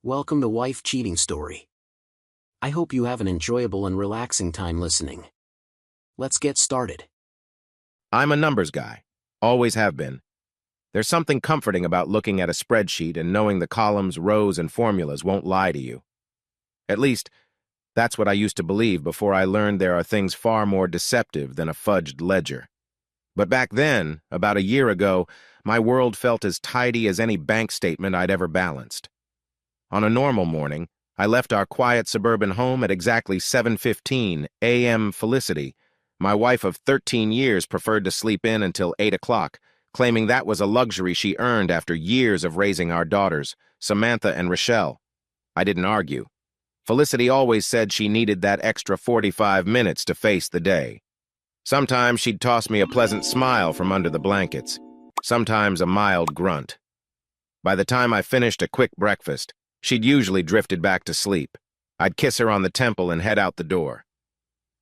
Welcome to Wife Cheating Story. I hope you have an enjoyable and relaxing time listening. Let's get started. I'm a numbers guy. Always have been. There's something comforting about looking at a spreadsheet and knowing the columns, rows, and formulas won't lie to you. At least, that's what I used to believe before I learned there are things far more deceptive than a fudged ledger. But back then, about a year ago, my world felt as tidy as any bank statement I'd ever balanced. On a normal morning, I left our quiet suburban home at exactly 7:15 a.m. Felicity, my wife of 13 years, preferred to sleep in until 8 o'clock, claiming that was a luxury she earned after years of raising our daughters, Samantha and Rochelle. I didn't argue. Felicity always said she needed that extra 45 minutes to face the day. Sometimes she'd toss me a pleasant smile from under the blankets, sometimes a mild grunt. By the time I finished a quick breakfast, she'd usually drifted back to sleep. I'd kiss her on the temple and head out the door.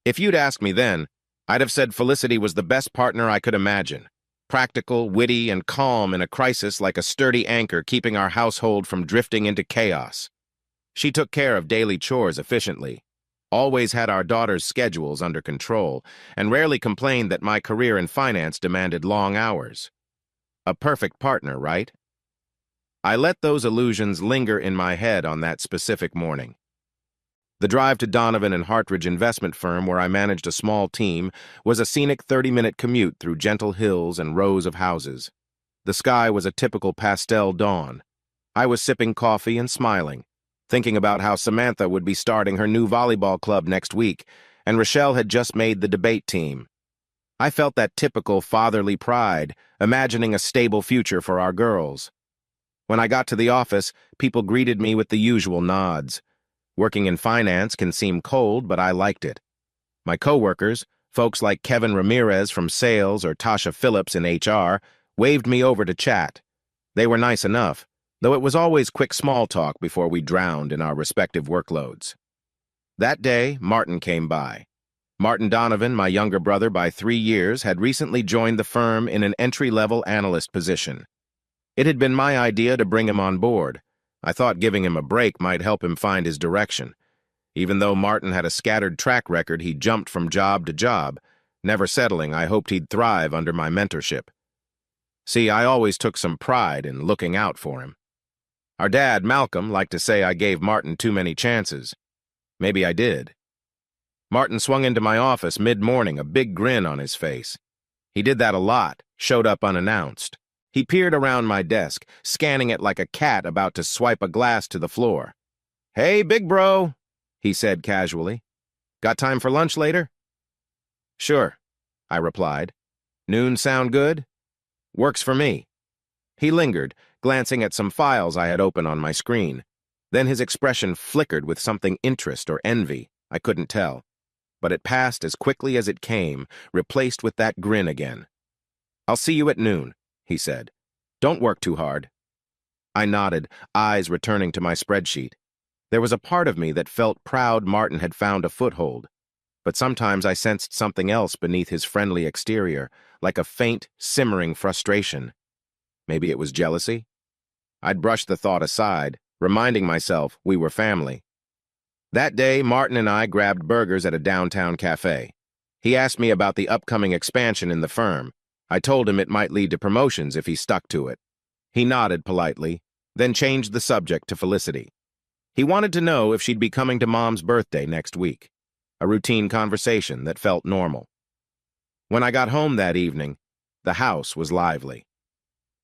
If you'd asked me then, I'd have said Felicity was the best partner I could imagine. Practical, witty, and calm in a crisis, like a sturdy anchor keeping our household from drifting into chaos. She took care of daily chores efficiently, always had our daughters' schedules under control, and rarely complained that my career in finance demanded long hours. A perfect partner, right? I let those illusions linger in my head on that specific morning. The drive to Donovan and Hartridge investment firm, where I managed a small team, was a scenic 30-minute commute through gentle hills and rows of houses. The sky was a typical pastel dawn. I was sipping coffee and smiling, thinking about how Samantha would be starting her new volleyball club next week, and Rochelle had just made the debate team. I felt that typical fatherly pride, imagining a stable future for our girls. When I got to the office, people greeted me with the usual nods. Working in finance can seem cold, but I liked it. My coworkers, folks like Kevin Ramirez from sales or Tasha Phillips in HR, waved me over to chat. They were nice enough, though it was always quick small talk before we drowned in our respective workloads. That day, Martin came by. Martin Donovan, my younger brother by 3 years, had recently joined the firm in an entry-level analyst position. It had been my idea to bring him on board. I thought giving him a break might help him find his direction. Even though Martin had a scattered track record, he jumped from job to job. Never settling, I hoped he'd thrive under my mentorship. See, I always took some pride in looking out for him. Our dad, Malcolm, liked to say I gave Martin too many chances. Maybe I did. Martin swung into my office mid-morning, a big grin on his face. He did that a lot, showed up unannounced. He peered around my desk, scanning it like a cat about to swipe a glass to the floor. "Hey, big bro," he said casually. "Got time for lunch later?" "Sure," I replied. "Noon sound good?" "Works for me." He lingered, glancing at some files I had open on my screen. Then his expression flickered with something interest or envy. I couldn't tell. But it passed as quickly as it came, replaced with that grin again. "I'll see you at noon," he said. "Don't work too hard." I nodded, eyes returning to my spreadsheet. There was a part of me that felt proud Martin had found a foothold, but sometimes I sensed something else beneath his friendly exterior, like a faint, simmering frustration. Maybe it was jealousy? I'd brushed the thought aside, reminding myself we were family. That day, Martin and I grabbed burgers at a downtown cafe. He asked me about the upcoming expansion in the firm. I told him it might lead to promotions if he stuck to it. He nodded politely, then changed the subject to Felicity. He wanted to know if she'd be coming to Mom's birthday next week. A routine conversation that felt normal. When I got home that evening, the house was lively.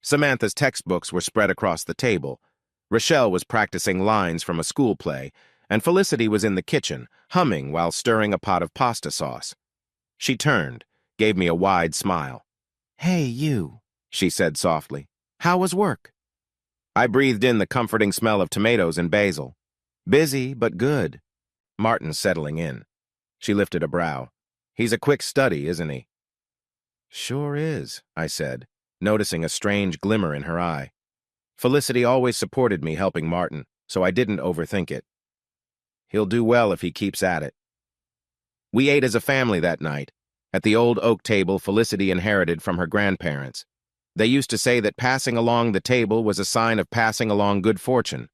Samantha's textbooks were spread across the table. Rochelle was practicing lines from a school play, and Felicity was in the kitchen, humming while stirring a pot of pasta sauce. She turned, gave me a wide smile. "Hey, you," she said softly. "How was work?" I breathed in the comforting smell of tomatoes and basil. "Busy, but good." Martin's settling in. She lifted a brow. "He's a quick study, isn't he?" "Sure is," I said, noticing a strange glimmer in her eye. Felicity always supported me helping Martin, so I didn't overthink it. He'll do well if he keeps at it. We ate as a family that night, at the old oak table Felicity inherited from her grandparents. They used to say that passing along the table was a sign of passing along good fortune.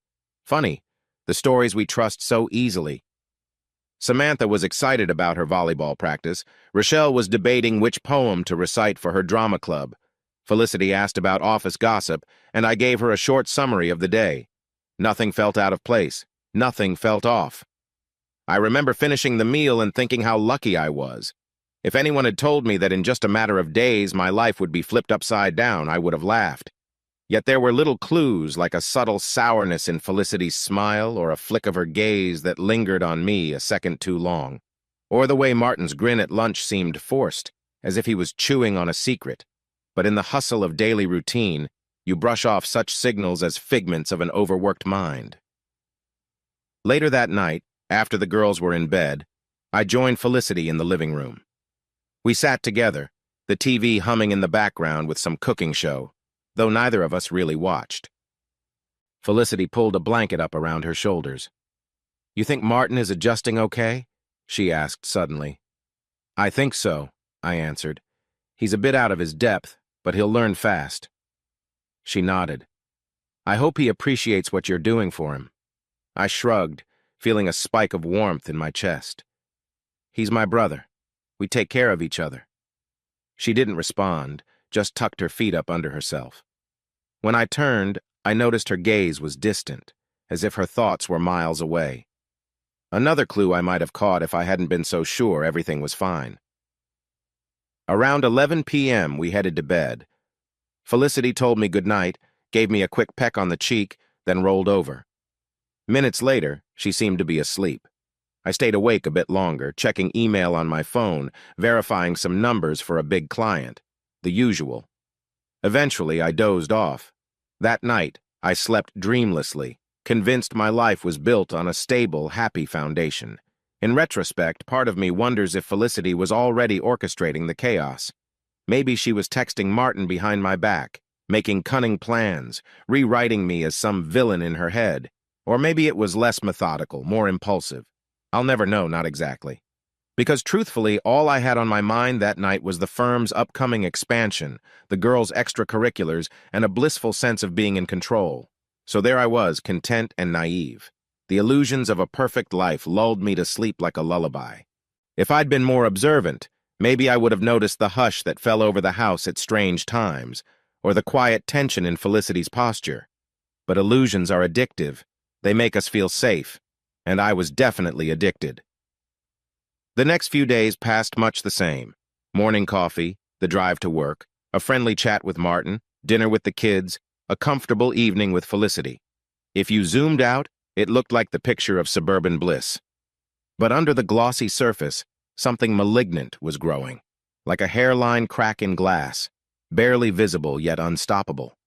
Funny, the stories we trust so easily. Samantha was excited about her volleyball practice. Rochelle was debating which poem to recite for her drama club. Felicity asked about office gossip, and I gave her a short summary of the day. Nothing felt out of place. Nothing felt off. I remember finishing the meal and thinking how lucky I was. If anyone had told me that in just a matter of days my life would be flipped upside down, I would have laughed. Yet there were little clues, like a subtle sourness in Felicity's smile or a flick of her gaze that lingered on me a second too long, or the way Martin's grin at lunch seemed forced, as if he was chewing on a secret. But in the hustle of daily routine, you brush off such signals as figments of an overworked mind. Later that night, after the girls were in bed, I joined Felicity in the living room. We sat together, the TV humming in the background with some cooking show, though neither of us really watched. Felicity pulled a blanket up around her shoulders. "You think Martin is adjusting okay?" she asked suddenly. "I think so," I answered. "He's a bit out of his depth, but he'll learn fast." She nodded. "I hope he appreciates what you're doing for him." I shrugged, feeling a spike of warmth in my chest. "He's my brother. We take care of each other." She didn't respond, just tucked her feet up under herself. When I turned, I noticed her gaze was distant, as if her thoughts were miles away. Another clue I might have caught if I hadn't been so sure everything was fine. Around 11 p.m., we headed to bed. Felicity told me goodnight, gave me a quick peck on the cheek, then rolled over. Minutes later, she seemed to be asleep. I stayed awake a bit longer, checking email on my phone, verifying some numbers for a big client. The usual. Eventually, I dozed off. That night, I slept dreamlessly, convinced my life was built on a stable, happy foundation. In retrospect, part of me wonders if Felicity was already orchestrating the chaos. Maybe she was texting Martin behind my back, making cunning plans, rewriting me as some villain in her head. Or maybe it was less methodical, more impulsive. I'll never know, not exactly. Because truthfully, all I had on my mind that night was the firm's upcoming expansion, the girls' extracurriculars, and a blissful sense of being in control. So there I was, content and naive. The illusions of a perfect life lulled me to sleep like a lullaby. If I'd been more observant, maybe I would have noticed the hush that fell over the house at strange times, or the quiet tension in Felicity's posture. But illusions are addictive. They make us feel safe, and I was definitely addicted. The next few days passed much the same. Morning coffee, the drive to work, a friendly chat with Martin, dinner with the kids, a comfortable evening with Felicity. If you zoomed out, it looked like the picture of suburban bliss. But under the glossy surface, something malignant was growing, like a hairline crack in glass, barely visible yet unstoppable.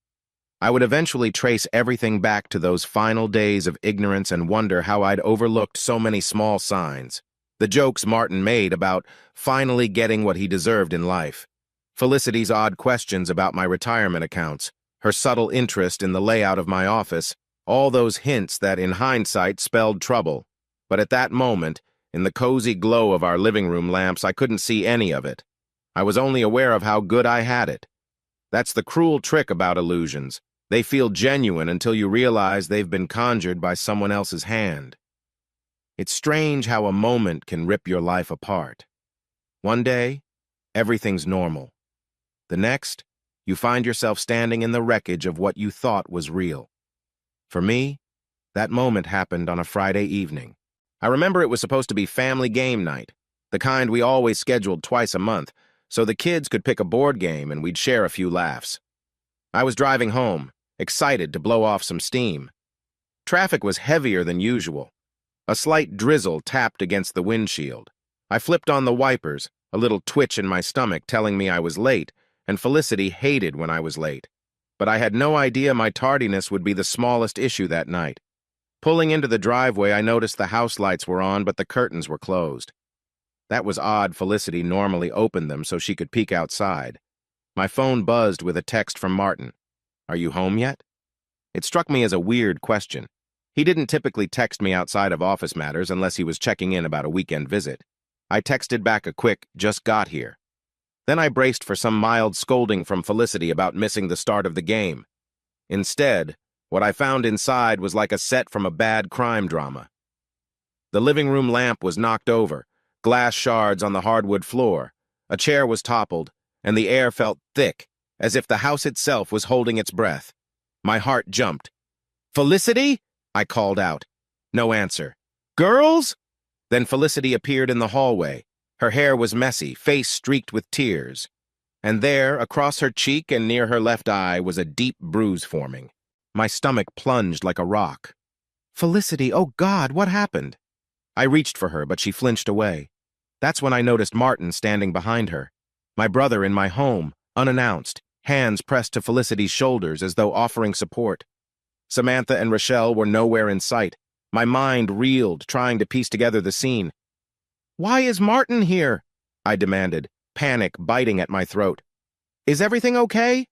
I would eventually trace everything back to those final days of ignorance and wonder how I'd overlooked so many small signs. The jokes Martin made about finally getting what he deserved in life. Felicity's odd questions about my retirement accounts. Her subtle interest in the layout of my office. All those hints that, in hindsight, spelled trouble. But at that moment, in the cozy glow of our living room lamps, I couldn't see any of it. I was only aware of how good I had it. That's the cruel trick about illusions. They feel genuine until you realize they've been conjured by someone else's hand. It's strange how a moment can rip your life apart. One day, everything's normal. The next, you find yourself standing in the wreckage of what you thought was real. For me, that moment happened on a Friday evening. I remember it was supposed to be family game night, the kind we always scheduled twice a month, so the kids could pick a board game and we'd share a few laughs. I was driving home, excited to blow off some steam. Traffic was heavier than usual. A slight drizzle tapped against the windshield. I flipped on the wipers, a little twitch in my stomach telling me I was late, and Felicity hated when I was late. But I had no idea my tardiness would be the smallest issue that night. Pulling into the driveway, I noticed the house lights were on, but the curtains were closed. That was odd. Felicity normally opened them so she could peek outside. My phone buzzed with a text from Martin. "Are you home yet?" It struck me as a weird question. He didn't typically text me outside of office matters unless he was checking in about a weekend visit. I texted back a quick, "Just got here." Then I braced for some mild scolding from Felicity about missing the start of the game. Instead, What I found inside was like a set from a bad crime drama. The living room lamp was knocked over, glass shards on the hardwood floor. A chair was toppled, and the air felt thick, as if the house itself was holding its breath. My heart jumped. "Felicity?" I called out. No answer. "Girls?" Then Felicity appeared in the hallway. Her hair was messy, face streaked with tears. And there, across her cheek and near her left eye, was a deep bruise forming. My stomach plunged like a rock. "Felicity, oh God, what happened?" I reached for her, but she flinched away. That's when I noticed Martin standing behind her. My brother in my home, unannounced, hands pressed to Felicity's shoulders as though offering support. Samantha and Rochelle were nowhere in sight. My mind reeled, trying to piece together the scene. "Why is Martin here?" I demanded, panic biting at my throat. "Is everything okay?"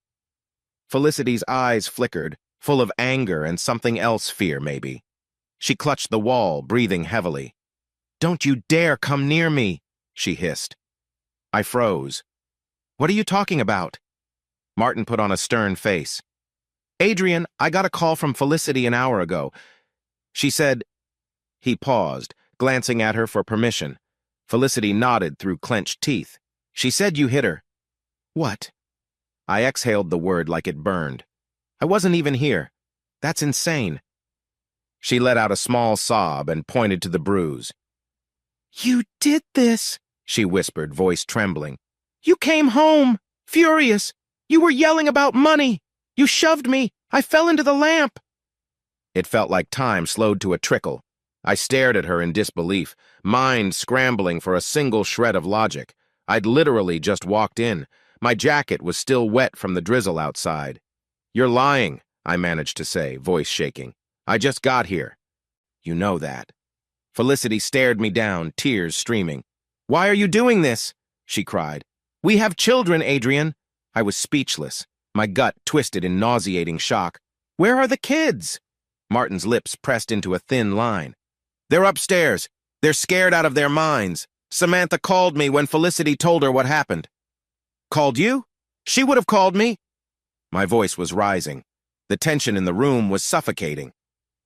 Felicity's eyes flickered, full of anger and something else, fear maybe. She clutched the wall, breathing heavily. "Don't you dare come near me," she hissed. I froze. "What are you talking about?" Martin put on a stern face. "Adrian, I got a call from Felicity an hour ago. She said—" He paused, glancing at her for permission. Felicity nodded through clenched teeth. "She said you hit her." "What?" I exhaled the word like it burned. "I wasn't even here. That's insane." She let out a small sob and pointed to the bruise. "You did this," she whispered, voice trembling. "You came home, furious. You were yelling about money. You shoved me. I fell into the lamp." It felt like time slowed to a trickle. I stared at her in disbelief, mind scrambling for a single shred of logic. I'd literally just walked in. My jacket was still wet from the drizzle outside. "You're lying," I managed to say, voice shaking. "I just got here." "You know that." Felicity stared me down, tears streaming. "Why are you doing this?" she cried. "We have children, Adrian." I was speechless, my gut twisted in nauseating shock. "Where are the kids?" Martin's lips pressed into a thin line. "They're upstairs. They're scared out of their minds. Samantha called me when Felicity told her what happened." "Called you? She would have called me." My voice was rising. The tension in the room was suffocating.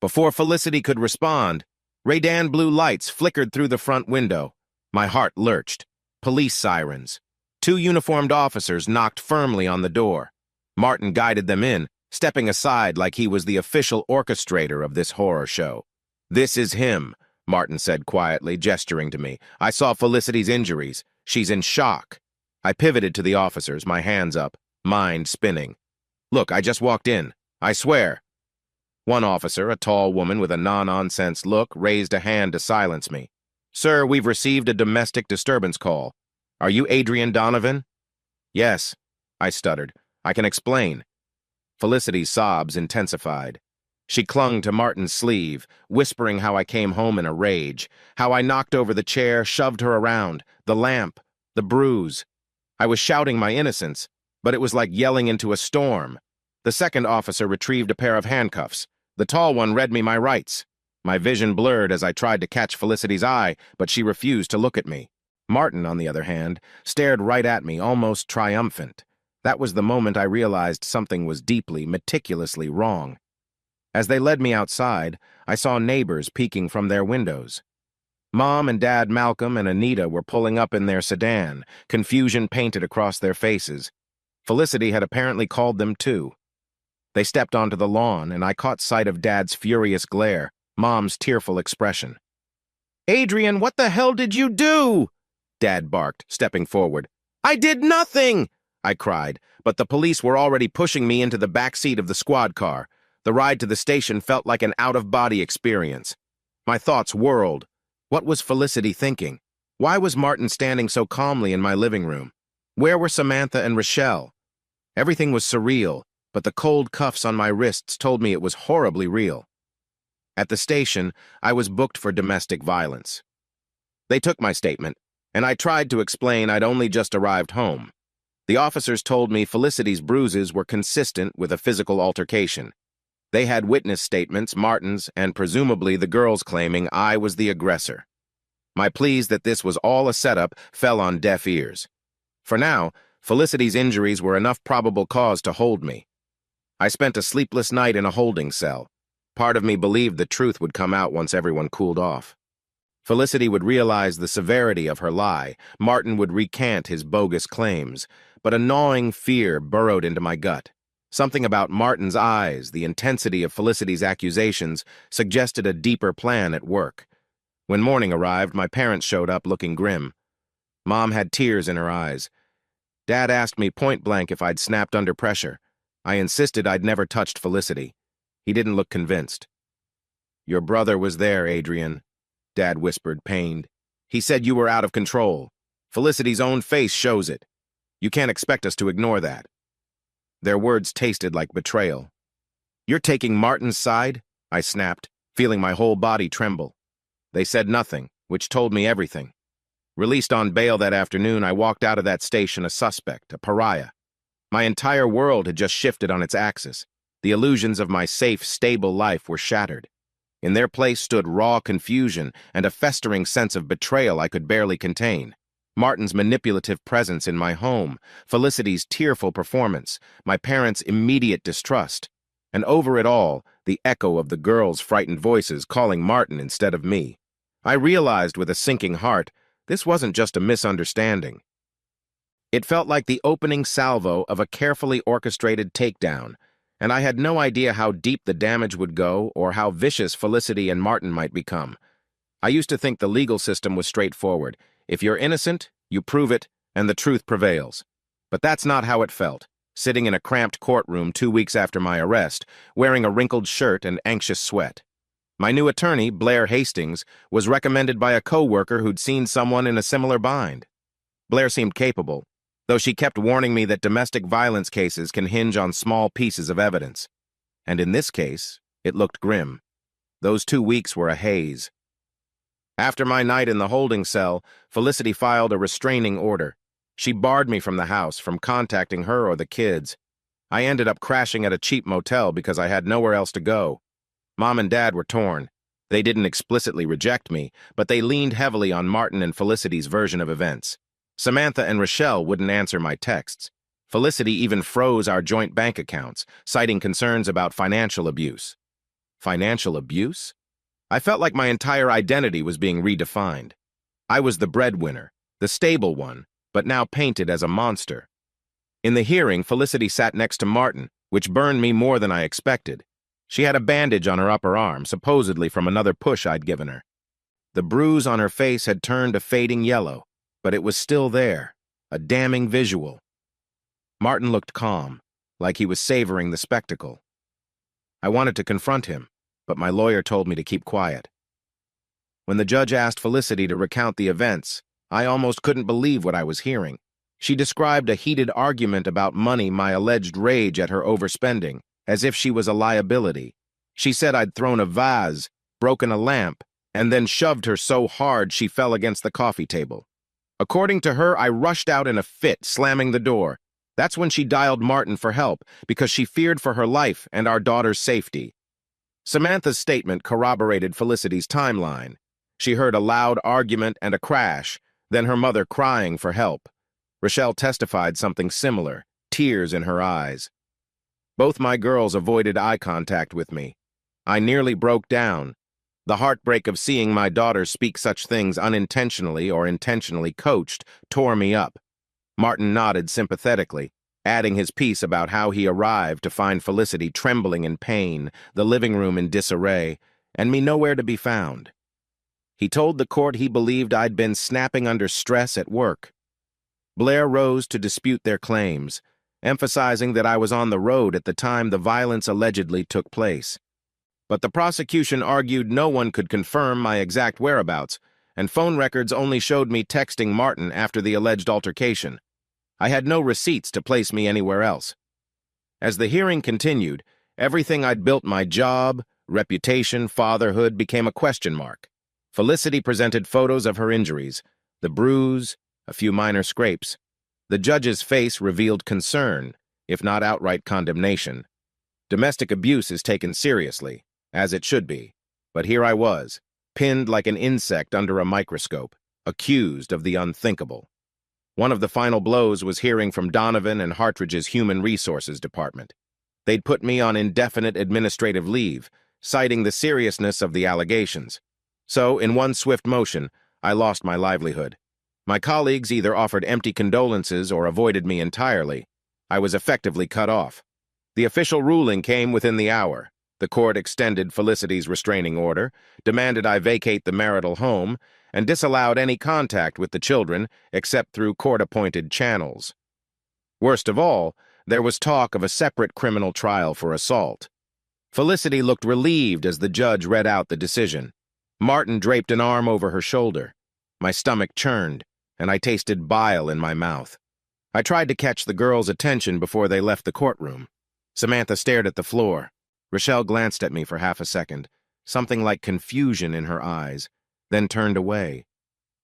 Before Felicity could respond, Raydan blue lights flickered through the front window. My heart lurched. Police sirens. 2 uniformed officers knocked firmly on the door. Martin guided them in, stepping aside like he was the official orchestrator of this horror show. "This is him," Martin said quietly, gesturing to me. "I saw Felicity's injuries. She's in shock." I pivoted to the officers, my hands up, mind spinning. "Look, I just walked in. I swear." One officer, a tall woman with a no-nonsense look, raised a hand to silence me. "Sir, we've received a domestic disturbance call. Are you Adrian Donovan?" "Yes," I stuttered. "I can explain." Felicity's sobs intensified. She clung to Martin's sleeve, whispering how I came home in a rage, how I knocked over the chair, shoved her around, the lamp, the bruise. I was shouting my innocence, but it was like yelling into a storm. The second officer retrieved a pair of handcuffs. The tall one read me my rights. My vision blurred as I tried to catch Felicity's eye, but she refused to look at me. Martin, on the other hand, stared right at me, almost triumphant. That was the moment I realized something was deeply, meticulously wrong. As they led me outside, I saw neighbors peeking from their windows. Mom and Dad Malcolm and Anita were pulling up in their sedan, confusion painted across their faces. Felicity had apparently called them too. They stepped onto the lawn, and I caught sight of Dad's furious glare, Mom's tearful expression. "Adrian, what the hell did you do?" Dad barked, stepping forward. "I did nothing!" I cried, but the police were already pushing me into the back seat of the squad car. The ride to the station felt like an out-of-body experience. My thoughts whirled. What was Felicity thinking? Why was Martin standing so calmly in my living room? Where were Samantha and Rochelle? Everything was surreal, but the cold cuffs on my wrists told me it was horribly real. At the station, I was booked for domestic violence. They took my statement, and I tried to explain I'd only just arrived home. The officers told me Felicity's bruises were consistent with a physical altercation. They had witness statements, Martin's, and presumably the girls claiming I was the aggressor. My pleas that this was all a setup fell on deaf ears. For now, Felicity's injuries were enough probable cause to hold me. I spent a sleepless night in a holding cell. Part of me believed the truth would come out once everyone cooled off. Felicity would realize the severity of her lie. Martin would recant his bogus claims. But a gnawing fear burrowed into my gut. Something about Martin's eyes, the intensity of Felicity's accusations, suggested a deeper plan at work. When morning arrived, my parents showed up looking grim. Mom had tears in her eyes. Dad asked me point blank if I'd snapped under pressure. I insisted I'd never touched Felicity. He didn't look convinced. "Your brother was there, Adrian," Dad whispered, pained. "He said you were out of control. Felicity's own face shows it. You can't expect us to ignore that." Their words tasted like betrayal. "You're taking Martin's side?" I snapped, feeling my whole body tremble. They said nothing, which told me everything. Released on bail that afternoon, I walked out of that station a suspect, a pariah. My entire world had just shifted on its axis. The illusions of my safe, stable life were shattered. In their place stood raw confusion and a festering sense of betrayal I could barely contain. Martin's manipulative presence in my home, Felicity's tearful performance, my parents' immediate distrust, and over it all, the echo of the girls' frightened voices calling Martin instead of me. I realized with a sinking heart, this wasn't just a misunderstanding. It felt like the opening salvo of a carefully orchestrated takedown, and I had no idea how deep the damage would go or how vicious Felicity and Martin might become. I used to think the legal system was straightforward. If you're innocent, you prove it, and the truth prevails. But that's not how it felt, sitting in a cramped courtroom 2 weeks after my arrest, wearing a wrinkled shirt and anxious sweat. My new attorney, Blair Hastings, was recommended by a co-worker who'd seen someone in a similar bind. Blair seemed capable, though she kept warning me that domestic violence cases can hinge on small pieces of evidence. And in this case, it looked grim. Those 2 weeks were a haze. After my night in the holding cell, Felicity filed a restraining order. She barred me from the house, from contacting her or the kids. I ended up crashing at a cheap motel because I had nowhere else to go. Mom and Dad were torn. They didn't explicitly reject me, but they leaned heavily on Martin and Felicity's version of events. Samantha and Rochelle wouldn't answer my texts. Felicity even froze our joint bank accounts, citing concerns about financial abuse. Financial abuse? I felt like my entire identity was being redefined. I was the breadwinner, the stable one, but now painted as a monster. In the hearing, Felicity sat next to Martin, which burned me more than I expected. She had a bandage on her upper arm, supposedly from another push I'd given her. The bruise on her face had turned a fading yellow, but it was still there, a damning visual. Martin looked calm, like he was savoring the spectacle. I wanted to confront him, but my lawyer told me to keep quiet. When the judge asked Felicity to recount the events, I almost couldn't believe what I was hearing. She described a heated argument about money, my alleged rage at her overspending, as if she was a liability. She said I'd thrown a vase, broken a lamp, and then shoved her so hard she fell against the coffee table. According to her, I rushed out in a fit, slamming the door. That's when she dialed Martin for help, because she feared for her life and our daughter's safety. Samantha's statement corroborated Felicity's timeline. She heard a loud argument and a crash, then her mother crying for help. Rochelle testified something similar, tears in her eyes. Both my girls avoided eye contact with me. I nearly broke down. The heartbreak of seeing my daughter speak such things unintentionally or intentionally coached tore me up. Martin nodded sympathetically, adding his piece about how he arrived to find Felicity trembling in pain, the living room in disarray, and me nowhere to be found. He told the court he believed I'd been snapping under stress at work. Blair rose to dispute their claims, emphasizing that I was on the road at the time the violence allegedly took place. But the prosecution argued no one could confirm my exact whereabouts, and phone records only showed me texting Martin after the alleged altercation. I had no receipts to place me anywhere else. As the hearing continued, everything I'd built, my job, reputation, fatherhood, became a question mark. Felicity presented photos of her injuries, the bruise, a few minor scrapes. The judge's face revealed concern, if not outright condemnation. Domestic abuse is taken seriously, as it should be. But here I was, pinned like an insect under a microscope, accused of the unthinkable. One of the final blows was hearing from Donovan and Hartridge's Human Resources Department. They'd put me on indefinite administrative leave, citing the seriousness of the allegations. So, in one swift motion, I lost my livelihood. My colleagues either offered empty condolences or avoided me entirely. I was effectively cut off. The official ruling came within the hour. The court extended Felicity's restraining order, demanded I vacate the marital home, and disallowed any contact with the children except through court-appointed channels. Worst of all, there was talk of a separate criminal trial for assault. Felicity looked relieved as the judge read out the decision. Martin draped an arm over her shoulder. My stomach churned, and I tasted bile in my mouth. I tried to catch the girls' attention before they left the courtroom. Samantha stared at the floor. Rochelle glanced at me for half a second, something like confusion in her eyes, then turned away.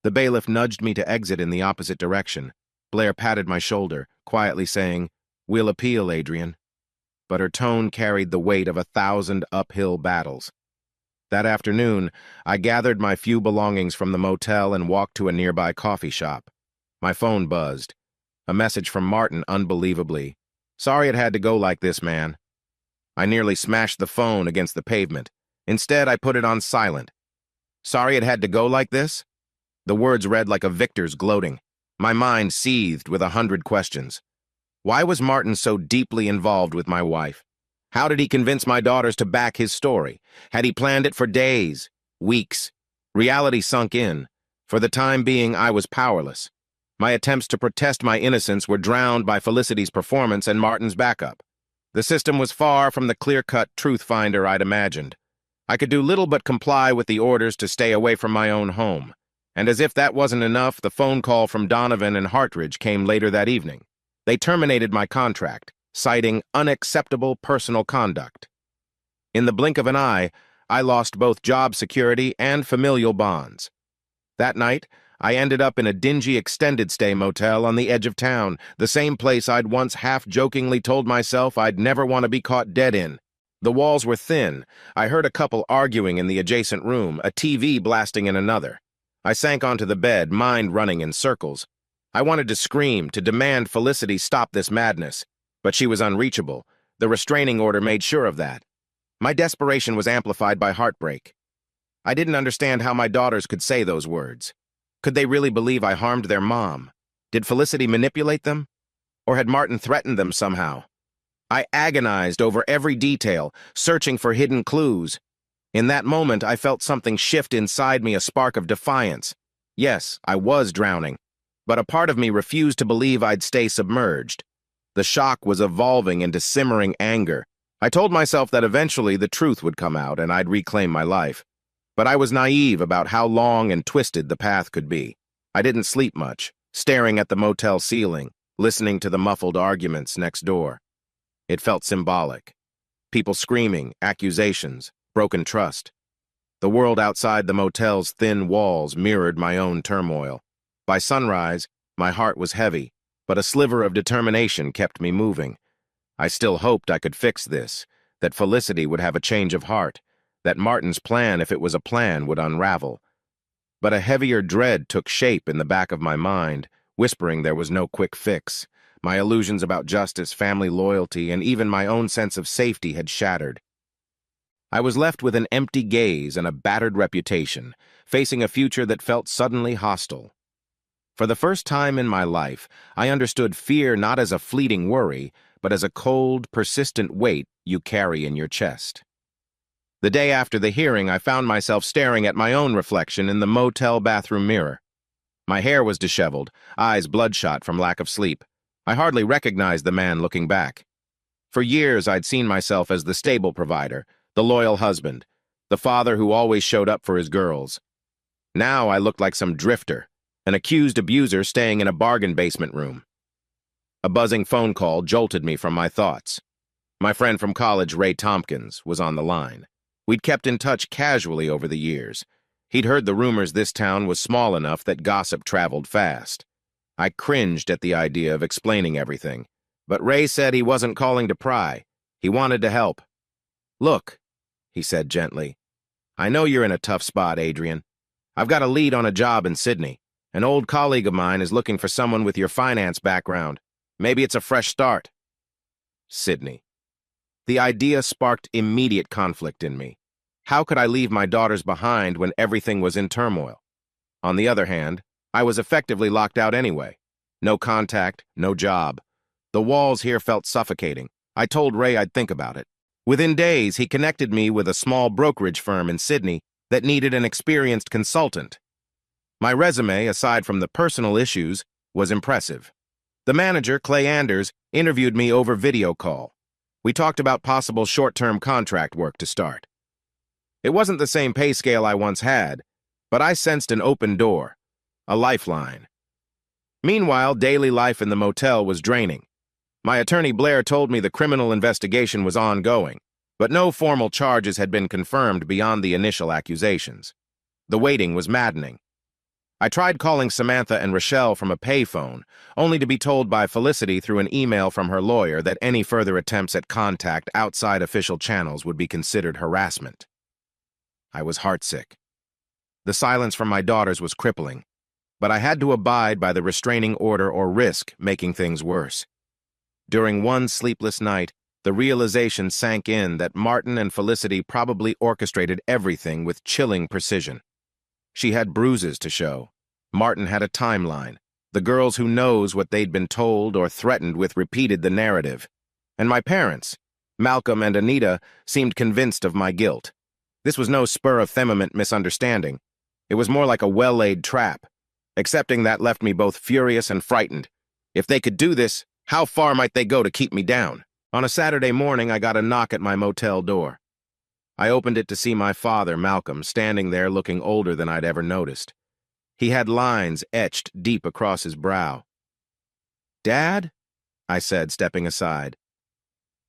The bailiff nudged me to exit in the opposite direction. Blair patted my shoulder, quietly saying, "We'll appeal, Adrian." But her tone carried the weight of 1,000 uphill battles. That afternoon, I gathered my few belongings from the motel and walked to a nearby coffee shop. My phone buzzed. A message from Martin, unbelievably. "Sorry it had to go like this, man." I nearly smashed the phone against the pavement. Instead, I put it on silent. "Sorry it had to go like this?" The words read like a victor's gloating. My mind seethed with 100 questions. Why was Martin so deeply involved with my wife? How did he convince my daughters to back his story? Had he planned it for days, weeks? Reality sunk in. For the time being, I was powerless. My attempts to protest my innocence were drowned by Felicity's performance and Martin's backup. The system was far from the clear-cut truth finder I'd imagined. I could do little but comply with the orders to stay away from my own home. And as if that wasn't enough, the phone call from Donovan and Hartridge came later that evening. They terminated my contract, citing unacceptable personal conduct. In the blink of an eye, I lost both job security and familial bonds. That night, I ended up in a dingy extended-stay motel on the edge of town, the same place I'd once half-jokingly told myself I'd never want to be caught dead in. The walls were thin. I heard a couple arguing in the adjacent room, a TV blasting in another. I sank onto the bed, mind running in circles. I wanted to scream, to demand Felicity stop this madness, but she was unreachable. The restraining order made sure of that. My desperation was amplified by heartbreak. I didn't understand how my daughters could say those words. Could they really believe I harmed their mom? Did Felicity manipulate them? Or had Martin threatened them somehow? I agonized over every detail, searching for hidden clues. In that moment, I felt something shift inside me, a spark of defiance. Yes, I was drowning, but a part of me refused to believe I'd stay submerged. The shock was evolving into simmering anger. I told myself that eventually the truth would come out and I'd reclaim my life. But I was naive about how long and twisted the path could be. I didn't sleep much, staring at the motel ceiling, listening to the muffled arguments next door. It felt symbolic. People screaming, accusations, broken trust. The world outside the motel's thin walls mirrored my own turmoil. By sunrise, my heart was heavy, but a sliver of determination kept me moving. I still hoped I could fix this, that Felicity would have a change of heart, that Martin's plan, if it was a plan, would unravel. But a heavier dread took shape in the back of my mind, whispering there was no quick fix. My illusions about justice, family loyalty, and even my own sense of safety had shattered. I was left with an empty gaze and a battered reputation, facing a future that felt suddenly hostile. For the first time in my life, I understood fear not as a fleeting worry, but as a cold, persistent weight you carry in your chest. The day after the hearing, I found myself staring at my own reflection in the motel bathroom mirror. My hair was disheveled, eyes bloodshot from lack of sleep. I hardly recognized the man looking back. For years, I'd seen myself as the stable provider, the loyal husband, the father who always showed up for his girls. Now I looked like some drifter, an accused abuser staying in a bargain basement room. A buzzing phone call jolted me from my thoughts. My friend from college, Ray Tompkins, was on the line. We'd kept in touch casually over the years. He'd heard the rumors this town was small enough that gossip traveled fast. I cringed at the idea of explaining everything, but Ray said he wasn't calling to pry. He wanted to help. "Look," he said gently, "I know you're in a tough spot, Adrian. I've got a lead on a job in Sydney. An old colleague of mine is looking for someone with your finance background. Maybe it's a fresh start." Sydney. The idea sparked immediate conflict in me. How could I leave my daughters behind when everything was in turmoil? On the other hand, I was effectively locked out anyway. No contact, no job. The walls here felt suffocating. I told Ray I'd think about it. Within days, he connected me with a small brokerage firm in Sydney that needed an experienced consultant. My resume, aside from the personal issues, was impressive. The manager, Clay Anders, interviewed me over video call. We talked about possible short-term contract work to start. It wasn't the same pay scale I once had, but I sensed an open door, a lifeline. Meanwhile, daily life in the motel was draining. My attorney Blair told me the criminal investigation was ongoing, but no formal charges had been confirmed beyond the initial accusations. The waiting was maddening. I tried calling Samantha and Rochelle from a payphone, only to be told by Felicity through an email from her lawyer that any further attempts at contact outside official channels would be considered harassment. I was heartsick. The silence from my daughters was crippling, but I had to abide by the restraining order or risk making things worse. During one sleepless night, the realization sank in that Martin and Felicity probably orchestrated everything with chilling precision. She had bruises to show. Martin had a timeline. The girls who knows what they'd been told or threatened with repeated the narrative. And my parents, Malcolm and Anita, seemed convinced of my guilt. This was no spur-of-the-moment misunderstanding. It was more like a well-laid trap. Accepting that left me both furious and frightened. If they could do this, how far might they go to keep me down? On a Saturday morning, I got a knock at my motel door. I opened it to see my father, Malcolm, standing there looking older than I'd ever noticed. He had lines etched deep across his brow. "Dad?" I said, stepping aside.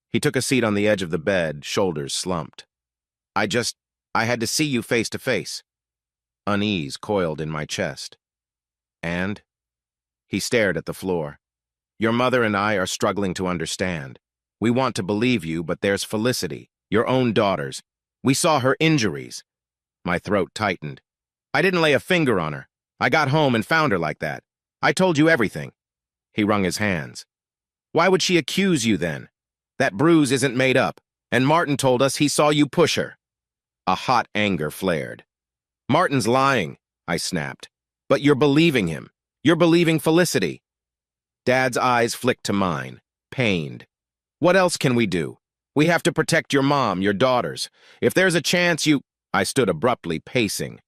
He took a seat on the edge of the bed, shoulders slumped. I had to see you face to face." Unease coiled in my chest. "And?" He stared at the floor. "Your mother and I are struggling to understand. We want to believe you, but there's Felicity, your own daughters. We saw her injuries." My throat tightened. "I didn't lay a finger on her. I got home and found her like that. I told you everything." He wrung his hands. "Why would she accuse you then? That bruise isn't made up, and Martin told us he saw you push her." A hot anger flared. "Martin's lying," I snapped. "But you're believing him. You're believing Felicity." Dad's eyes flicked to mine, pained. "What else can we do? We have to protect your mom, your daughters. If there's a chance you—" I stood abruptly, pacing.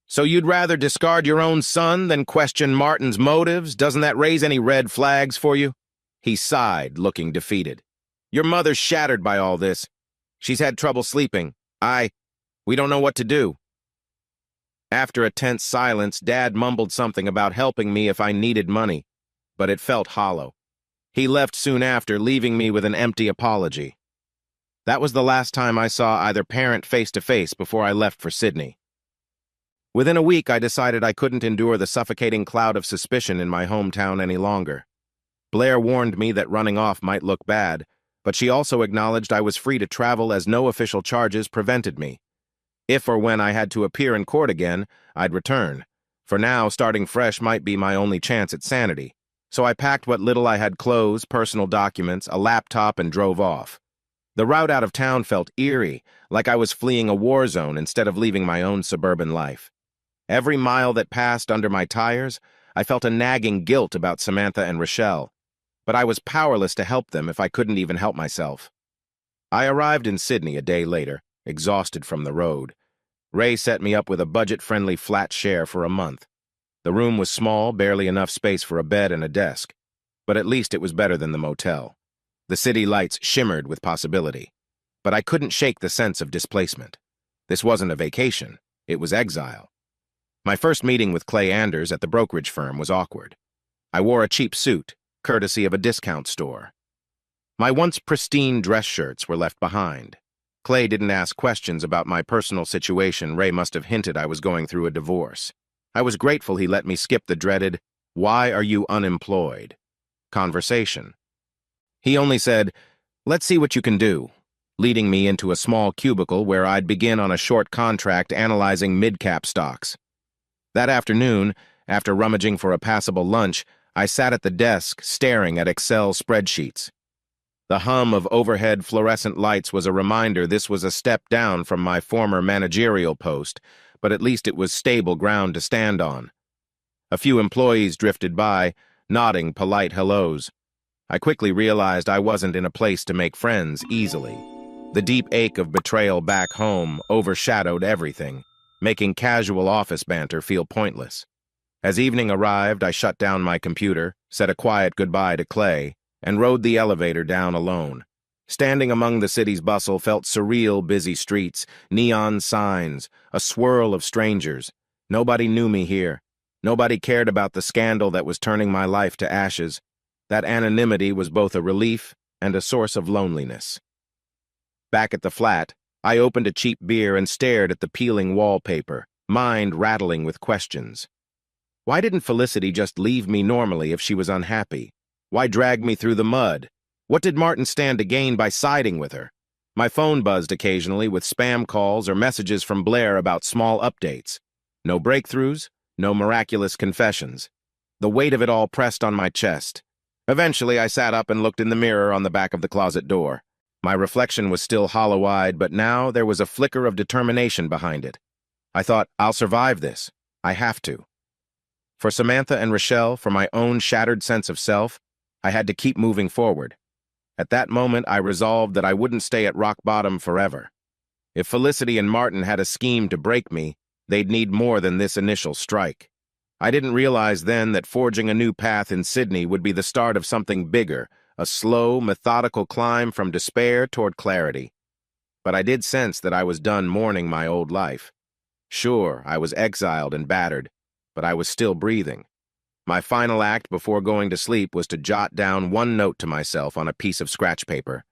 "So you'd rather discard your own son than question Martin's motives? Doesn't that raise any red flags for you?" He sighed, looking defeated. "Your mother's shattered by all this. She's had trouble sleeping. We don't know what to do." After a tense silence, Dad mumbled something about helping me if I needed money, but it felt hollow. He left soon after, leaving me with an empty apology. That was the last time I saw either parent face-to-face before I left for Sydney. Within a week, I decided I couldn't endure the suffocating cloud of suspicion in my hometown any longer. Blair warned me that running off might look bad, but she also acknowledged I was free to travel as no official charges prevented me. If or when I had to appear in court again, I'd return. For now, starting fresh might be my only chance at sanity. So I packed what little I had: clothes, personal documents, a laptop, and drove off. The route out of town felt eerie, like I was fleeing a war zone instead of leaving my own suburban life. Every mile that passed under my tires, I felt a nagging guilt about Samantha and Rochelle, but I was powerless to help them if I couldn't even help myself. I arrived in Sydney a day later, exhausted from the road. Ray set me up with a budget-friendly flat share for a month. The room was small, barely enough space for a bed and a desk, but at least it was better than the motel. The city lights shimmered with possibility, but I couldn't shake the sense of displacement. This wasn't a vacation, it was exile. My first meeting with Clay Anders at the brokerage firm was awkward. I wore a cheap suit, courtesy of a discount store. My once pristine dress shirts were left behind. Clay didn't ask questions about my personal situation. Ray must have hinted I was going through a divorce. I was grateful he let me skip the dreaded, "Why are you unemployed?" conversation. He only said, "Let's see what you can do," leading me into a small cubicle where I'd begin on a short contract analyzing mid-cap stocks. That afternoon, after rummaging for a passable lunch, I sat at the desk staring at Excel spreadsheets. The hum of overhead fluorescent lights was a reminder this was a step down from my former managerial post, but at least it was stable ground to stand on. A few employees drifted by, nodding polite hellos. I quickly realized I wasn't in a place to make friends easily. The deep ache of betrayal back home overshadowed everything, making casual office banter feel pointless. As evening arrived, I shut down my computer, said a quiet goodbye to Clay, and rode the elevator down alone. Standing among the city's bustle felt surreal, busy streets, neon signs, a swirl of strangers. Nobody knew me here. Nobody cared about the scandal that was turning my life to ashes. That anonymity was both a relief and a source of loneliness. Back at the flat, I opened a cheap beer and stared at the peeling wallpaper, mind rattling with questions. Why didn't Felicity just leave me normally if she was unhappy? Why drag me through the mud? What did Martin stand to gain by siding with her? My phone buzzed occasionally with spam calls or messages from Blair about small updates. No breakthroughs, no miraculous confessions. The weight of it all pressed on my chest. Eventually, I sat up and looked in the mirror on the back of the closet door. My reflection was still hollow-eyed, but now there was a flicker of determination behind it. I thought, I'll survive this. I have to. For Samantha and Rochelle, for my own shattered sense of self, I had to keep moving forward. At that moment, I resolved that I wouldn't stay at rock bottom forever. If Felicity and Martin had a scheme to break me, they'd need more than this initial strike. I didn't realize then that forging a new path in Sydney would be the start of something bigger, a slow, methodical climb from despair toward clarity. But I did sense that I was done mourning my old life. Sure, I was exiled and battered, but I was still breathing. My final act before going to sleep was to jot down one note to myself on a piece of scratch paper.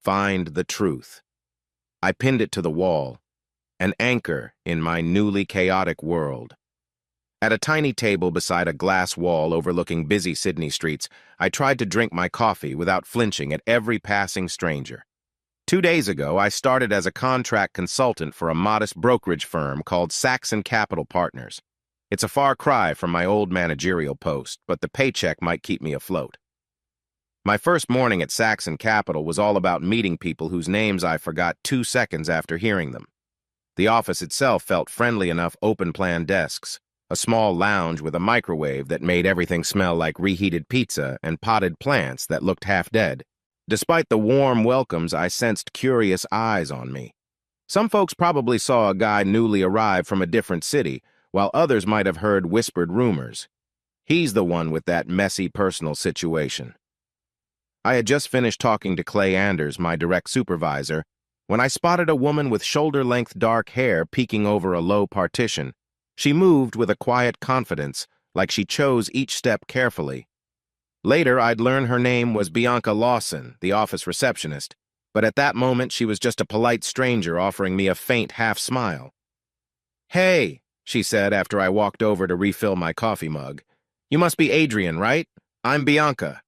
Find the truth. I pinned it to the wall, an anchor in my newly chaotic world. At a tiny table beside a glass wall overlooking busy Sydney streets, I tried to drink my coffee without flinching at every passing stranger. 2 days ago, I started as a contract consultant for a modest brokerage firm called Saxon Capital Partners. It's a far cry from my old managerial post, but the paycheck might keep me afloat. My first morning at Saxon Capital was all about meeting people whose names I forgot 2 seconds after hearing them. The office itself felt friendly enough open-plan desks, a small lounge with a microwave that made everything smell like reheated pizza and potted plants that looked half dead. Despite the warm welcomes, I sensed curious eyes on me. Some folks probably saw a guy newly arrived from a different city, while others might have heard whispered rumors. He's the one with that messy personal situation. I had just finished talking to Clay Anders, my direct supervisor, when I spotted a woman with shoulder-length dark hair peeking over a low partition. She moved with a quiet confidence, like she chose each step carefully. Later, I'd learn her name was Bianca Lawson, the office receptionist, but at that moment she was just a polite stranger offering me a faint half-smile. "Hey," she said after I walked over to refill my coffee mug. "You must be Adrian, right? I'm Bianca."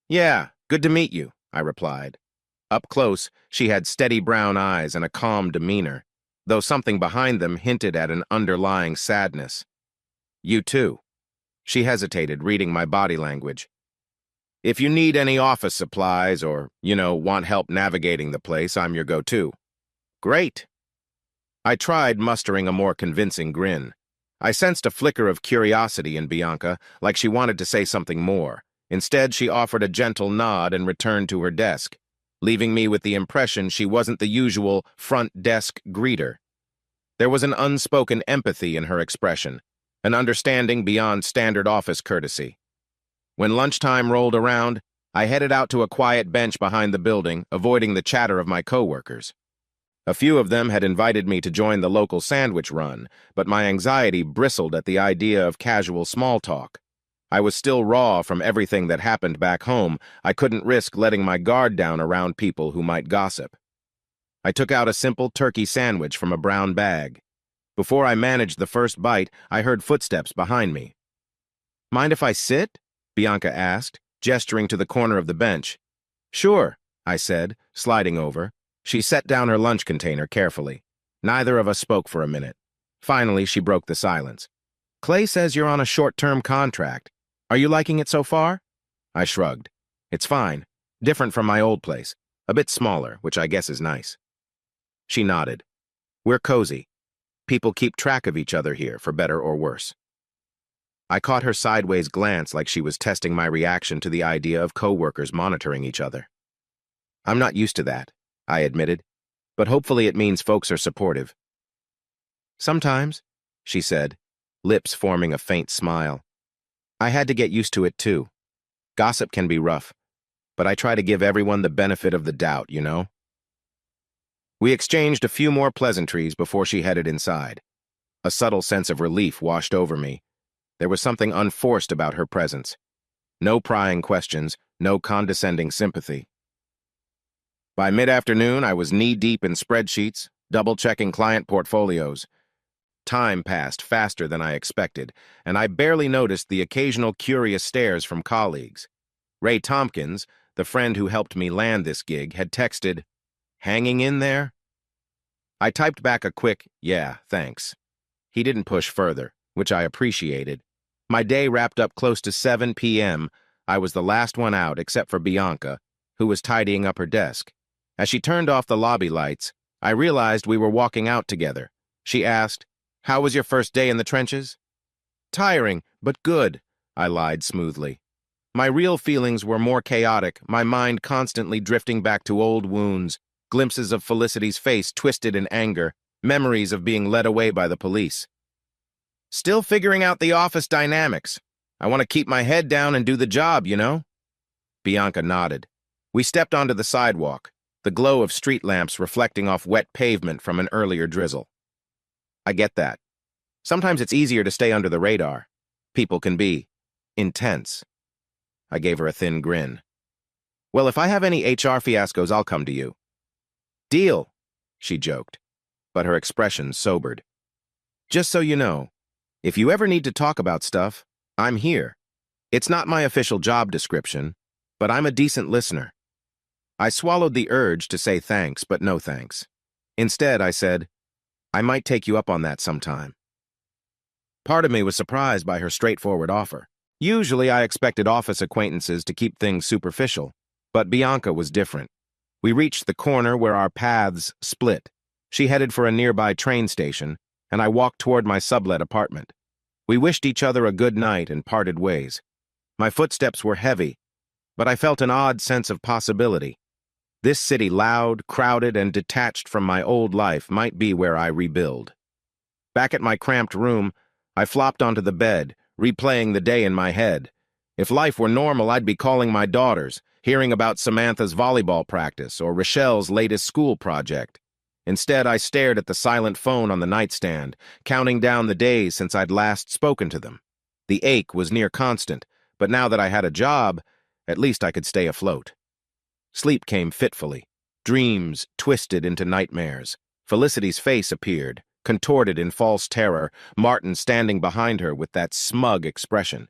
"Yeah, good to meet you," I replied. Up close, she had steady brown eyes and a calm demeanor, though something behind them hinted at an underlying sadness. "You too." She hesitated, reading my body language. "If you need any office supplies or, want help navigating the place, I'm your go-to." "Great." I tried mustering a more convincing grin. I sensed a flicker of curiosity in Bianca, like she wanted to say something more. Instead, she offered a gentle nod and returned to her desk, leaving me with the impression she wasn't the usual front desk greeter. There was an unspoken empathy in her expression, an understanding beyond standard office courtesy. When lunchtime rolled around, I headed out to a quiet bench behind the building, avoiding the chatter of my coworkers. A few of them had invited me to join the local sandwich run, but my anxiety bristled at the idea of casual small talk. I was still raw from everything that happened back home. I couldn't risk letting my guard down around people who might gossip. I took out a simple turkey sandwich from a brown bag. Before I managed the first bite, I heard footsteps behind me. "Mind if I sit?" Bianca asked, gesturing to the corner of the bench. "Sure," I said, sliding over. She set down her lunch container carefully. Neither of us spoke for a minute. Finally, she broke the silence. "Clay says you're on a short-term contract. Are you liking it so far?" I shrugged. "It's fine. Different from my old place. A bit smaller, which I guess is nice. She nodded. We're cozy. People keep track of each other here, for better or worse. I caught her sideways glance like she was testing my reaction to the idea of coworkers monitoring each other. I'm not used to that, I admitted, but hopefully it means folks are supportive. Sometimes, she said, lips forming a faint smile. I had to get used to it too. Gossip can be rough, but I try to give everyone the benefit of the doubt, you know? We exchanged a few more pleasantries before she headed inside. A subtle sense of relief washed over me. There was something unforced about her presence. No prying questions, no condescending sympathy. By mid-afternoon, I was knee-deep in spreadsheets, double-checking client portfolios. Time passed faster than I expected, and I barely noticed the occasional curious stares from colleagues. Ray Tompkins, the friend who helped me land this gig, had texted, "Hanging in there?" I typed back a quick, "Yeah, thanks." He didn't push further, which I appreciated. My day wrapped up close to 7 p.m. I was the last one out except for Bianca, who was tidying up her desk. As she turned off the lobby lights, I realized we were walking out together. She asked, "How was your first day in the trenches?" "Tiring, but good," I lied smoothly. My real feelings were more chaotic, my mind constantly drifting back to old wounds, glimpses of Felicity's face twisted in anger, memories of being led away by the police. "Still figuring out the office dynamics. I want to keep my head down and do the job, you know?" Bianca nodded. We stepped onto the sidewalk, the glow of street lamps reflecting off wet pavement from an earlier drizzle. I get that. Sometimes it's easier to stay under the radar. People can be intense. I gave her a thin grin. "Well, if I have any HR fiascos, I'll come to you." "Deal," she joked, but her expression sobered. "Just so you know, if you ever need to talk about stuff, I'm here. It's not my official job description, but I'm a decent listener." I swallowed the urge to say thanks, but no thanks. Instead, I said, "I might take you up on that sometime." Part of me was surprised by her straightforward offer. Usually, I expected office acquaintances to keep things superficial, but Bianca was different. We reached the corner where our paths split. She headed for a nearby train station, and I walked toward my sublet apartment. We wished each other a good night and parted ways. My footsteps were heavy, but I felt an odd sense of possibility. This city, loud, crowded, and detached from my old life, might be where I rebuild. Back at my cramped room, I flopped onto the bed, replaying the day in my head. If life were normal, I'd be calling my daughters, hearing about Samantha's volleyball practice or Rochelle's latest school project. Instead, I stared at the silent phone on the nightstand, counting down the days since I'd last spoken to them. The ache was near constant, but now that I had a job, at least I could stay afloat. Sleep came fitfully. Dreams twisted into nightmares. Felicity's face appeared, contorted in false terror, Martin standing behind her with that smug expression.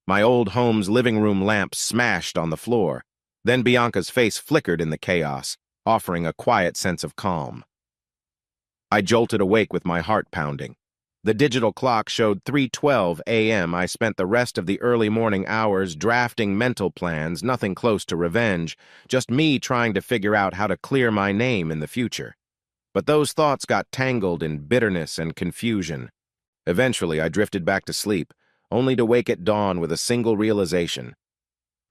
My old home's living room lamp smashed on the floor. Then Bianca's face flickered in the chaos, offering a quiet sense of calm. I jolted awake with my heart pounding. The digital clock showed 3:12 a.m. I spent the rest of the early morning hours drafting mental plans, nothing close to revenge, just me trying to figure out how to clear my name in the future. But those thoughts got tangled in bitterness and confusion. Eventually, I drifted back to sleep, only to wake at dawn with a single realization.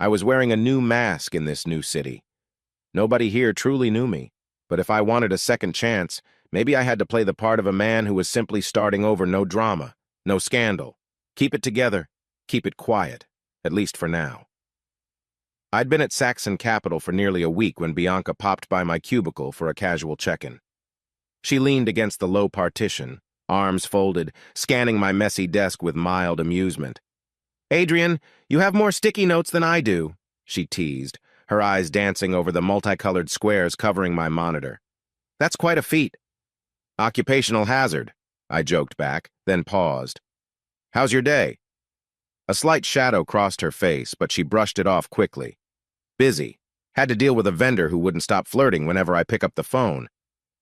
I was wearing a new mask in this new city. Nobody here truly knew me, but if I wanted a second chance, maybe I had to play the part of a man who was simply starting over. No drama, no scandal. Keep it together, keep it quiet, at least for now. I'd been at Saxon Capital for nearly a week when Bianca popped by my cubicle for a casual check-in. She leaned against the low partition, arms folded, scanning my messy desk with mild amusement. "Adrian, you have more sticky notes than I do," she teased, her eyes dancing over the multicolored squares covering my monitor. "That's quite a feat." "Occupational hazard," I joked back, then paused. "How's your day?" A slight shadow crossed her face, but she brushed it off quickly. "Busy. Had to deal with a vendor who wouldn't stop flirting whenever I pick up the phone.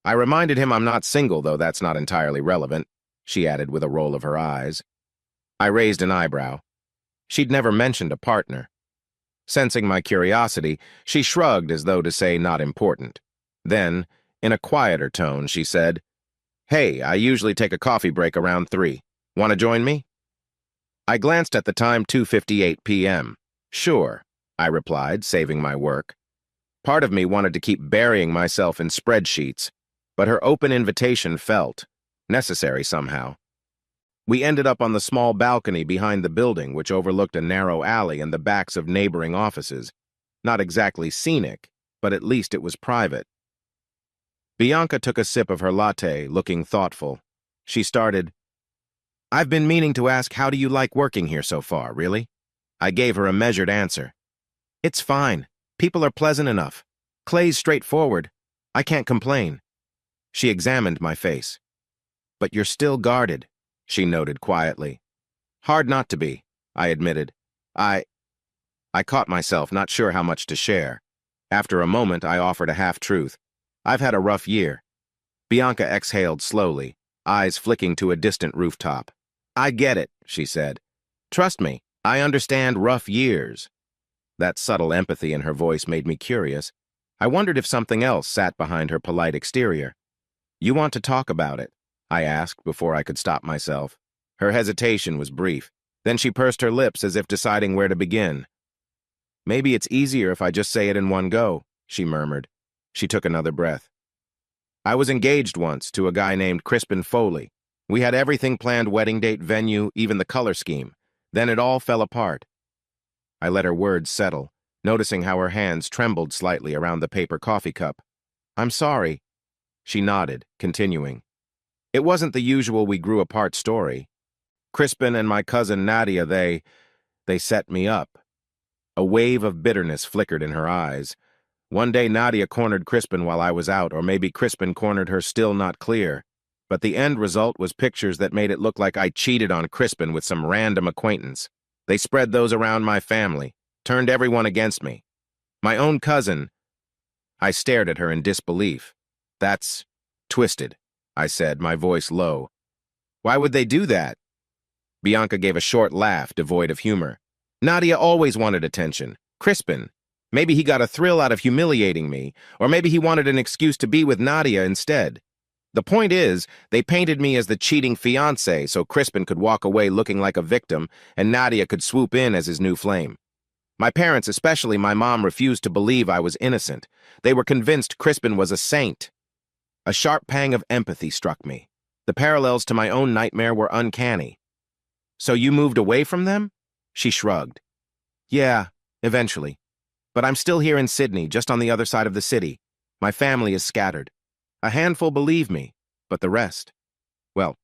I reminded him I'm not single, though that's not entirely relevant," she added with a roll of her eyes. I raised an eyebrow. She'd never mentioned a partner. Sensing my curiosity, she shrugged as though to say not important. Then, in a quieter tone, she said, "Hey, I usually take a coffee break around 3. Want to join me?" I glanced at the time, 2:58 p.m. "Sure," I replied, saving my work. Part of me wanted to keep burying myself in spreadsheets, but her open invitation felt necessary somehow. We ended up on the small balcony behind the building, which overlooked a narrow alley and the backs of neighboring offices. Not exactly scenic, but at least it was private. Bianca took a sip of her latte, looking thoughtful. She started, "I've been meaning to ask, how do you like working here so far, really?" I gave her a measured answer. "It's fine. People are pleasant enough. Clay's straightforward. I can't complain." She examined my face. "But you're still guarded," she noted quietly. "Hard not to be," I admitted. I caught myself, not sure how much to share. After a moment, I offered a half-truth. "I've had a rough year." Bianca exhaled slowly, eyes flicking to a distant rooftop. "I get it," she said. "Trust me, I understand rough years." That subtle empathy in her voice made me curious. I wondered if something else sat behind her polite exterior. "You want to talk about it?" I asked before I could stop myself. Her hesitation was brief. Then she pursed her lips as if deciding where to begin. "Maybe it's easier if I just say it in one go," she murmured. She took another breath. "I was engaged once to a guy named Crispin Foley. We had everything planned: wedding date, venue, even the color scheme. Then it all fell apart." I let her words settle, noticing how her hands trembled slightly around the paper coffee cup. "I'm sorry." She nodded, continuing. "It wasn't the usual we grew apart story. Crispin and my cousin Nadia, they set me up." A wave of bitterness flickered in her eyes. One day Nadia cornered Crispin while I was out, or maybe Crispin cornered her, still not clear. But the end result was pictures that made it look like I cheated on Crispin with some random acquaintance. They spread those around my family, turned everyone against me. My own cousin. I stared at her in disbelief. "That's twisted," I said, my voice low. "Why would they do that?" Bianca gave a short laugh, devoid of humor. "Nadia always wanted attention. Crispin. Maybe he got a thrill out of humiliating me, or maybe he wanted an excuse to be with Nadia instead. The point is, they painted me as the cheating fiancé so Crispin could walk away looking like a victim and Nadia could swoop in as his new flame. My parents, especially my mom, refused to believe I was innocent. They were convinced Crispin was a saint." A sharp pang of empathy struck me. The parallels to my own nightmare were uncanny. "So you moved away from them?" She shrugged. "Yeah, eventually. But I'm still here in Sydney, just on the other side of the city. My family is scattered. A handful believe me, but the rest, well,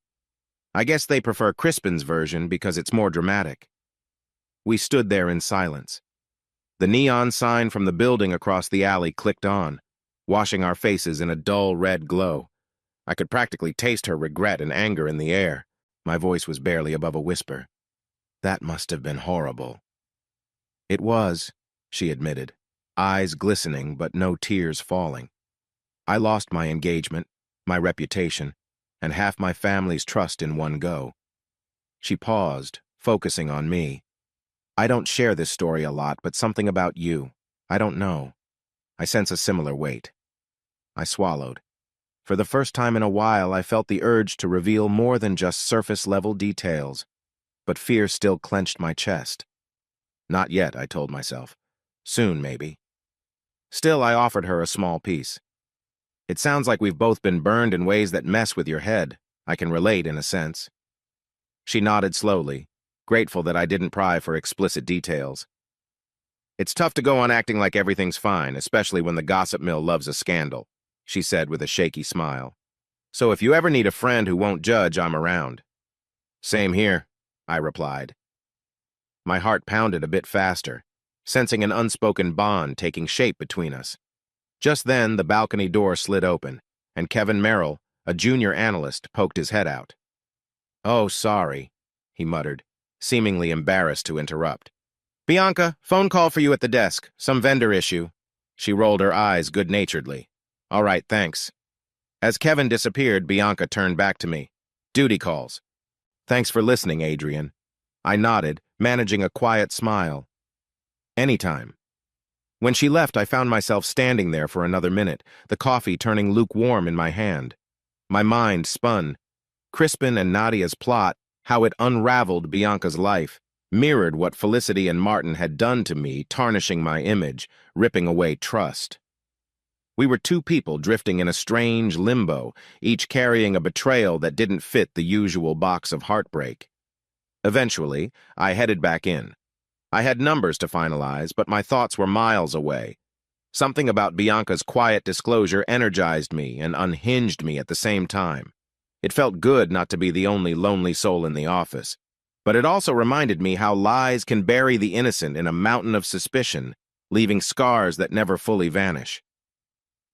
I guess they prefer Crispin's version because it's more dramatic." We stood there in silence. The neon sign from the building across the alley clicked on, washing our faces in a dull red glow. I could practically taste her regret and anger in the air. My voice was barely above a whisper. "That must have been horrible." "It was," she admitted, eyes glistening but no tears falling. "I lost my engagement, my reputation, and half my family's trust in one go." She paused, focusing on me. "I don't share this story a lot, but something about you. I don't know. I sense a similar weight." I swallowed. For the first time in a while, I felt the urge to reveal more than just surface-level details, but fear still clenched my chest. Not yet, I told myself. Soon, maybe. Still, I offered her a small piece. "It sounds like we've both been burned in ways that mess with your head. I can relate, in a sense." She nodded slowly, grateful that I didn't pry for explicit details. "It's tough to go on acting like everything's fine, especially when the gossip mill loves a scandal," she said with a shaky smile. "So if you ever need a friend who won't judge, I'm around." "Same here," I replied. My heart pounded a bit faster, sensing an unspoken bond taking shape between us. Just then, the balcony door slid open, and Kevin Merrill, a junior analyst, poked his head out. "Oh, sorry," he muttered, seemingly embarrassed to interrupt. "Bianca, phone call for you at the desk. Some vendor issue." She rolled her eyes good-naturedly. "All right, thanks." As Kevin disappeared, Bianca turned back to me. "Duty calls." "Thanks for listening, Adrian." I nodded, managing a quiet smile. Anytime. When she left, I found myself standing there for another minute, the coffee turning lukewarm in my hand. My mind spun. Crispin and Nadia's plot, how it unraveled Bianca's life, mirrored what Felicity and Martin had done to me, tarnishing my image, ripping away trust. We were two people drifting in a strange limbo, each carrying a betrayal that didn't fit the usual box of heartbreak. Eventually, I headed back in. I had numbers to finalize, but my thoughts were miles away. Something about Bianca's quiet disclosure energized me and unhinged me at the same time. It felt good not to be the only lonely soul in the office, but it also reminded me how lies can bury the innocent in a mountain of suspicion, leaving scars that never fully vanish.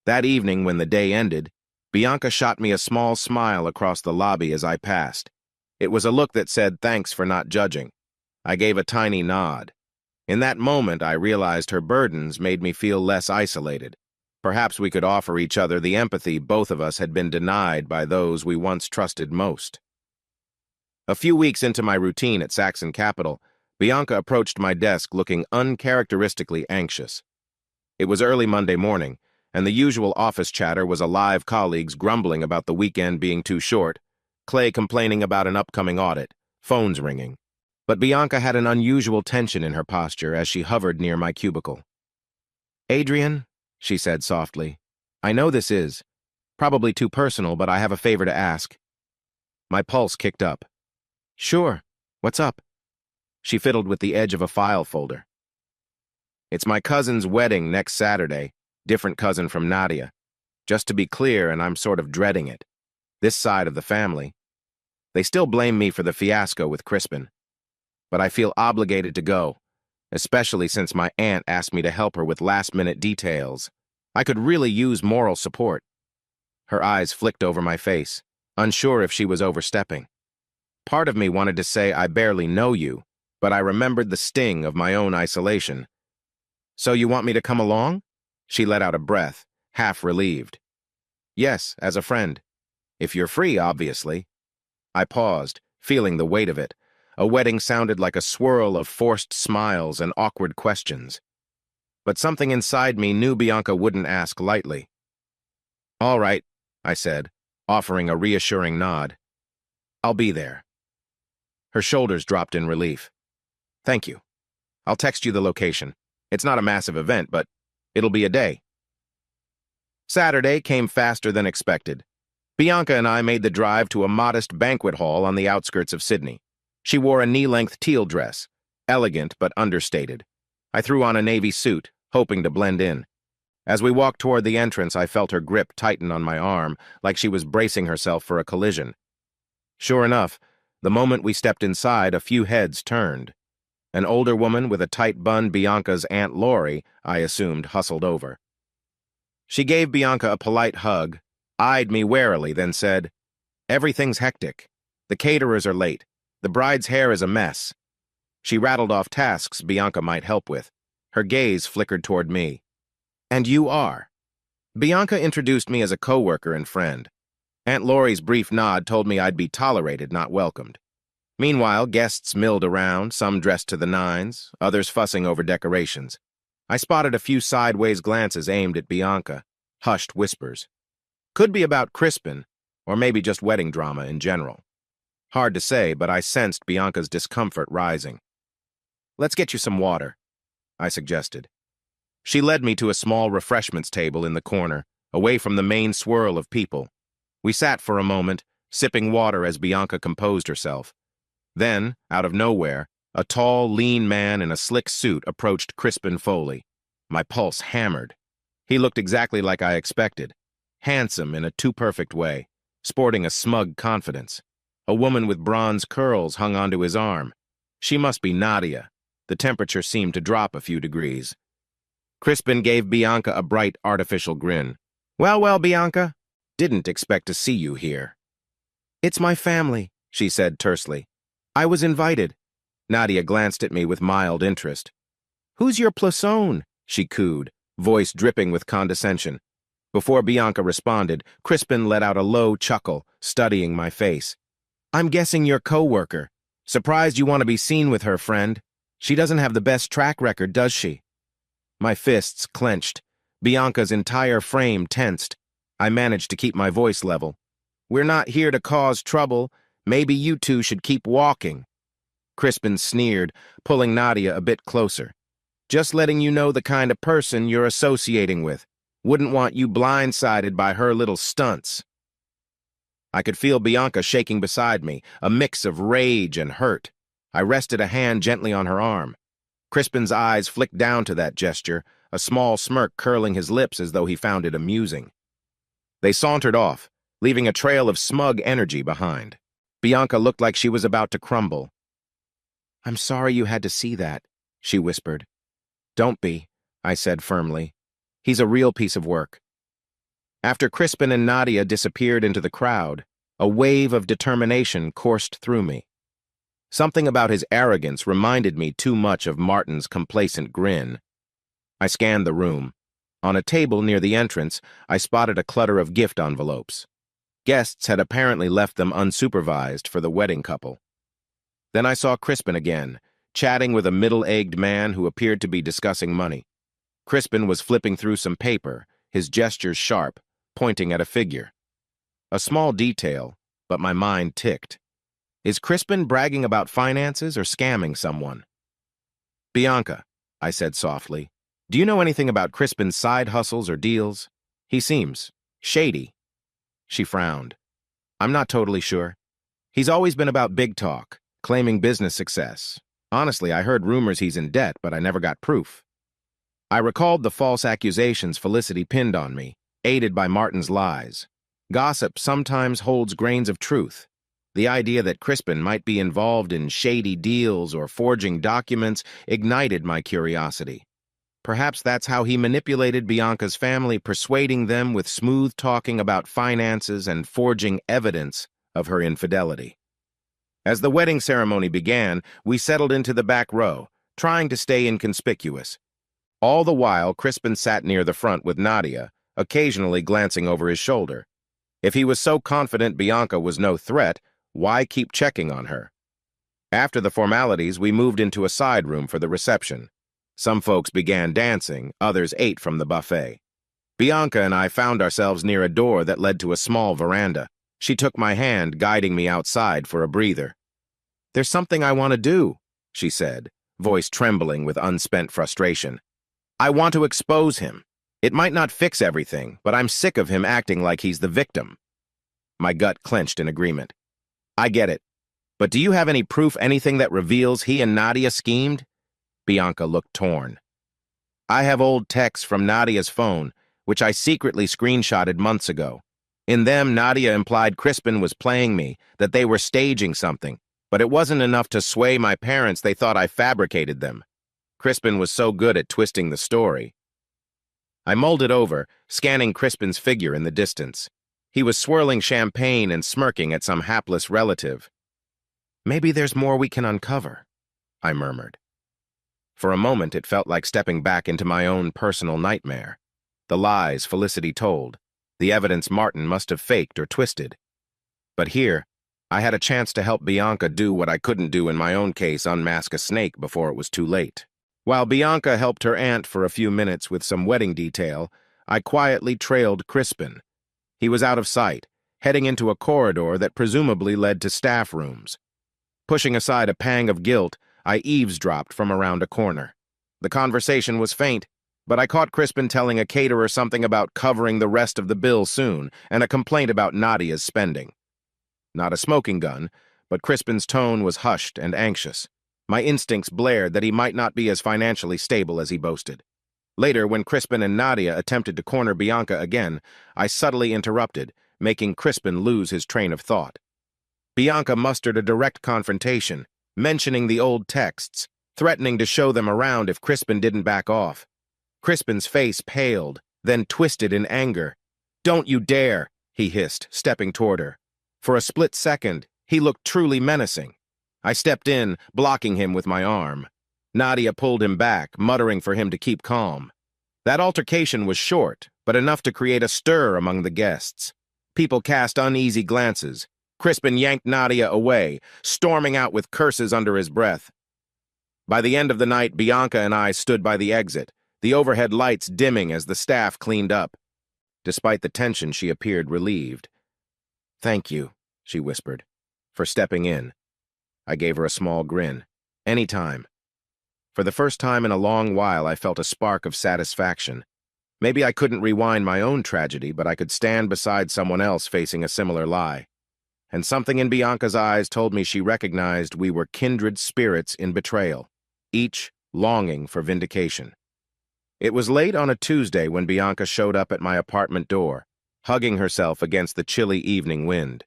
That evening, when the day ended, Bianca shot me a small smile across the lobby as I passed. It was a look that said, "Thanks for not judging." I gave a tiny nod. In that moment, I realized her burdens made me feel less isolated. Perhaps we could offer each other the empathy both of us had been denied by those we once trusted most. A few weeks into my routine at Saxon Capital, Bianca approached my desk looking uncharacteristically anxious. It was early Monday morning, and the usual office chatter was alive colleagues grumbling about the weekend being too short, Clay complaining about an upcoming audit, phones ringing. But Bianca had an unusual tension in her posture as she hovered near my cubicle. "Adrian," she said softly, "I know this is probably too personal, but I have a favor to ask." My pulse kicked up. "Sure, what's up?" She fiddled with the edge of a file folder. "It's my cousin's wedding next Saturday, different cousin from Nadia. Just to be clear, and I'm sort of dreading it. This side of the family. They still blame me for the fiasco with Crispin. But I feel obligated to go, especially since my aunt asked me to help her with last-minute details. I could really use moral support." Her eyes flicked over my face, unsure if she was overstepping. Part of me wanted to say I barely know you, but I remembered the sting of my own isolation. "So you want me to come along?" She let out a breath, half relieved. "Yes, as a friend. If you're free, obviously." I paused, feeling the weight of it. A wedding sounded like a swirl of forced smiles and awkward questions. But something inside me knew Bianca wouldn't ask lightly. "All right," I said, offering a reassuring nod. "I'll be there." Her shoulders dropped in relief. "Thank you. I'll text you the location. It's not a massive event, but it'll be a day." Saturday came faster than expected. Bianca and I made the drive to a modest banquet hall on the outskirts of Sydney. She wore a knee-length teal dress, elegant but understated. I threw on a navy suit, hoping to blend in. As we walked toward the entrance, I felt her grip tighten on my arm, like she was bracing herself for a collision. Sure enough, the moment we stepped inside, a few heads turned. An older woman with a tight bun Bianca's Aunt Lori, I assumed, hustled over. She gave Bianca a polite hug, eyed me warily, then said, "Everything's hectic. The caterers are late. The bride's hair is a mess." She rattled off tasks Bianca might help with. Her gaze flickered toward me. "And you are." Bianca introduced me as a coworker and friend. Aunt Lori's brief nod told me I'd be tolerated, not welcomed. Meanwhile, guests milled around, some dressed to the nines, others fussing over decorations. I spotted a few sideways glances aimed at Bianca, hushed whispers. Could be about Crispin, or maybe just wedding drama in general. Hard to say, but I sensed Bianca's discomfort rising. "Let's get you some water," I suggested. She led me to a small refreshments table in the corner, away from the main swirl of people. We sat for a moment, sipping water as Bianca composed herself. Then, out of nowhere, a tall, lean man in a slick suit approached Crispin Foley. My pulse hammered. He looked exactly like I expected, handsome in a too-perfect way, sporting a smug confidence. A woman with bronze curls hung onto his arm. She must be Nadia. The temperature seemed to drop a few degrees. Crispin gave Bianca a bright, artificial grin. Well, Bianca. Didn't expect to see you here." "It's my family," she said tersely. "I was invited." Nadia glanced at me with mild interest. "Who's your plaçon?" she cooed, voice dripping with condescension. Before Bianca responded, Crispin let out a low chuckle, studying my face. "I'm guessing your coworker. Surprised you want to be seen with her, friend." She doesn't have the best track record, does she? My fists clenched. Bianca's entire frame tensed. I managed to keep my voice level. We're not here to cause trouble. Maybe you two should keep walking. Crispin sneered, pulling Nadia a bit closer. Just letting you know the kind of person you're associating with. Wouldn't want you blindsided by her little stunts. I could feel Bianca shaking beside me, a mix of rage and hurt. I rested a hand gently on her arm. Crispin's eyes flicked down to that gesture, a small smirk curling his lips as though he found it amusing. They sauntered off, leaving a trail of smug energy behind. Bianca looked like she was about to crumble. "I'm sorry you had to see that," she whispered. "Don't be," I said firmly. "He's a real piece of work." After Crispin and Nadia disappeared into the crowd, a wave of determination coursed through me. Something about his arrogance reminded me too much of Martin's complacent grin. I scanned the room. On a table near the entrance, I spotted a clutter of gift envelopes. Guests had apparently left them unsupervised for the wedding couple. Then I saw Crispin again, chatting with a middle-aged man who appeared to be discussing money. Crispin was flipping through some paper, his gestures sharp, pointing at a figure. A small detail, but my mind ticked. Is Crispin bragging about finances or scamming someone? "Bianca," I said softly, "do you know anything about Crispin's side hustles or deals? He seems shady." She frowned. "I'm not totally sure. He's always been about big talk, claiming business success. Honestly, I heard rumors he's in debt, but I never got proof." I recalled the false accusations Felicity pinned on me, aided by Martin's lies. Gossip sometimes holds grains of truth. The idea that Crispin might be involved in shady deals or forging documents ignited my curiosity. Perhaps that's how he manipulated Bianca's family, persuading them with smooth talking about finances and forging evidence of her infidelity. As the wedding ceremony began, we settled into the back row, trying to stay inconspicuous. All the while, Crispin sat near the front with Nadia, occasionally glancing over his shoulder. If he was so confident Bianca was no threat, why keep checking on her? After the formalities, we moved into a side room for the reception. Some folks began dancing, others ate from the buffet. Bianca and I found ourselves near a door that led to a small veranda. She took my hand, guiding me outside for a breather. "There's something I want to do," she said, voice trembling with unspent frustration. "I want to expose him. It might not fix everything, but I'm sick of him acting like he's the victim." My gut clenched in agreement. "I get it. But do you have any proof, anything that reveals he and Nadia schemed?" Bianca looked torn. "I have old texts from Nadia's phone, which I secretly screenshotted months ago. In them, Nadia implied Crispin was playing me, that they were staging something, but it wasn't enough to sway my parents. They thought I fabricated them. Crispin was so good at twisting the story." I mulled it over, scanning Crispin's figure in the distance. He was swirling champagne and smirking at some hapless relative. "Maybe there's more we can uncover," I murmured. For a moment, it felt like stepping back into my own personal nightmare. The lies Felicity told, the evidence Martin must have faked or twisted. But here, I had a chance to help Bianca do what I couldn't do in my own case, unmask a snake before it was too late. While Bianca helped her aunt for a few minutes with some wedding detail, I quietly trailed Crispin. He was out of sight, heading into a corridor that presumably led to staff rooms. Pushing aside a pang of guilt, I eavesdropped from around a corner. The conversation was faint, but I caught Crispin telling a caterer something about covering the rest of the bill soon and a complaint about Nadia's spending. Not a smoking gun, but Crispin's tone was hushed and anxious. My instincts blared that he might not be as financially stable as he boasted. Later, when Crispin and Nadia attempted to corner Bianca again, I subtly interrupted, making Crispin lose his train of thought. Bianca mustered a direct confrontation, mentioning the old texts, threatening to show them around if Crispin didn't back off. Crispin's face paled, then twisted in anger. "Don't you dare," he hissed, stepping toward her. For a split second, he looked truly menacing. I stepped in, blocking him with my arm. Nadia pulled him back, muttering for him to keep calm. That altercation was short, but enough to create a stir among the guests. People cast uneasy glances. Crispin yanked Nadia away, storming out with curses under his breath. By the end of the night, Bianca and I stood by the exit, the overhead lights dimming as the staff cleaned up. Despite the tension, she appeared relieved. "Thank you," she whispered, "for stepping in." I gave her a small grin. "Anytime." For the first time in a long while, I felt a spark of satisfaction. Maybe I couldn't rewind my own tragedy, but I could stand beside someone else facing a similar lie. And something in Bianca's eyes told me she recognized we were kindred spirits in betrayal, each longing for vindication. It was late on a Tuesday when Bianca showed up at my apartment door, hugging herself against the chilly evening wind.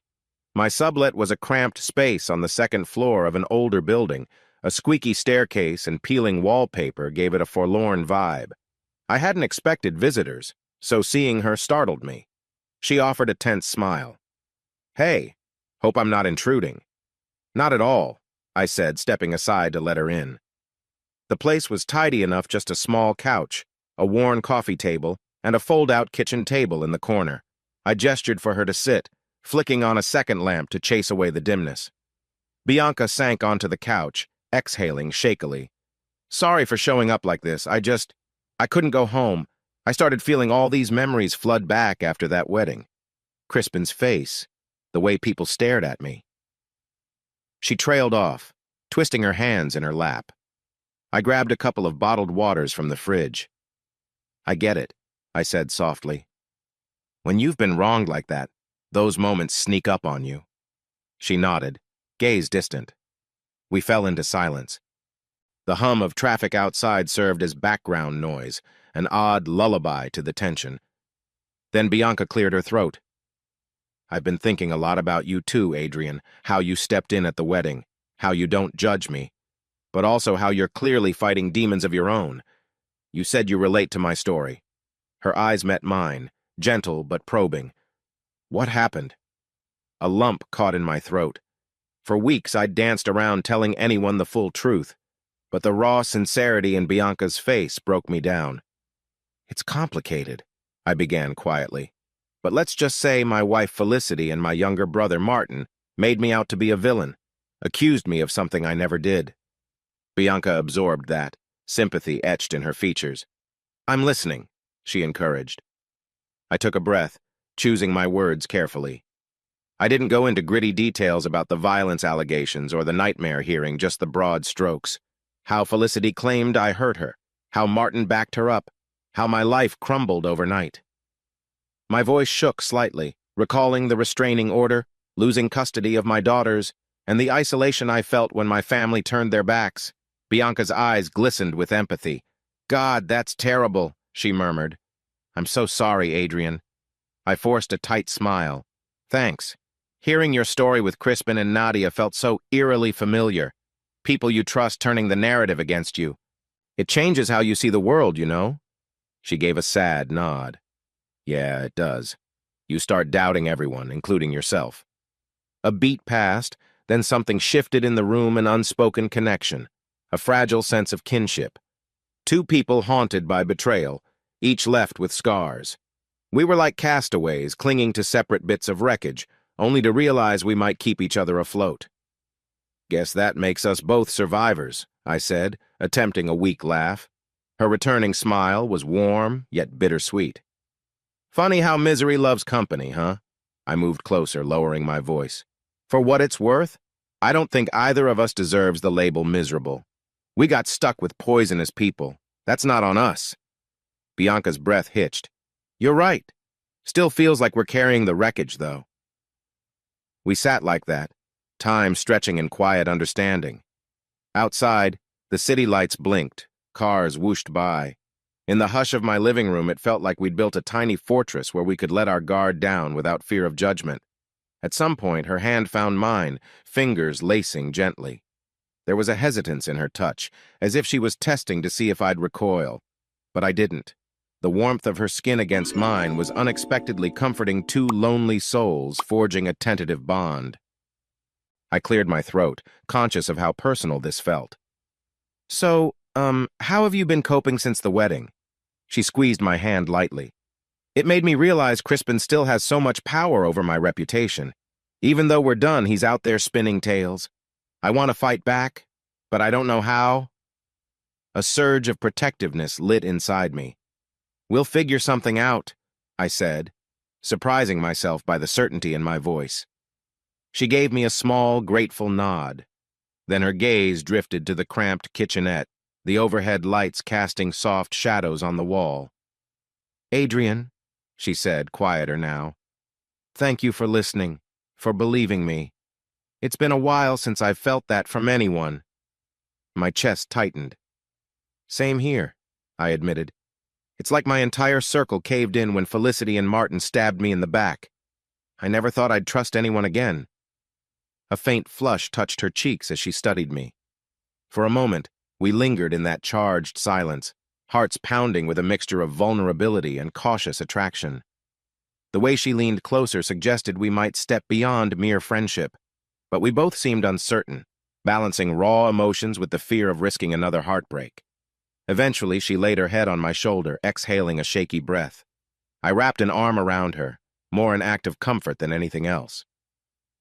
My sublet was a cramped space on the second floor of an older building. A squeaky staircase and peeling wallpaper gave it a forlorn vibe. I hadn't expected visitors, so seeing her startled me. She offered a tense smile. "Hey, hope I'm not intruding." "Not at all," I said, stepping aside to let her in. The place was tidy enough, just a small couch, a worn coffee table, and a fold-out kitchen table in the corner. I gestured for her to sit, flicking on a second lamp to chase away the dimness. Bianca sank onto the couch, exhaling shakily. "Sorry for showing up like this. I couldn't go home. I started feeling all these memories flood back after that wedding. Crispin's face, the way people stared at me." She trailed off, twisting her hands in her lap. I grabbed a couple of bottled waters from the fridge. "I get it," I said softly. "When you've been wronged like that, those moments sneak up on you." She nodded, gaze distant. We fell into silence. The hum of traffic outside served as background noise, an odd lullaby to the tension. Then Bianca cleared her throat. "I've been thinking a lot about you too, Adrian, how you stepped in at the wedding, how you don't judge me, but also how you're clearly fighting demons of your own. You said you relate to my story." Her eyes met mine, gentle but probing. "What happened?" A lump caught in my throat. For weeks I'd danced around telling anyone the full truth, but the raw sincerity in Bianca's face broke me down. "It's complicated," I began quietly, "but let's just say my wife Felicity and my younger brother Martin made me out to be a villain, accused me of something I never did." Bianca absorbed that, sympathy etched in her features. "I'm listening," she encouraged. I took a breath, choosing my words carefully. I didn't go into gritty details about the violence allegations or the nightmare hearing, just the broad strokes. How Felicity claimed I hurt her, how Martin backed her up, how my life crumbled overnight. My voice shook slightly, recalling the restraining order, losing custody of my daughters, and the isolation I felt when my family turned their backs. Bianca's eyes glistened with empathy. "God, that's terrible," she murmured. "I'm so sorry, Adrian." I forced a tight smile. "Thanks. Hearing your story with Crispin and Nadia felt so eerily familiar. People you trust turning the narrative against you. It changes how you see the world, you know." She gave a sad nod. "Yeah, it does. You start doubting everyone, including yourself." A beat passed, then something shifted in the room, an unspoken connection, a fragile sense of kinship. Two people haunted by betrayal, each left with scars. We were like castaways clinging to separate bits of wreckage, only to realize we might keep each other afloat. "Guess that makes us both survivors," I said, attempting a weak laugh. Her returning smile was warm, yet bittersweet. "Funny how misery loves company, huh?" I moved closer, lowering my voice. "For what it's worth, I don't think either of us deserves the label miserable. We got stuck with poisonous people. That's not on us." Bianca's breath hitched. "You're right. Still feels like we're carrying the wreckage, though." We sat like that, time stretching in quiet understanding. Outside, the city lights blinked, cars whooshed by. In the hush of my living room, it felt like we'd built a tiny fortress where we could let our guard down without fear of judgment. At some point, her hand found mine, fingers lacing gently. There was a hesitance in her touch, as if she was testing to see if I'd recoil. But I didn't. The warmth of her skin against mine was unexpectedly comforting, two lonely souls forging a tentative bond. I cleared my throat, conscious of how personal this felt. "So, how have you been coping since the wedding?" She squeezed my hand lightly. It made me realize Crispin still has so much power over my reputation. Even though we're done, he's out there spinning tales. I want to fight back, but I don't know how. A surge of protectiveness lit inside me. "We'll figure something out," I said, surprising myself by the certainty in my voice. She gave me a small, grateful nod. Then her gaze drifted to the cramped kitchenette, the overhead lights casting soft shadows on the wall. "Adrian," she said, quieter now, "thank you for listening, for believing me. It's been a while since I've felt that from anyone." My chest tightened. "Same here," I admitted. "It's like my entire circle caved in when Felicity and Martin stabbed me in the back. I never thought I'd trust anyone again." A faint flush touched her cheeks as she studied me. For a moment, we lingered in that charged silence, hearts pounding with a mixture of vulnerability and cautious attraction. The way she leaned closer suggested we might step beyond mere friendship, but we both seemed uncertain, balancing raw emotions with the fear of risking another heartbreak. Eventually, she laid her head on my shoulder, exhaling a shaky breath. I wrapped an arm around her, more an act of comfort than anything else.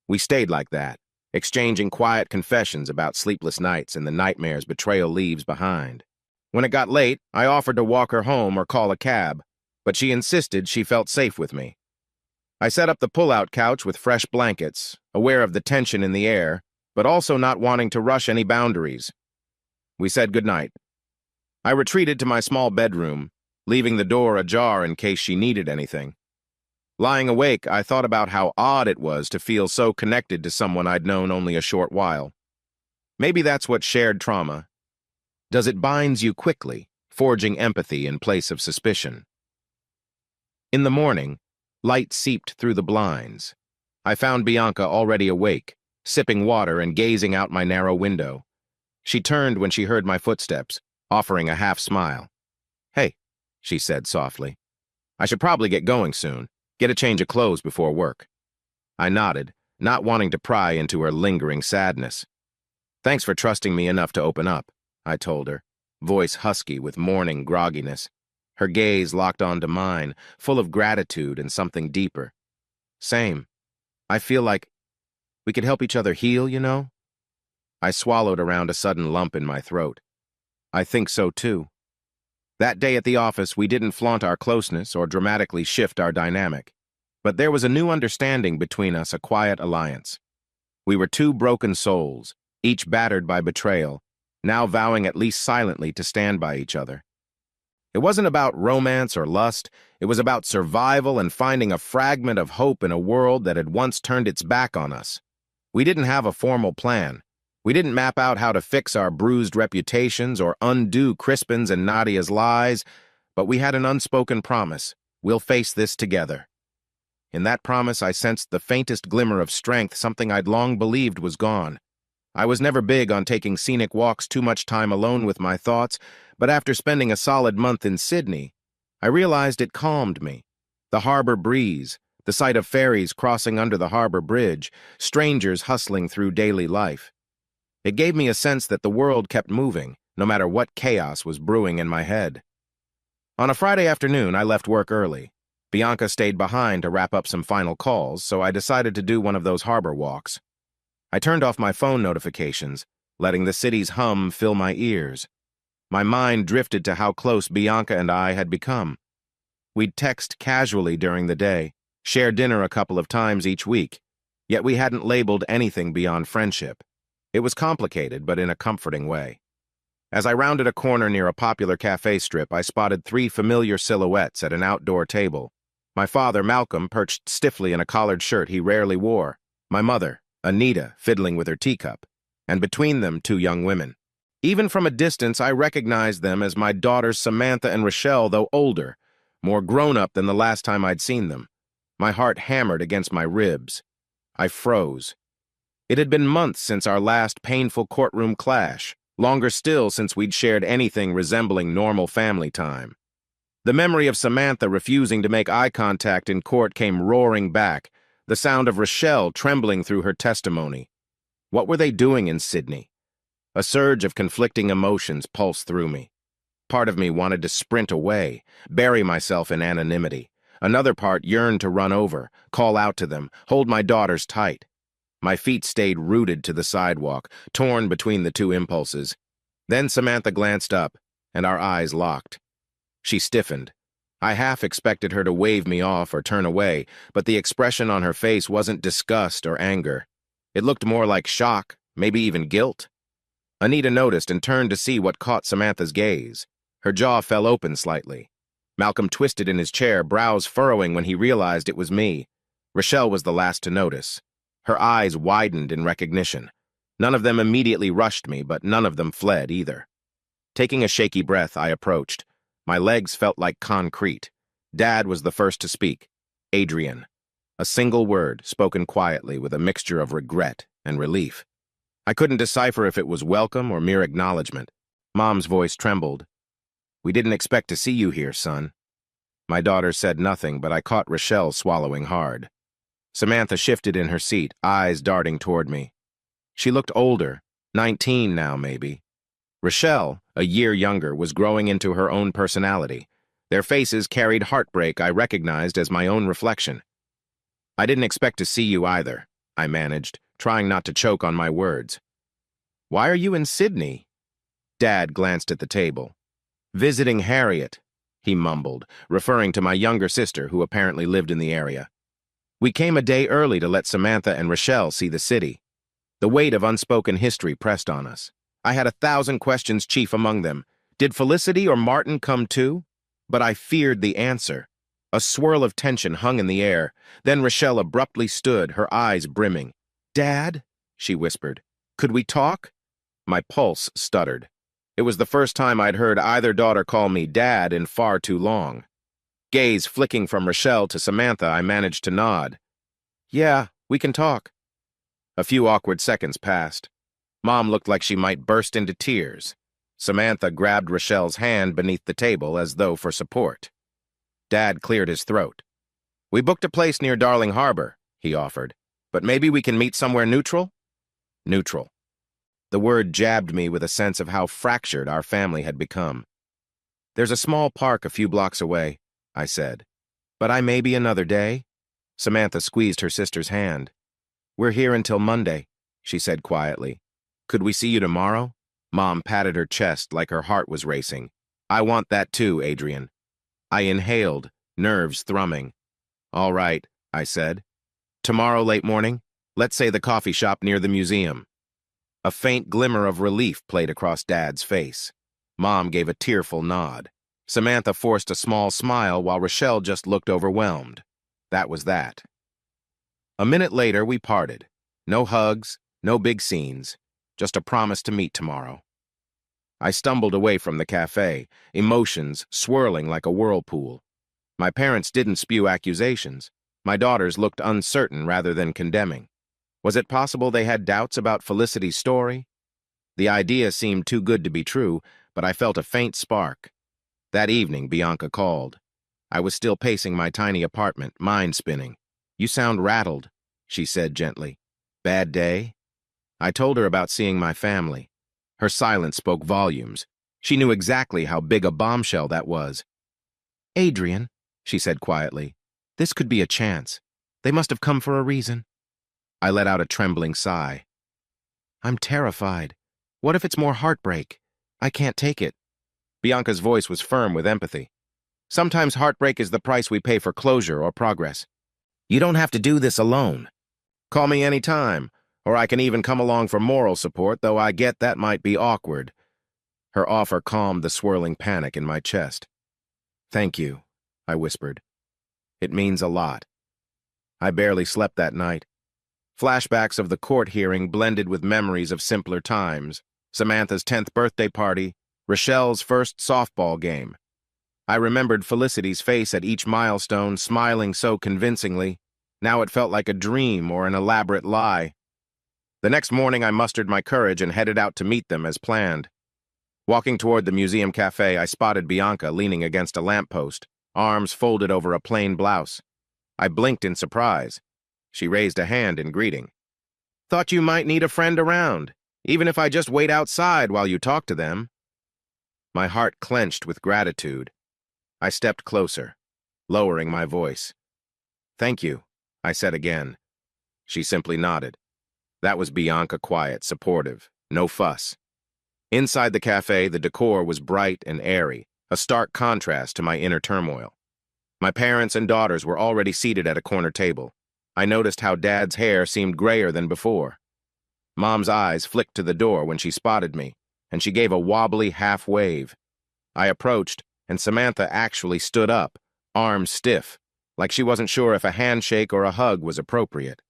We stayed like that, exchanging quiet confessions about sleepless nights and the nightmares betrayal leaves behind. When it got late, I offered to walk her home or call a cab, but she insisted she felt safe with me. I set up the pull-out couch with fresh blankets, aware of the tension in the air, but also not wanting to rush any boundaries. We said goodnight. I retreated to my small bedroom, leaving the door ajar in case she needed anything. Lying awake, I thought about how odd it was to feel so connected to someone I'd known only a short while. Maybe that's what shared trauma does. It binds you quickly, forging empathy in place of suspicion. In the morning, light seeped through the blinds. I found Bianca already awake, sipping water and gazing out my narrow window. She turned when she heard my footsteps, offering a half smile. "Hey," she said softly. "I should probably get going soon. Get a change of clothes before work." I nodded, not wanting to pry into her lingering sadness. "Thanks for trusting me enough to open up," I told her, voice husky with morning grogginess. Her gaze locked onto mine, full of gratitude and something deeper. "Same. I feel like we could help each other heal, you know?" I swallowed around a sudden lump in my throat. "I think so, too." That day at the office, we didn't flaunt our closeness or dramatically shift our dynamic. But there was a new understanding between us, a quiet alliance. We were two broken souls, each battered by betrayal, now vowing at least silently to stand by each other. It wasn't about romance or lust, it was about survival and finding a fragment of hope in a world that had once turned its back on us. We didn't have a formal plan. We didn't map out how to fix our bruised reputations or undo Crispin's and Nadia's lies, but we had an unspoken promise: we'll face this together. In that promise, I sensed the faintest glimmer of strength, something I'd long believed was gone. I was never big on taking scenic walks too much time alone with my thoughts, but after spending a solid month in Sydney, I realized it calmed me. The harbor breeze, the sight of ferries crossing under the harbor bridge, strangers hustling through daily life. It gave me a sense that the world kept moving, no matter what chaos was brewing in my head. On a Friday afternoon, I left work early. Bianca stayed behind to wrap up some final calls, so I decided to do one of those harbor walks. I turned off my phone notifications, letting the city's hum fill my ears. My mind drifted to how close Bianca and I had become. We'd text casually during the day, share dinner a couple of times each week, yet we hadn't labeled anything beyond friendship. It was complicated, but in a comforting way. As I rounded a corner near a popular cafe strip, I spotted three familiar silhouettes at an outdoor table. My father, Malcolm, perched stiffly in a collared shirt he rarely wore. My mother, Anita, fiddling with her teacup. And between them, two young women. Even from a distance, I recognized them as my daughters Samantha and Rochelle, though older, more grown-up than the last time I'd seen them. My heart hammered against my ribs. I froze. It had been months since our last painful courtroom clash, longer still since we'd shared anything resembling normal family time. The memory of Samantha refusing to make eye contact in court came roaring back, the sound of Rochelle trembling through her testimony. What were they doing in Sydney? A surge of conflicting emotions pulsed through me. Part of me wanted to sprint away, bury myself in anonymity. Another part yearned to run over, call out to them, hold my daughters tight. My feet stayed rooted to the sidewalk, torn between the two impulses. Then Samantha glanced up, and our eyes locked. She stiffened. I half expected her to wave me off or turn away, but the expression on her face wasn't disgust or anger. It looked more like shock, maybe even guilt. Anita noticed and turned to see what caught Samantha's gaze. Her jaw fell open slightly. Malcolm twisted in his chair, brows furrowing when he realized it was me. Rochelle was the last to notice. Her eyes widened in recognition. None of them immediately rushed me, but none of them fled either. Taking a shaky breath, I approached. My legs felt like concrete. Dad was the first to speak. Adrian. A single word, spoken quietly with a mixture of regret and relief. I couldn't decipher if it was welcome or mere acknowledgement. Mom's voice trembled. "We didn't expect to see you here, son." My daughter said nothing, but I caught Rochelle swallowing hard. Samantha shifted in her seat, eyes darting toward me. She looked older, 19 now maybe. Rochelle, a year younger, was growing into her own personality. Their faces carried heartbreak I recognized as my own reflection. "I didn't expect to see you either," I managed, trying not to choke on my words. "Why are you in Sydney?" Dad glanced at the table. "Visiting Harriet," he mumbled, referring to my younger sister who apparently lived in the area. "We came a day early to let Samantha and Rochelle see the city." The weight of unspoken history pressed on us. I had 1,000 questions, chief among them. Did Felicity or Martin come too? But I feared the answer. A swirl of tension hung in the air. Then Rochelle abruptly stood, her eyes brimming. "Dad," she whispered, "could we talk?" My pulse stuttered. It was the first time I'd heard either daughter call me Dad in far too long. Gaze flicking from Rochelle to Samantha, I managed to nod. "Yeah, we can talk." A few awkward seconds passed. Mom looked like she might burst into tears. Samantha grabbed Rochelle's hand beneath the table as though for support. Dad cleared his throat. "We booked a place near Darling Harbor," he offered. "But maybe we can meet somewhere neutral?" Neutral. The word jabbed me with a sense of how fractured our family had become. "There's a small park a few blocks away," I said. "But I may be another day." Samantha squeezed her sister's hand. "We're here until Monday," she said quietly. "Could we see you tomorrow?" Mom patted her chest like her heart was racing. "I want that too, Adrian." I inhaled, nerves thrumming. "All right," I said. "Tomorrow late morning? Let's say the coffee shop near the museum." A faint glimmer of relief played across Dad's face. Mom gave a tearful nod. Samantha forced a small smile while Rochelle just looked overwhelmed. That was that. A minute later, we parted. No hugs, no big scenes, just a promise to meet tomorrow. I stumbled away from the cafe, emotions swirling like a whirlpool. My parents didn't spew accusations. My daughters looked uncertain rather than condemning. Was it possible they had doubts about Felicity's story? The idea seemed too good to be true, but I felt a faint spark. That evening, Bianca called. I was still pacing my tiny apartment, mind spinning. "You sound rattled," she said gently. "Bad day?" I told her about seeing my family. Her silence spoke volumes. She knew exactly how big a bombshell that was. "Adrian," she said quietly, "this could be a chance. They must have come for a reason." I let out a trembling sigh. "I'm terrified. What if it's more heartbreak? I can't take it." Bianca's voice was firm with empathy. "Sometimes heartbreak is the price we pay for closure or progress. You don't have to do this alone. Call me any time, or I can even come along for moral support, though I get that might be awkward." Her offer calmed the swirling panic in my chest. "Thank you," I whispered. "It means a lot." I barely slept that night. Flashbacks of the court hearing blended with memories of simpler times. Samantha's 10th birthday party, Rochelle's first softball game. I remembered Felicity's face at each milestone, smiling so convincingly. Now it felt like a dream or an elaborate lie. The next morning I mustered my courage and headed out to meet them as planned. Walking toward the museum cafe, I spotted Bianca leaning against a lamppost, arms folded over a plain blouse. I blinked in surprise. She raised a hand in greeting. "Thought you might need a friend around, even if I just wait outside while you talk to them." My heart clenched with gratitude. I stepped closer, lowering my voice. "Thank you," I said again. She simply nodded. That was Bianca, quiet, supportive, no fuss. Inside the cafe, the decor was bright and airy, a stark contrast to my inner turmoil. My parents and daughters were already seated at a corner table. I noticed how Dad's hair seemed grayer than before. Mom's eyes flicked to the door when she spotted me, and she gave a wobbly half wave. I approached, and Samantha actually stood up, arms stiff, like she wasn't sure if a handshake or a hug was appropriate.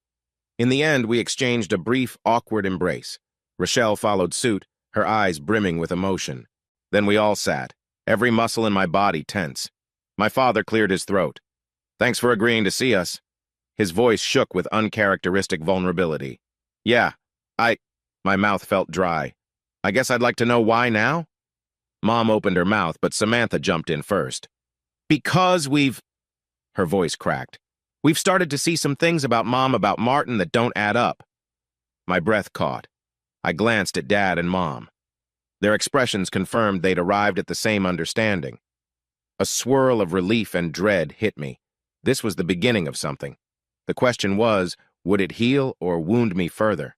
In the end, we exchanged a brief, awkward embrace. Rochelle followed suit, her eyes brimming with emotion. Then we all sat, every muscle in my body tense. My father cleared his throat. "Thanks for agreeing to see us." His voice shook with uncharacteristic vulnerability. "Yeah, My mouth felt dry. "I guess I'd like to know why now?" Mom opened her mouth, but Samantha jumped in first. "Because her voice cracked. "We've started to see some things about Martin that don't add up." My breath caught. I glanced at Dad and Mom. Their expressions confirmed they'd arrived at the same understanding. A swirl of relief and dread hit me. This was the beginning of something. The question was, would it heal or wound me further?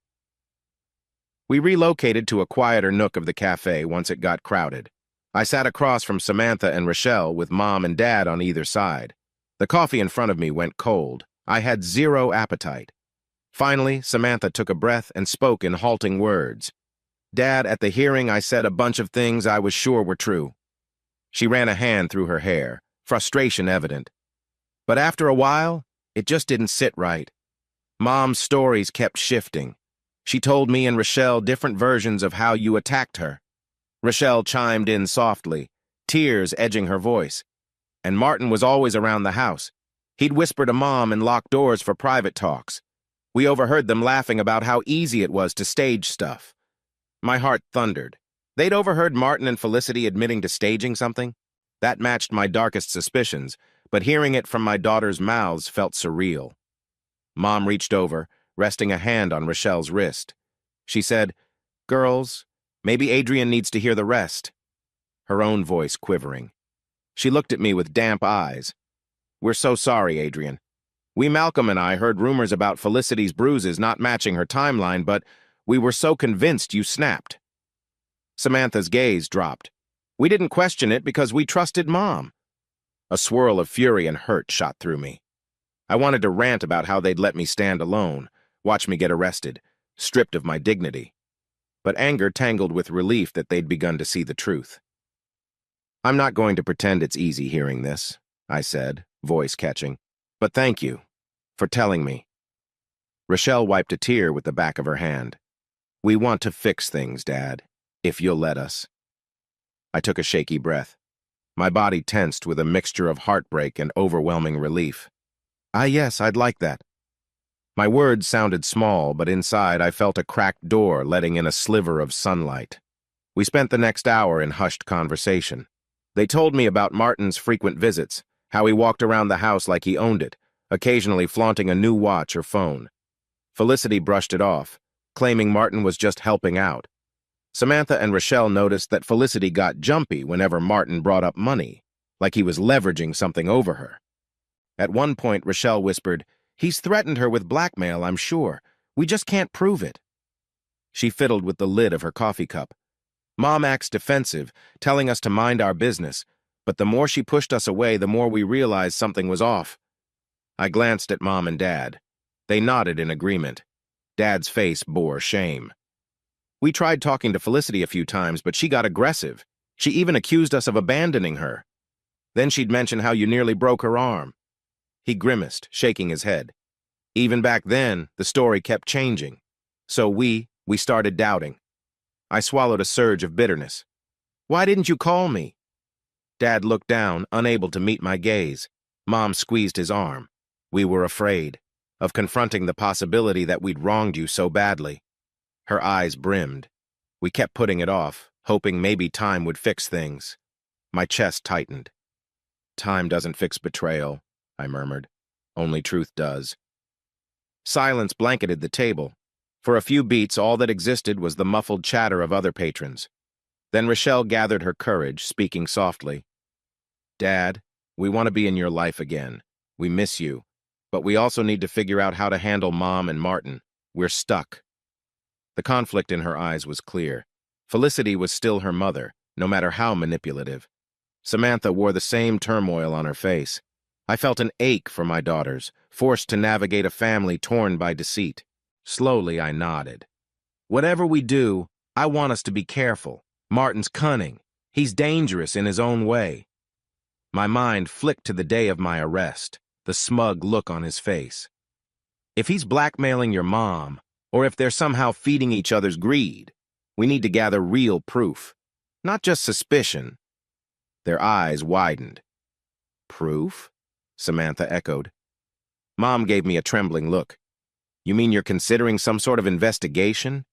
We relocated to a quieter nook of the cafe once it got crowded. I sat across from Samantha and Rochelle with Mom and Dad on either side. The coffee in front of me went cold. I had zero appetite. Finally, Samantha took a breath and spoke in halting words. "Dad, at the hearing I said a bunch of things I was sure were true." She ran a hand through her hair, frustration evident. "But after a while, it just didn't sit right. Mom's stories kept shifting. She told me and Rochelle different versions of how you attacked her." Rochelle chimed in softly, tears edging her voice. "And Martin was always around the house. He'd whisper to Mom and lock doors for private talks. We overheard them laughing about how easy it was to stage stuff." My heart thundered. They'd overheard Martin and Felicity admitting to staging something? That matched my darkest suspicions, but hearing it from my daughters' mouths felt surreal. Mom reached over, resting a hand on Rochelle's wrist. She said, "Girls, maybe Adrian needs to hear the rest." Her own voice quivering. She looked at me with damp eyes. "We're so sorry, Adrian. Malcolm and I heard rumors about Felicity's bruises not matching her timeline, but we were so convinced you snapped." Samantha's gaze dropped. "We didn't question it because we trusted Mom." A swirl of fury and hurt shot through me. I wanted to rant about how they'd let me stand alone, watch me get arrested, stripped of my dignity. But anger tangled with relief that they'd begun to see the truth. "I'm not going to pretend it's easy hearing this," I said, voice catching. "But thank you for telling me." Rochelle wiped a tear with the back of her hand. "We want to fix things, Dad, if you'll let us." I took a shaky breath. My body tensed with a mixture of heartbreak and overwhelming relief. Yes, I'd like that." My words sounded small, but inside I felt a cracked door letting in a sliver of sunlight. We spent the next hour in hushed conversation. They told me about Martin's frequent visits, how he walked around the house like he owned it, occasionally flaunting a new watch or phone. Felicity brushed it off, claiming Martin was just helping out. Samantha and Rochelle noticed that Felicity got jumpy whenever Martin brought up money, like he was leveraging something over her. At one point, Rochelle whispered, "He's threatened her with blackmail, I'm sure. We just can't prove it." She fiddled with the lid of her coffee cup. Mom acts defensive, telling us to mind our business, but the more she pushed us away, the more we realized something was off. I glanced at Mom and Dad. They nodded in agreement. Dad's face bore shame. "We tried talking to Felicity a few times, but she got aggressive. She even accused us of abandoning her. Then she'd mention how you nearly broke her arm." He grimaced, shaking his head. "Even back then, the story kept changing. So we started doubting." I swallowed a surge of bitterness. "Why didn't you call me?" Dad looked down, unable to meet my gaze. Mom squeezed his arm. "We were afraid of confronting the possibility that we'd wronged you so badly." Her eyes brimmed. We kept putting it off, hoping maybe time would fix things. My chest tightened. "Time doesn't fix betrayal," I murmured. "Only truth does." Silence blanketed the table. For a few beats, all that existed was the muffled chatter of other patrons. Then Rochelle gathered her courage, speaking softly. "Dad, we want to be in your life again. We miss you. But we also need to figure out how to handle Mom and Martin. We're stuck." The conflict in her eyes was clear. Felicity was still her mother, no matter how manipulative. Samantha wore the same turmoil on her face. I felt an ache for my daughters, forced to navigate a family torn by deceit. Slowly, I nodded. Whatever we do, I want us to be careful. Martin's cunning. He's dangerous in his own way. My mind flicked to the day of my arrest, the smug look on his face. If he's blackmailing your mom, or if they're somehow feeding each other's greed, we need to gather real proof, not just suspicion. Their eyes widened. Proof? Samantha echoed. Mom gave me a trembling look. You mean you're considering some sort of investigation?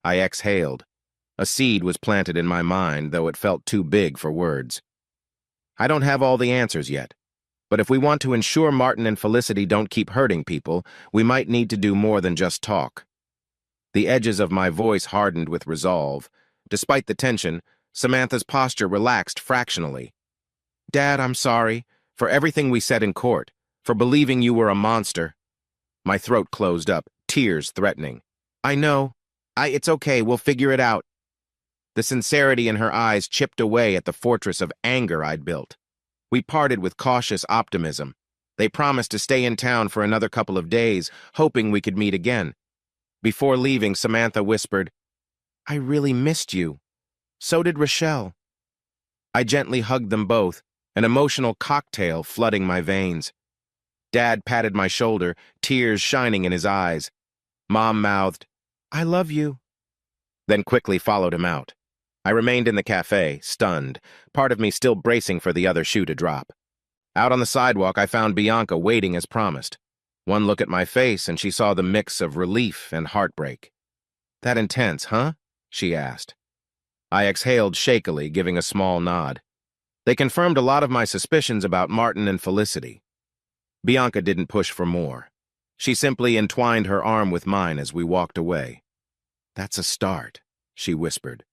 I exhaled. A seed was planted in my mind, though it felt too big for words. I don't have all the answers yet, but if we want to ensure Martin and Felicity don't keep hurting people, we might need to do more than just talk. The edges of my voice hardened with resolve. Despite the tension, Samantha's posture relaxed fractionally. Dad, I'm sorry for everything we said in court, for believing you were a monster. My throat closed up, tears threatening. I know. It's okay, we'll figure it out. The sincerity in her eyes chipped away at the fortress of anger I'd built. We parted with cautious optimism. They promised to stay in town for another couple of days, hoping we could meet again. Before leaving, Samantha whispered, I really missed you. So did Rochelle. I gently hugged them both, an emotional cocktail flooding my veins. Dad patted my shoulder, tears shining in his eyes. Mom mouthed, I love you, then quickly followed him out. I remained in the cafe, stunned, part of me still bracing for the other shoe to drop. Out on the sidewalk, I found Bianca waiting as promised. One look at my face, and she saw the mix of relief and heartbreak. That intense, huh? She asked. I exhaled shakily, giving a small nod. They confirmed a lot of my suspicions about Martin and Felicity. Bianca didn't push for more. She simply entwined her arm with mine as we walked away. That's a start, she whispered.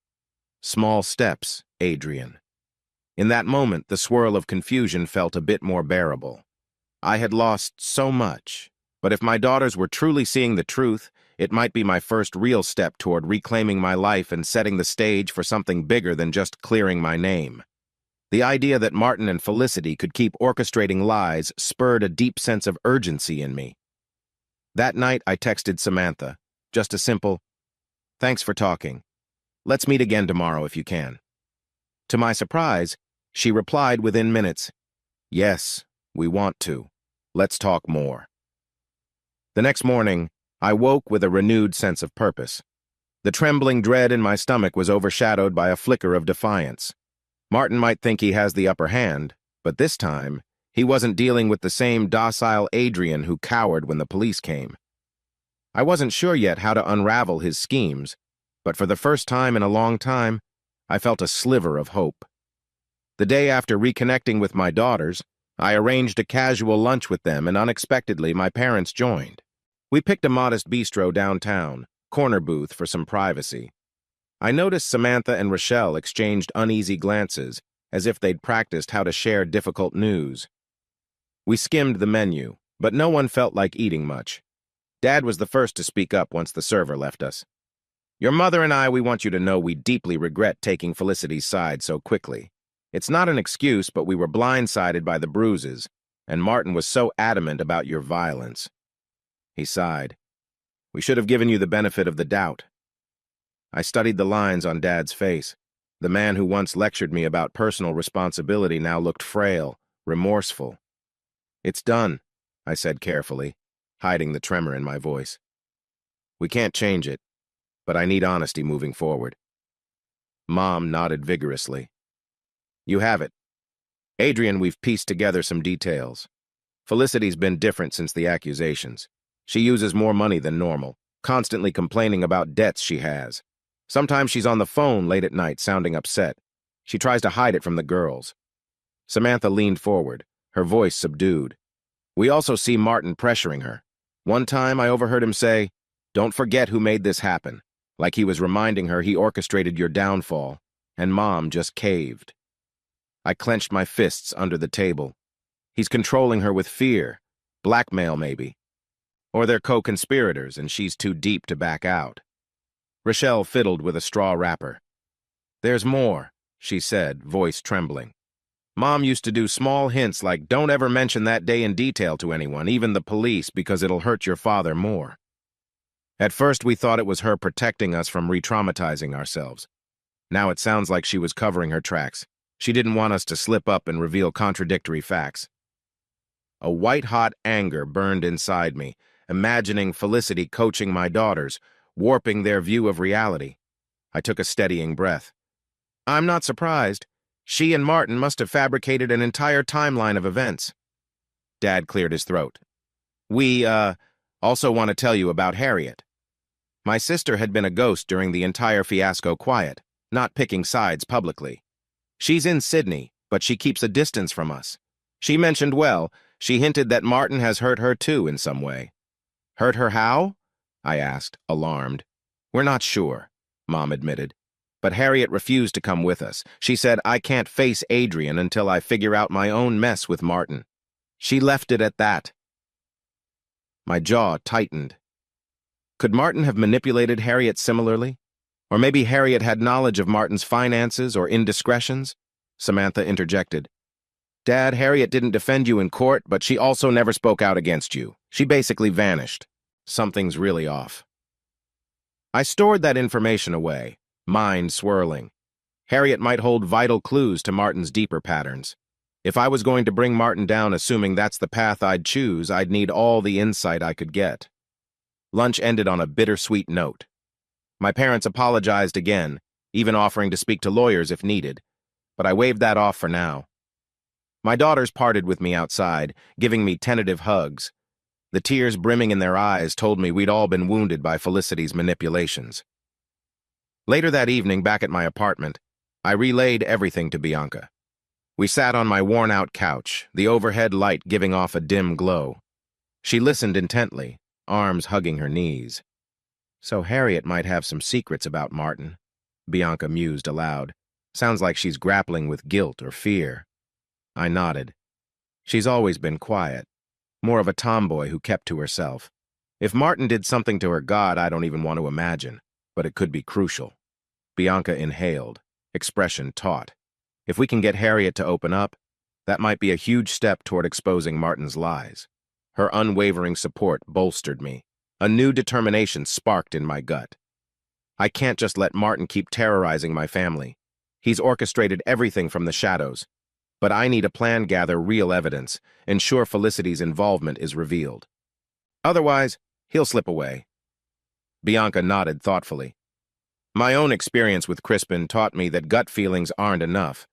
Small steps, Adrian. In that moment, the swirl of confusion felt a bit more bearable. I had lost so much, but if my daughters were truly seeing the truth, it might be my first real step toward reclaiming my life and setting the stage for something bigger than just clearing my name. The idea that Martin and Felicity could keep orchestrating lies spurred a deep sense of urgency in me. That night, I texted Samantha, just a simple, thanks for talking. Let's meet again tomorrow if you can. To my surprise, she replied within minutes, yes, we want to. Let's talk more. The next morning, I woke with a renewed sense of purpose. The trembling dread in my stomach was overshadowed by a flicker of defiance. Martin might think he has the upper hand, but this time, he wasn't dealing with the same docile Adrian who cowered when the police came. I wasn't sure yet how to unravel his schemes, but for the first time in a long time, I felt a sliver of hope. The day after reconnecting with my daughters, I arranged a casual lunch with them, and unexpectedly, my parents joined. We picked a modest bistro downtown, corner booth for some privacy. I noticed Samantha and Rochelle exchanged uneasy glances, as if they'd practiced how to share difficult news. We skimmed the menu, but no one felt like eating much. Dad was the first to speak up once the server left us. Your mother and I, we want you to know we deeply regret taking Felicity's side so quickly. It's not an excuse, but we were blindsided by the bruises, and Martin was so adamant about your violence. He sighed. We should have given you the benefit of the doubt. I studied the lines on Dad's face. The man who once lectured me about personal responsibility now looked frail, remorseful. It's done, I said carefully, hiding the tremor in my voice. We can't change it, but I need honesty moving forward. Mom nodded vigorously. You have it. Adrian, we've pieced together some details. Felicity's been different since the accusations. She uses more money than normal, constantly complaining about debts she has. Sometimes she's on the phone late at night, sounding upset. She tries to hide it from the girls. Samantha leaned forward, her voice subdued. We also see Martin pressuring her. One time I overheard him say, "Don't forget who made this happen," like he was reminding her he orchestrated your downfall, and Mom just caved. I clenched my fists under the table. He's controlling her with fear, blackmail maybe. Or they're co-conspirators and she's too deep to back out. Rochelle fiddled with a straw wrapper. "There's more," she said, voice trembling. "Mom used to do small hints like, don't ever mention that day in detail to anyone, even the police, because it'll hurt your father more." At first, we thought it was her protecting us from re-traumatizing ourselves. Now it sounds like she was covering her tracks. She didn't want us to slip up and reveal contradictory facts. A white-hot anger burned inside me, imagining Felicity coaching my daughters, warping their view of reality. I took a steadying breath. I'm not surprised. She and Martin must have fabricated an entire timeline of events. Dad cleared his throat. We, also want to tell you about Harriet. My sister had been a ghost during the entire fiasco quiet, not picking sides publicly. She's in Sydney, but she keeps a distance from us. She mentioned, well, she hinted that Martin has hurt her too in some way. Hurt her how? I asked, alarmed. We're not sure, Mom admitted. But Harriet refused to come with us. She said, I can't face Adrian until I figure out my own mess with Martin. She left it at that. My jaw tightened. Could Martin have manipulated Harriet similarly? Or maybe Harriet had knowledge of Martin's finances or indiscretions? Samantha interjected. Dad, Harriet didn't defend you in court, but she also never spoke out against you. She basically vanished. Something's really off. I stored that information away, mind swirling. Harriet might hold vital clues to Martin's deeper patterns. If I was going to bring Martin down assuming that's the path I'd choose, I'd need all the insight I could get. Lunch ended on a bittersweet note. My parents apologized again, even offering to speak to lawyers if needed, but I waved that off for now. My daughters parted with me outside, giving me tentative hugs. The tears brimming in their eyes told me we'd all been wounded by Felicity's manipulations. Later that evening, back at my apartment, I relayed everything to Bianca. We sat on my worn-out couch, the overhead light giving off a dim glow. She listened intently, arms hugging her knees. So Harriet might have some secrets about Martin, Bianca mused aloud. Sounds like she's grappling with guilt or fear. I nodded. She's always been quiet, more of a tomboy who kept to herself. If Martin did something to her god, I don't even want to imagine, but it could be crucial. Bianca inhaled, expression taut. If we can get Harriet to open up, that might be a huge step toward exposing Martin's lies. Her unwavering support bolstered me. A new determination sparked in my gut. I can't just let Martin keep terrorizing my family. He's orchestrated everything from the shadows. But I need a plan, gather real evidence, ensure Felicity's involvement is revealed. Otherwise, he'll slip away. Bianca nodded thoughtfully. My own experience with Crispin taught me that gut feelings aren't enough.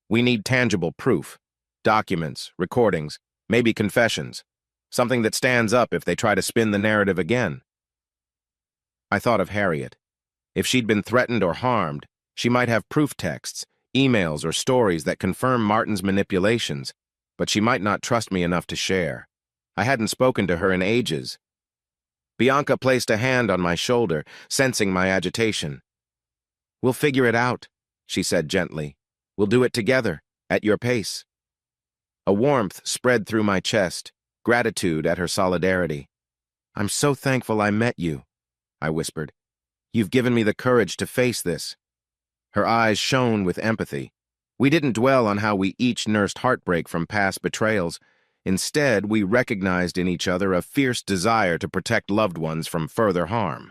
We need tangible proof, documents, recordings, maybe confessions, something that stands up if they try to spin the narrative again. I thought of Harriet. If she'd been threatened or harmed, she might have proof texts, emails, or stories that confirm Martin's manipulations, but she might not trust me enough to share. I hadn't spoken to her in ages. Bianca placed a hand on my shoulder, sensing my agitation. We'll figure it out, she said gently. We'll do it together, at your pace. A warmth spread through my chest, gratitude at her solidarity. I'm so thankful I met you, I whispered. You've given me the courage to face this. Her eyes shone with empathy. We didn't dwell on how we each nursed heartbreak from past betrayals. Instead, we recognized in each other a fierce desire to protect loved ones from further harm.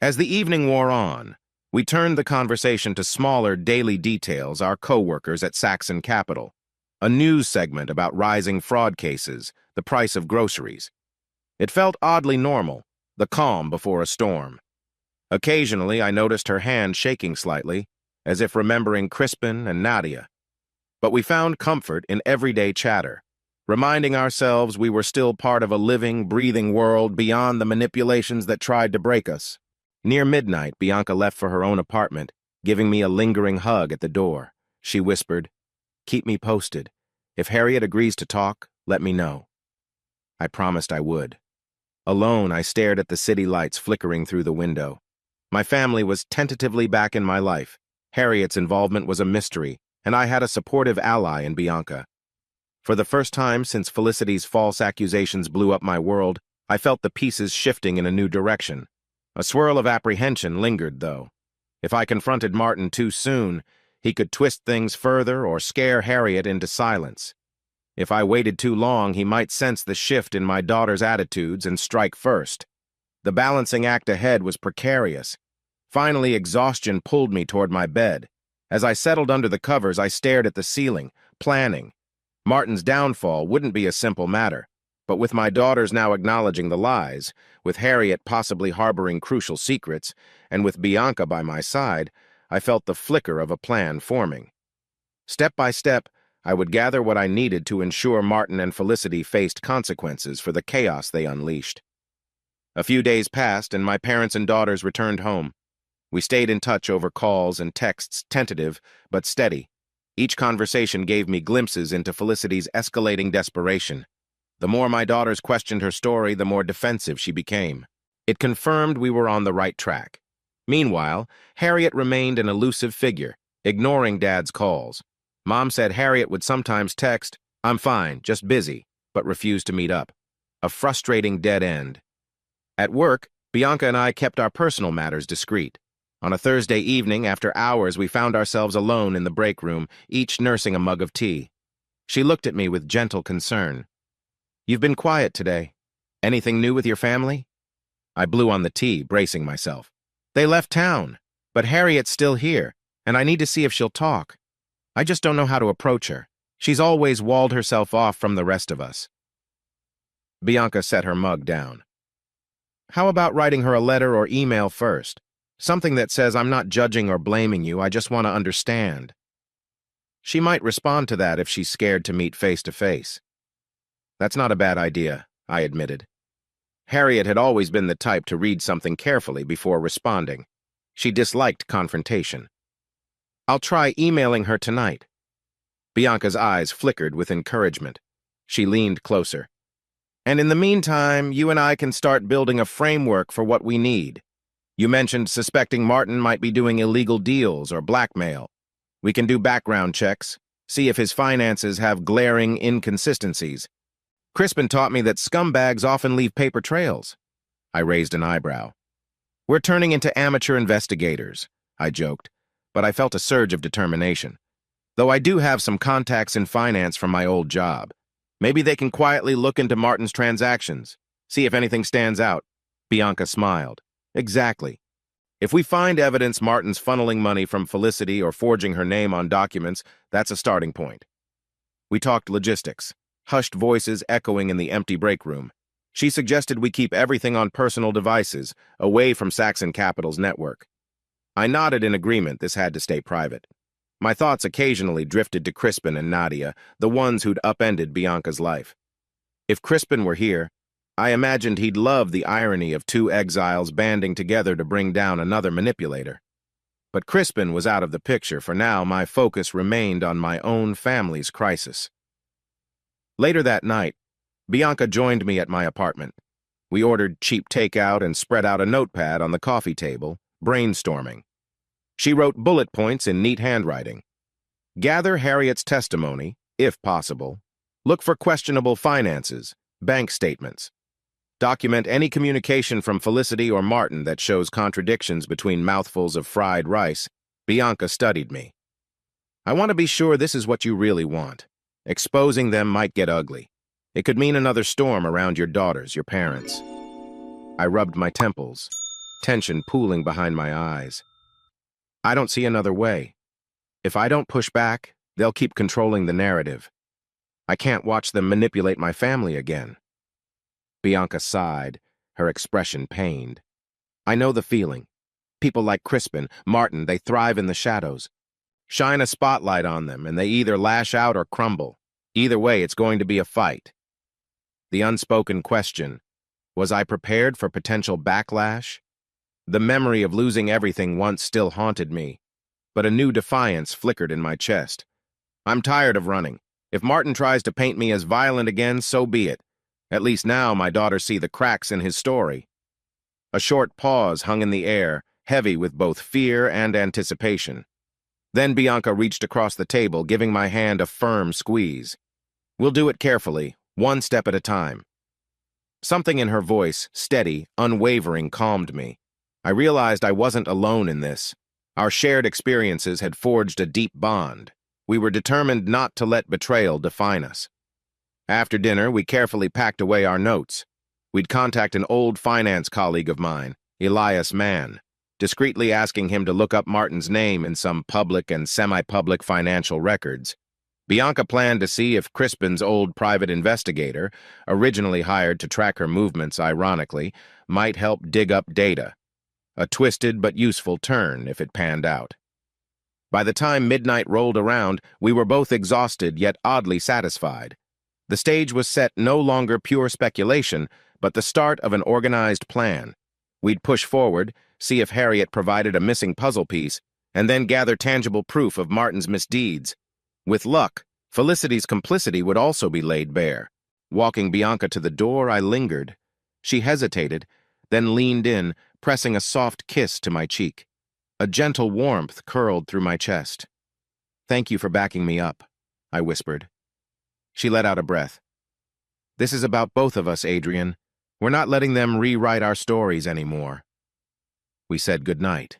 As the evening wore on, we turned the conversation to smaller daily details, our co-workers at Saxon Capital, a news segment about rising fraud cases, the price of groceries. It felt oddly normal, the calm before a storm. Occasionally, I noticed her hand shaking slightly, as if remembering Crispin and Nadia. But we found comfort in everyday chatter, reminding ourselves we were still part of a living, breathing world beyond the manipulations that tried to break us. Near midnight, Bianca left for her own apartment, giving me a lingering hug at the door. She whispered, "Keep me posted. If Harriet agrees to talk, let me know." I promised I would. Alone, I stared at the city lights flickering through the window. My family was tentatively back in my life. Harriet's involvement was a mystery, and I had a supportive ally in Bianca. For the first time since Felicity's false accusations blew up my world, I felt the pieces shifting in a new direction. A swirl of apprehension lingered, though. If I confronted Martin too soon, he could twist things further or scare Harriet into silence. If I waited too long, he might sense the shift in my daughter's attitudes and strike first. The balancing act ahead was precarious. Finally, exhaustion pulled me toward my bed. As I settled under the covers, I stared at the ceiling, planning. Martin's downfall wouldn't be a simple matter, but with my daughters now acknowledging the lies, with Harriet possibly harboring crucial secrets, and with Bianca by my side, I felt the flicker of a plan forming. Step by step, I would gather what I needed to ensure Martin and Felicity faced consequences for the chaos they unleashed. A few days passed, and my parents and daughters returned home. We stayed in touch over calls and texts, tentative but steady. Each conversation gave me glimpses into Felicity's escalating desperation. The more my daughters questioned her story, the more defensive she became. It confirmed we were on the right track. Meanwhile, Harriet remained an elusive figure, ignoring Dad's calls. Mom said Harriet would sometimes text, "I'm fine, just busy," but refused to meet up. A frustrating dead end. At work, Bianca and I kept our personal matters discreet. On a Thursday evening, after hours, we found ourselves alone in the break room, each nursing a mug of tea. She looked at me with gentle concern. "You've been quiet today. Anything new with your family?" I blew on the tea, bracing myself. "They left town, but Harriet's still here, and I need to see if she'll talk. I just don't know how to approach her. She's always walled herself off from the rest of us." Bianca set her mug down. "How about writing her a letter or email first? Something that says, 'I'm not judging or blaming you, I just want to understand.' She might respond to that if she's scared to meet face to face." "That's not a bad idea," I admitted. Harriet had always been the type to read something carefully before responding. She disliked confrontation. "I'll try emailing her tonight." Bianca's eyes flickered with encouragement. She leaned closer. "And in the meantime, you and I can start building a framework for what we need. You mentioned suspecting Martin might be doing illegal deals or blackmail. We can do background checks, see if his finances have glaring inconsistencies. Crispin taught me that scumbags often leave paper trails." I raised an eyebrow. "We're turning into amateur investigators," I joked, but I felt a surge of determination. "Though I do have some contacts in finance from my old job. Maybe they can quietly look into Martin's transactions, see if anything stands out." Bianca smiled. "Exactly. If we find evidence Martin's funneling money from Felicity or forging her name on documents, that's a starting point." We talked logistics, hushed voices echoing in the empty break room. She suggested we keep everything on personal devices, away from Saxon Capital's network. I nodded in agreement. This had to stay private. My thoughts occasionally drifted to Crispin and Nadia, the ones who'd upended Bianca's life. If Crispin were here, I imagined he'd love the irony of two exiles banding together to bring down another manipulator. But Crispin was out of the picture. For now, my focus remained on my own family's crisis. Later that night, Bianca joined me at my apartment. We ordered cheap takeout and spread out a notepad on the coffee table, brainstorming. She wrote bullet points in neat handwriting. Gather Harriet's testimony, if possible. Look for questionable finances, bank statements. Document any communication from Felicity or Martin that shows contradictions between mouthfuls of fried rice. Bianca studied me. "I want to be sure this is what you really want. Exposing them might get ugly. It could mean another storm around your daughters, your parents." I rubbed my temples, tension pooling behind my eyes. I don't see another way. If I don't push back, they'll keep controlling the narrative. I can't watch them manipulate my family again. Bianca sighed, her expression pained. "I know the feeling. People like Crispin, Martin, they thrive in the shadows. Shine a spotlight on them, and they either lash out or crumble. Either way, it's going to be a fight." The unspoken question, was I prepared for potential backlash? The memory of losing everything once still haunted me, but a new defiance flickered in my chest. I'm tired of running. If Martin tries to paint me as violent again, so be it. At least now my daughters see the cracks in his story. A short pause hung in the air, heavy with both fear and anticipation. Then Bianca reached across the table, giving my hand a firm squeeze. "We'll do it carefully, one step at a time." Something in her voice, steady, unwavering, calmed me. I realized I wasn't alone in this. Our shared experiences had forged a deep bond. We were determined not to let betrayal define us. After dinner, we carefully packed away our notes. We'd contact an old finance colleague of mine, Elias Mann, discreetly asking him to look up Martin's name in some public and semi-public financial records. Bianca planned to see if Crispin's old private investigator, originally hired to track her movements ironically, might help dig up data. A twisted but useful turn if it panned out. By the time midnight rolled around, we were both exhausted yet oddly satisfied. The stage was set no longer pure speculation, but the start of an organized plan. We'd push forward, see if Harriet provided a missing puzzle piece, and then gather tangible proof of Martin's misdeeds. With luck, Felicity's complicity would also be laid bare. Walking Bianca to the door, I lingered. She hesitated, then leaned in, pressing a soft kiss to my cheek. A gentle warmth curled through my chest. "Thank you for backing me up," I whispered. She let out a breath. "This is about both of us, Adrian. We're not letting them rewrite our stories anymore." We said goodnight.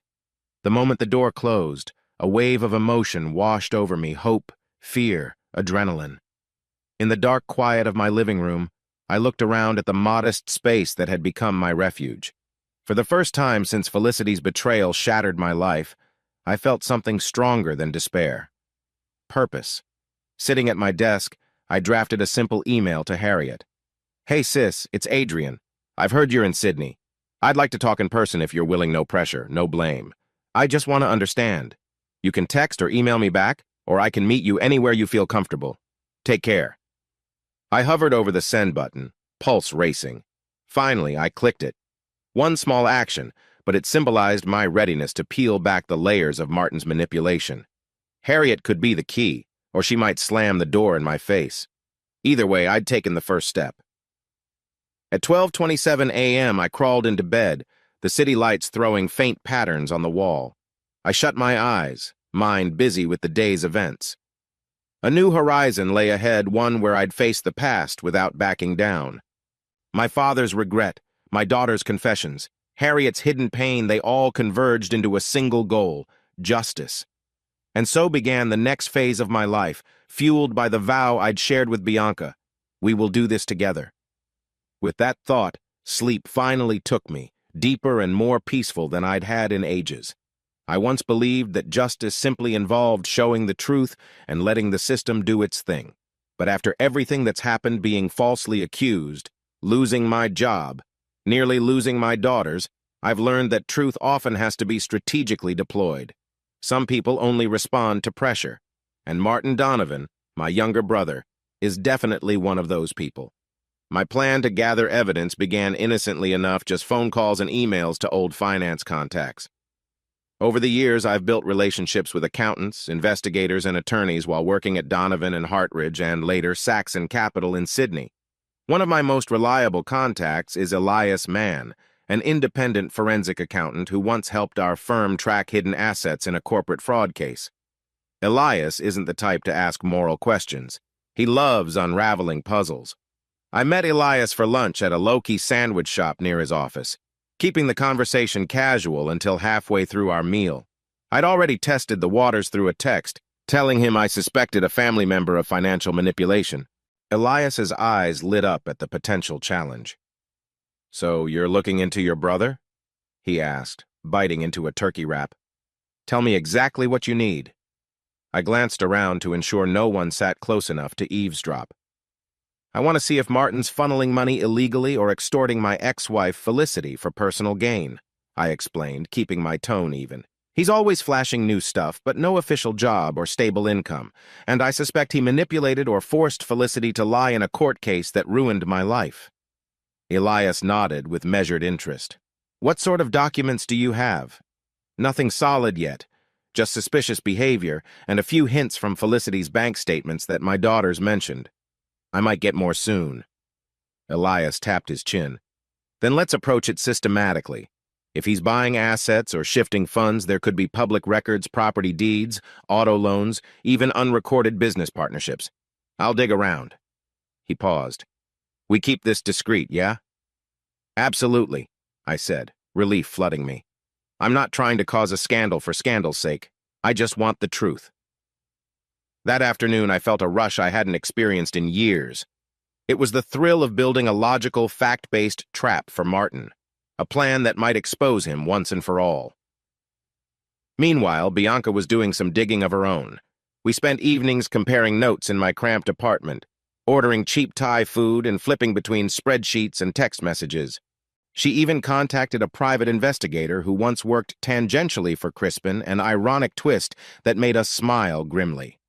The moment the door closed, a wave of emotion washed over me, hope, fear, adrenaline. In the dark quiet of my living room, I looked around at the modest space that had become my refuge. For the first time since Felicity's betrayal shattered my life, I felt something stronger than despair. Purpose. Sitting at my desk, I drafted a simple email to Harriet. "Hey sis, it's Adrian. I've heard you're in Sydney. I'd like to talk in person if you're willing, no pressure, no blame. I just want to understand. You can text or email me back, or I can meet you anywhere you feel comfortable. Take care." I hovered over the send button, pulse racing. Finally, I clicked it. One small action, but it symbolized my readiness to peel back the layers of Martin's manipulation. Harriet could be the key, or she might slam the door in my face. Either way, I'd taken the first step. At 12:27 a.m., I crawled into bed, the city lights throwing faint patterns on the wall. I shut my eyes, mind busy with the day's events. A new horizon lay ahead, one where I'd face the past without backing down. My father's regret, my daughter's confessions, Harriet's hidden pain, they all converged into a single goal: justice. And so began the next phase of my life, fueled by the vow I'd shared with Bianca. We will do this together. With that thought, sleep finally took me, deeper and more peaceful than I'd had in ages. I once believed that justice simply involved showing the truth and letting the system do its thing. But after everything that's happened, being falsely accused, losing my job, nearly losing my daughters, I've learned that truth often has to be strategically deployed. Some people only respond to pressure, and Martin Donovan, my younger brother, is definitely one of those people. My plan to gather evidence began innocently enough, just phone calls and emails to old finance contacts. Over the years, I've built relationships with accountants, investigators, and attorneys while working at Donovan and Hartridge and later Saxon Capital in Sydney. One of my most reliable contacts is Elias Mann, an independent forensic accountant who once helped our firm track hidden assets in a corporate fraud case. Elias isn't the type to ask moral questions. He loves unraveling puzzles. I met Elias for lunch at a low-key sandwich shop near his office, keeping the conversation casual until halfway through our meal. I'd already tested the waters through a text, telling him I suspected a family member of financial manipulation. Elias's eyes lit up at the potential challenge. "So you're looking into your brother?" he asked, biting into a turkey wrap. "Tell me exactly what you need." I glanced around to ensure no one sat close enough to eavesdrop. "I want to see if Martin's funneling money illegally or extorting my ex-wife Felicity for personal gain," I explained, keeping my tone even. "He's always flashing new stuff, but no official job or stable income, and I suspect he manipulated or forced Felicity to lie in a court case that ruined my life." Elias nodded with measured interest. "What sort of documents do you have?" "Nothing solid yet, just suspicious behavior and a few hints from Felicity's bank statements that my daughters mentioned. I might get more soon." Elias tapped his chin. "Then let's approach it systematically. If he's buying assets or shifting funds, there could be public records, property deeds, auto loans, even unrecorded business partnerships. I'll dig around." He paused. "We keep this discreet, yeah?" "Absolutely," I said, relief flooding me. I'm not trying to cause a scandal for scandal's sake. I just want the truth. That afternoon, I felt a rush I hadn't experienced in years. It was the thrill of building a logical, fact-based trap for Martin, a plan that might expose him once and for all. Meanwhile, Bianca was doing some digging of her own. We spent evenings comparing notes in my cramped apartment, ordering cheap Thai food and flipping between spreadsheets and text messages. She even contacted a private investigator who once worked tangentially for Crispin, an ironic twist that made us smile grimly.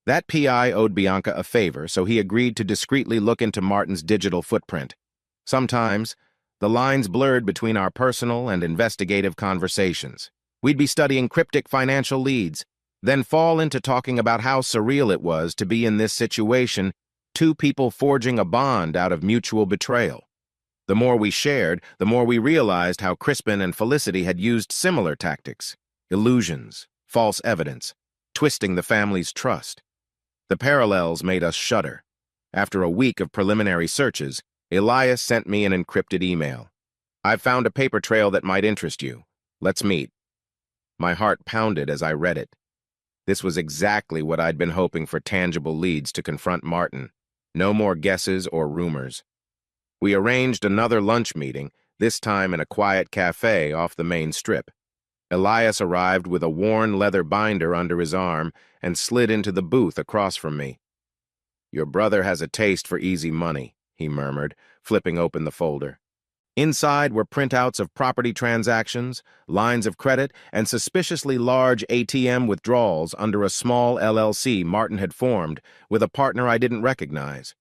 That PI owed Bianca a favor, so he agreed to discreetly look into Martin's digital footprint. Sometimes, the lines blurred between our personal and investigative conversations. We'd be studying cryptic financial leads, then fall into talking about how surreal it was to be in this situation, two people forging a bond out of mutual betrayal. The more we shared, the more we realized how Crispin and Felicity had used similar tactics: illusions, false evidence, twisting the family's trust. The parallels made us shudder. After a week of preliminary searches, Elias sent me an encrypted email. "I've found a paper trail that might interest you. Let's meet." My heart pounded as I read it. This was exactly what I'd been hoping for: tangible leads to confront Martin. No more guesses or rumors. We arranged another lunch meeting, this time in a quiet cafe off the main strip. Elias arrived with a worn leather binder under his arm and slid into the booth across from me. "Your brother has a taste for easy money," he murmured, flipping open the folder. Inside were printouts of property transactions, lines of credit, and suspiciously large ATM withdrawals under a small LLC Martin had formed with a partner I didn't recognize.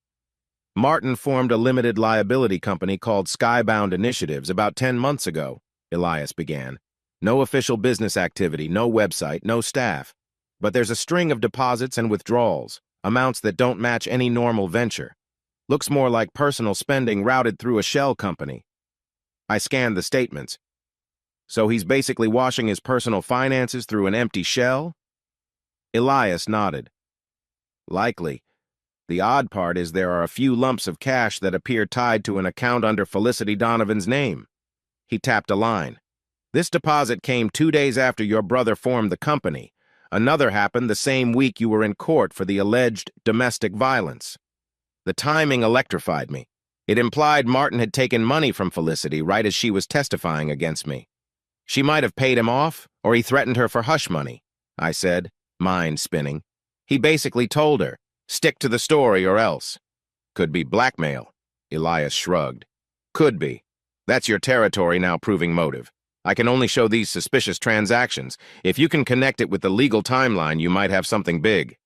"Martin formed a limited liability company called Skybound Initiatives about 10 months ago," Elias began. "No official business activity, no website, no staff. But there's a string of deposits and withdrawals, amounts that don't match any normal venture. Looks more like personal spending routed through a shell company." I scanned the statements. "So he's basically washing his personal finances through an empty shell?" Elias nodded. "Likely. The odd part is there are a few lumps of cash that appear tied to an account under Felicity Donovan's name." He tapped a line. "This deposit came 2 days after your brother formed the company. Another happened the same week you were in court for the alleged domestic violence." The timing electrified me. It implied Martin had taken money from Felicity right as she was testifying against me. "She might have paid him off, or he threatened her for hush money," I said, mind spinning. "He basically told her, stick to the story or else." "Could be blackmail," Elias shrugged. "Could be. That's your territory now, proving motive. I can only show these suspicious transactions. If you can connect it with the legal timeline, you might have something big."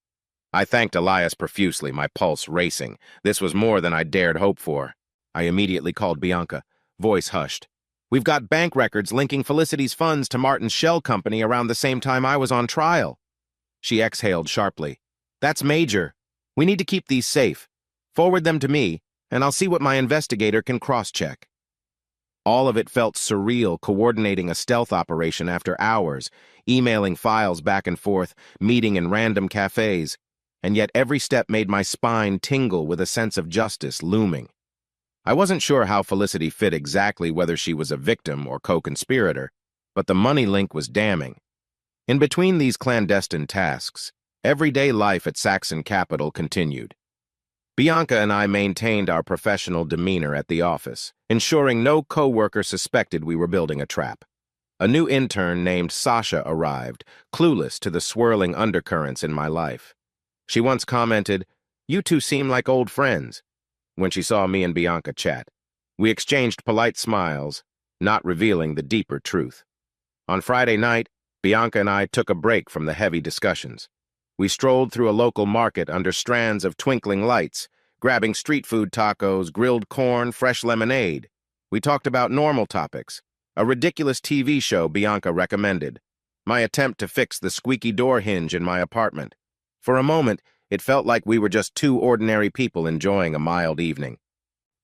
I thanked Elias profusely, my pulse racing. This was more than I dared hope for. I immediately called Bianca, voice hushed. "We've got bank records linking Felicity's funds to Martin's shell company around the same time I was on trial." She exhaled sharply. "That's major. We need to keep these safe. Forward them to me, and I'll see what my investigator can cross-check." All of it felt surreal, coordinating a stealth operation after hours, emailing files back and forth, meeting in random cafes, and yet every step made my spine tingle with a sense of justice looming. I wasn't sure how Felicity fit exactly, whether she was a victim or co-conspirator, but the money link was damning. In between these clandestine tasks, everyday life at Saxon Capital continued. Bianca and I maintained our professional demeanor at the office, ensuring no coworker suspected we were building a trap. A new intern named Sasha arrived, clueless to the swirling undercurrents in my life. She once commented, "You two seem like old friends," when she saw me and Bianca chat. We exchanged polite smiles, not revealing the deeper truth. On Friday night, Bianca and I took a break from the heavy discussions. We strolled through a local market under strands of twinkling lights, grabbing street food tacos, grilled corn, fresh lemonade. We talked about normal topics, a ridiculous TV show Bianca recommended, my attempt to fix the squeaky door hinge in my apartment. For a moment, it felt like we were just two ordinary people enjoying a mild evening.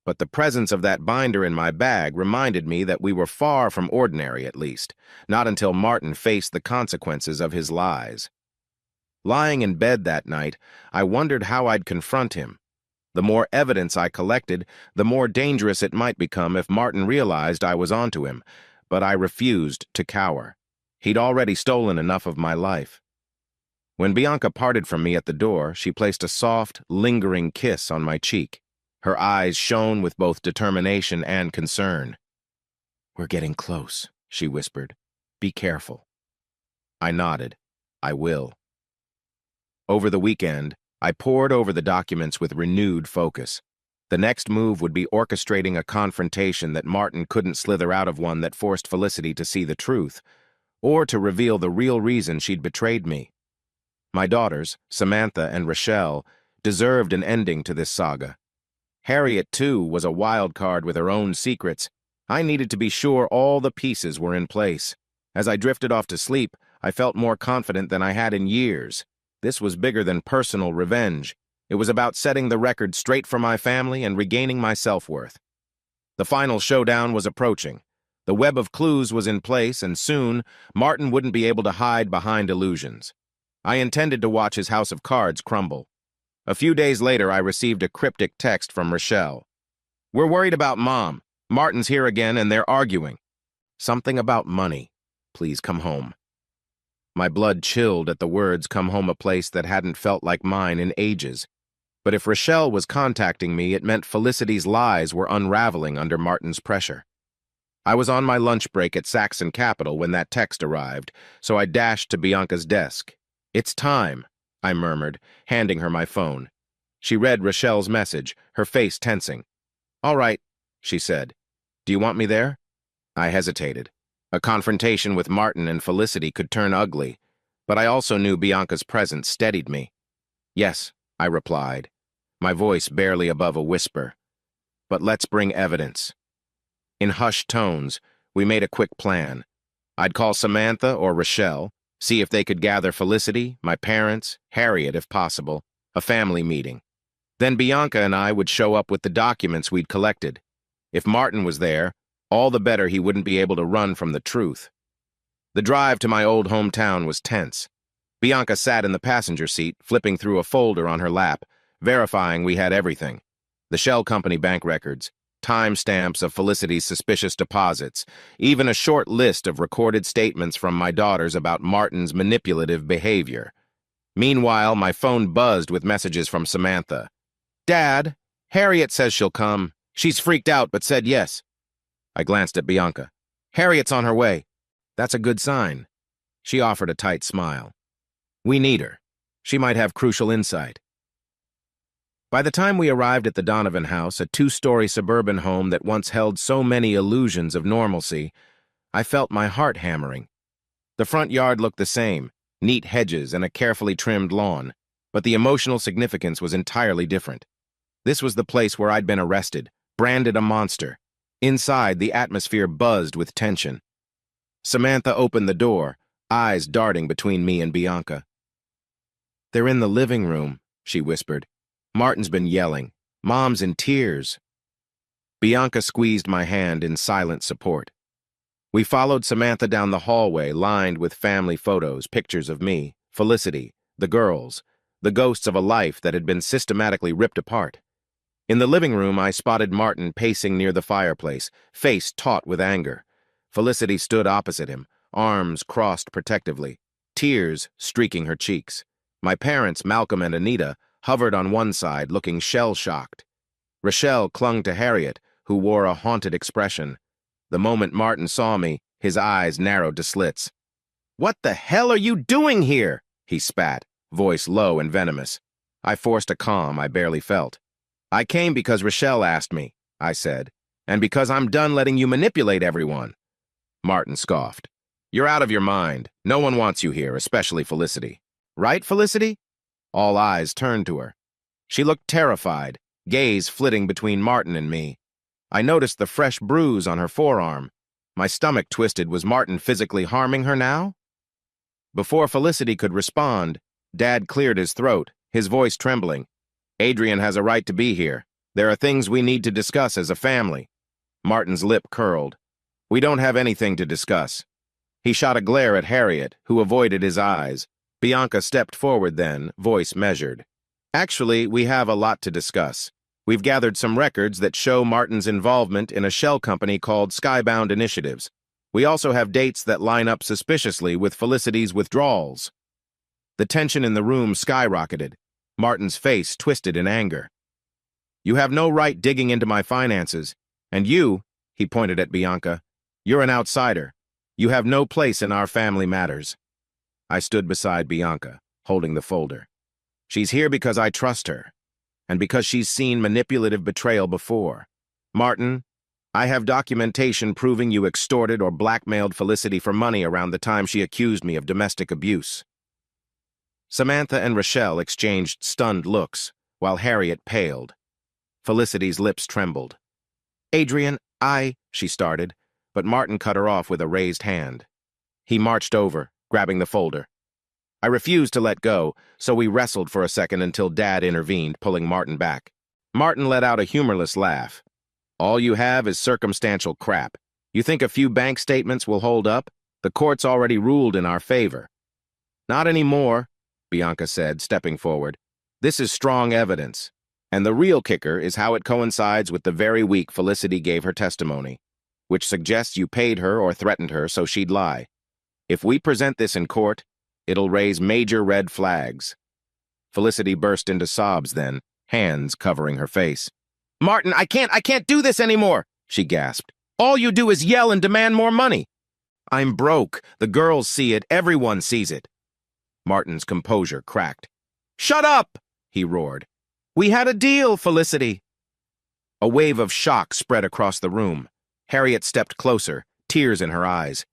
But the presence of that binder in my bag reminded me that we were far from ordinary, at least, not until Martin faced the consequences of his lies. Lying in bed that night, I wondered how I'd confront him. The more evidence I collected, the more dangerous it might become if Martin realized I was onto him. but I refused to cower. He'd already stolen enough of my life. When Bianca parted from me at the door, she placed a soft, lingering kiss on my cheek. Her eyes shone with both determination and concern. "We're getting close," she whispered. "Be careful." I nodded. "I will." Over the weekend, I pored over the documents with renewed focus. The next move would be orchestrating a confrontation that Martin couldn't slither out of, one that forced Felicity to see the truth, or to reveal the real reason she'd betrayed me. My daughters, Samantha and Rochelle, deserved an ending to this saga. Harriet, too, was a wild card with her own secrets. I needed to be sure all the pieces were in place. As I drifted off to sleep, I felt more confident than I had in years. This was bigger than personal revenge. It was about setting the record straight for my family and regaining my self-worth. The final showdown was approaching. The web of clues was in place, and soon, Martin wouldn't be able to hide behind illusions. I intended to watch his house of cards crumble. A few days later, I received a cryptic text from Rochelle. "We're worried about Mom. Martin's here again, and they're arguing. Something about money. Please come home." My blood chilled at the words "come home a place" that hadn't felt like mine in ages. But if Rochelle was contacting me, it meant Felicity's lies were unraveling under Martin's pressure. I was on my lunch break at Saxon Capital when that text arrived, so I dashed to Bianca's desk. "It's time," I murmured, handing her my phone. She read Rochelle's message, her face tensing. "All right," she said. "Do you want me there?" I hesitated. A confrontation with Martin and Felicity could turn ugly, but I also knew Bianca's presence steadied me. "Yes," I replied, my voice barely above a whisper. "But let's bring evidence." In hushed tones, we made a quick plan. I'd call Samantha or Rochelle, see if they could gather Felicity, my parents, Harriet if possible, a family meeting. Then Bianca and I would show up with the documents we'd collected. If Martin was there, all the better he wouldn't be able to run from the truth. The drive to my old hometown was tense. Bianca sat in the passenger seat, flipping through a folder on her lap, verifying we had everything. The shell company bank records, timestamps of Felicity's suspicious deposits, even a short list of recorded statements from my daughters about Martin's manipulative behavior. Meanwhile, my phone buzzed with messages from Samantha. "Dad, Harriet says she'll come. She's freaked out but said yes." I glanced at Bianca. "Harriet's on her way." "That's a good sign." She offered a tight smile. "We need her. She might have crucial insight." By the time we arrived at the Donovan house, a 2-story suburban home that once held so many illusions of normalcy, I felt my heart hammering. The front yard looked the same, neat hedges and a carefully trimmed lawn, but the emotional significance was entirely different. This was the place where I'd been arrested, branded a monster. Inside, the atmosphere buzzed with tension. Samantha opened the door, eyes darting between me and Bianca. "They're in the living room," she whispered. "Martin's been yelling. Mom's in tears." Bianca squeezed my hand in silent support. We followed Samantha down the hallway lined with family photos, pictures of me, Felicity, the girls, the ghosts of a life that had been systematically ripped apart. In the living room, I spotted Martin pacing near the fireplace, face taut with anger. Felicity stood opposite him, arms crossed protectively, tears streaking her cheeks. My parents, Malcolm and Anita, hovered on one side, looking shell-shocked. Rochelle clung to Harriet, who wore a haunted expression. The moment Martin saw me, his eyes narrowed to slits. "What the hell are you doing here?" he spat, voice low and venomous. I forced a calm I barely felt. "I came because Rochelle asked me," I said, "and because I'm done letting you manipulate everyone." Martin scoffed. "You're out of your mind. No one wants you here, especially Felicity. Right, Felicity?" All eyes turned to her. She looked terrified, gaze flitting between Martin and me. I noticed the fresh bruise on her forearm. My stomach twisted. Was Martin physically harming her now? Before Felicity could respond, Dad cleared his throat, his voice trembling. "Adrian has a right to be here. There are things we need to discuss as a family." Martin's lip curled. "We don't have anything to discuss." He shot a glare at Harriet, who avoided his eyes. Bianca stepped forward then, voice measured. "Actually, we have a lot to discuss. We've gathered some records that show Martin's involvement in a shell company called Skybound Initiatives. We also have dates that line up suspiciously with Felicity's withdrawals. The tension in the room skyrocketed. Martin's face twisted in anger. You have no right digging into my finances. And you, he pointed at Bianca, you're an outsider. You have no place in our family matters. I stood beside Bianca, holding the folder. She's here because I trust her, and because she's seen manipulative betrayal before. Martin, I have documentation proving you extorted or blackmailed Felicity for money around the time she accused me of domestic abuse. Samantha and Rochelle exchanged stunned looks, while Harriet paled. Felicity's lips trembled. Adrian, she started, but Martin cut her off with a raised hand. He marched over, grabbing the folder. I refused to let go, so we wrestled for a second until Dad intervened, pulling Martin back. Martin let out a humorless laugh. All you have is circumstantial crap. You think a few bank statements will hold up? The court's already ruled in our favor. Not anymore, Bianca said, stepping forward. This is strong evidence. And the real kicker is how it coincides with the very week Felicity gave her testimony, which suggests you paid her or threatened her so she'd lie. If we present this in court, it'll raise major red flags. Felicity burst into sobs then, hands covering her face. Martin, I can't do this anymore, she gasped. All you do is yell and demand more money. I'm broke. The girls see it. Everyone sees it. Martin's composure cracked. Shut up, he roared. We had a deal, Felicity. A wave of shock spread across the room. Harriet stepped closer, tears in her eyes.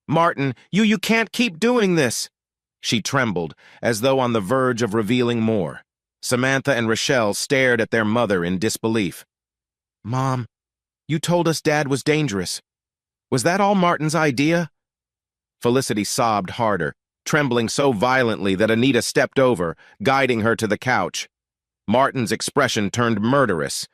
Martin, you can't keep doing this. She trembled, as though on the verge of revealing more. Samantha and Rochelle stared at their mother in disbelief. Mom, you told us Dad was dangerous. Was that all Martin's idea? Felicity sobbed harder, trembling so violently that Anita stepped over, guiding her to the couch. Martin's expression turned murderous.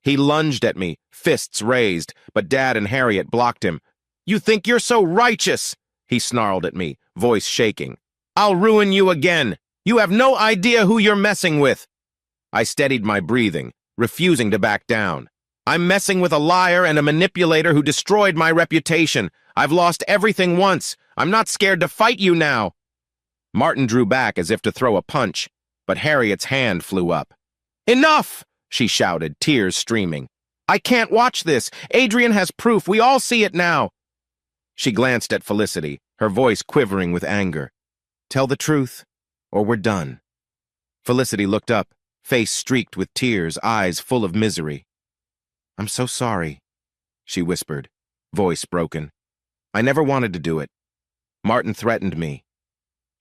He lunged at me, fists raised, but Dad and Harriet blocked him. You think you're so righteous, he snarled at me, voice shaking. I'll ruin you again. You have no idea who you're messing with. I steadied my breathing, refusing to back down. I'm messing with a liar and a manipulator who destroyed my reputation. I've lost everything once. I'm not scared to fight you now. Martin drew back as if to throw a punch, but Harriet's hand flew up. Enough, she shouted, tears streaming. I can't watch this. Adrian has proof. We all see it now. She glanced at Felicity, her voice quivering with anger. Tell the truth, or we're done. Felicity looked up, face streaked with tears, eyes full of misery. I'm so sorry, she whispered, voice broken. I never wanted to do it. Martin threatened me.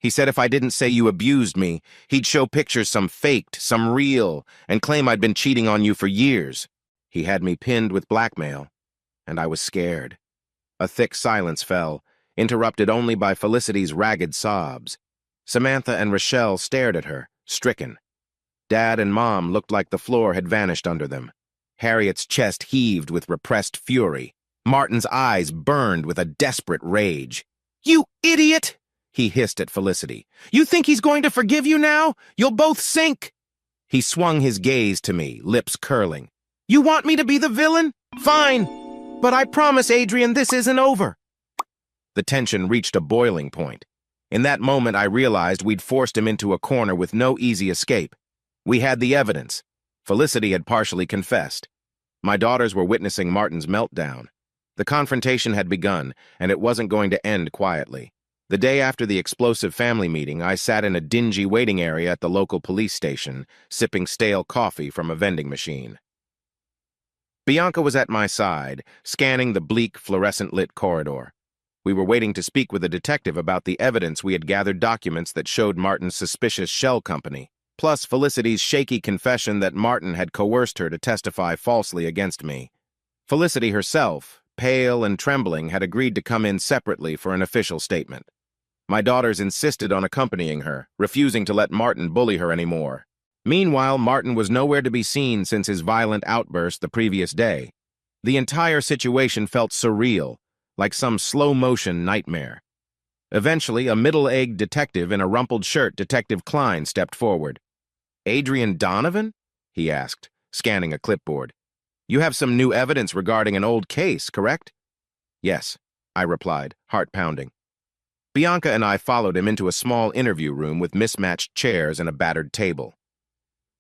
He said if I didn't say you abused me, he'd show pictures, some faked, some real, and claim I'd been cheating on you for years. He had me pinned with blackmail, and I was scared. A thick silence fell, interrupted only by Felicity's ragged sobs. Samantha and Rochelle stared at her, stricken. Dad and Mom looked like the floor had vanished under them. Harriet's chest heaved with repressed fury. Martin's eyes burned with a desperate rage. You idiot! He hissed at Felicity. You think he's going to forgive you now? You'll both sink! He swung his gaze to me, lips curling. You want me to be the villain? Fine! But I promise, Adrian, this isn't over. The tension reached a boiling point. In that moment, I realized we'd forced him into a corner with no easy escape. We had the evidence. Felicity had partially confessed. My daughters were witnessing Martin's meltdown. The confrontation had begun, and it wasn't going to end quietly. The day after the explosive family meeting, I sat in a dingy waiting area at the local police station, sipping stale coffee from a vending machine. Bianca was at my side, scanning the bleak, fluorescent-lit corridor. We were waiting to speak with a detective about the evidence we had gathered, documents that showed Martin's suspicious shell company, plus Felicity's shaky confession that Martin had coerced her to testify falsely against me. Felicity herself, pale and trembling, had agreed to come in separately for an official statement. My daughters insisted on accompanying her, refusing to let Martin bully her anymore. Meanwhile, Martin was nowhere to be seen since his violent outburst the previous day. The entire situation felt surreal, like some slow-motion nightmare. Eventually, a middle-aged detective in a rumpled shirt, Detective Klein, stepped forward. Adrian Donovan? He asked, scanning a clipboard. You have some new evidence regarding an old case, correct? Yes. I replied, heart pounding. Bianca and I followed him into a small interview room with mismatched chairs and a battered table.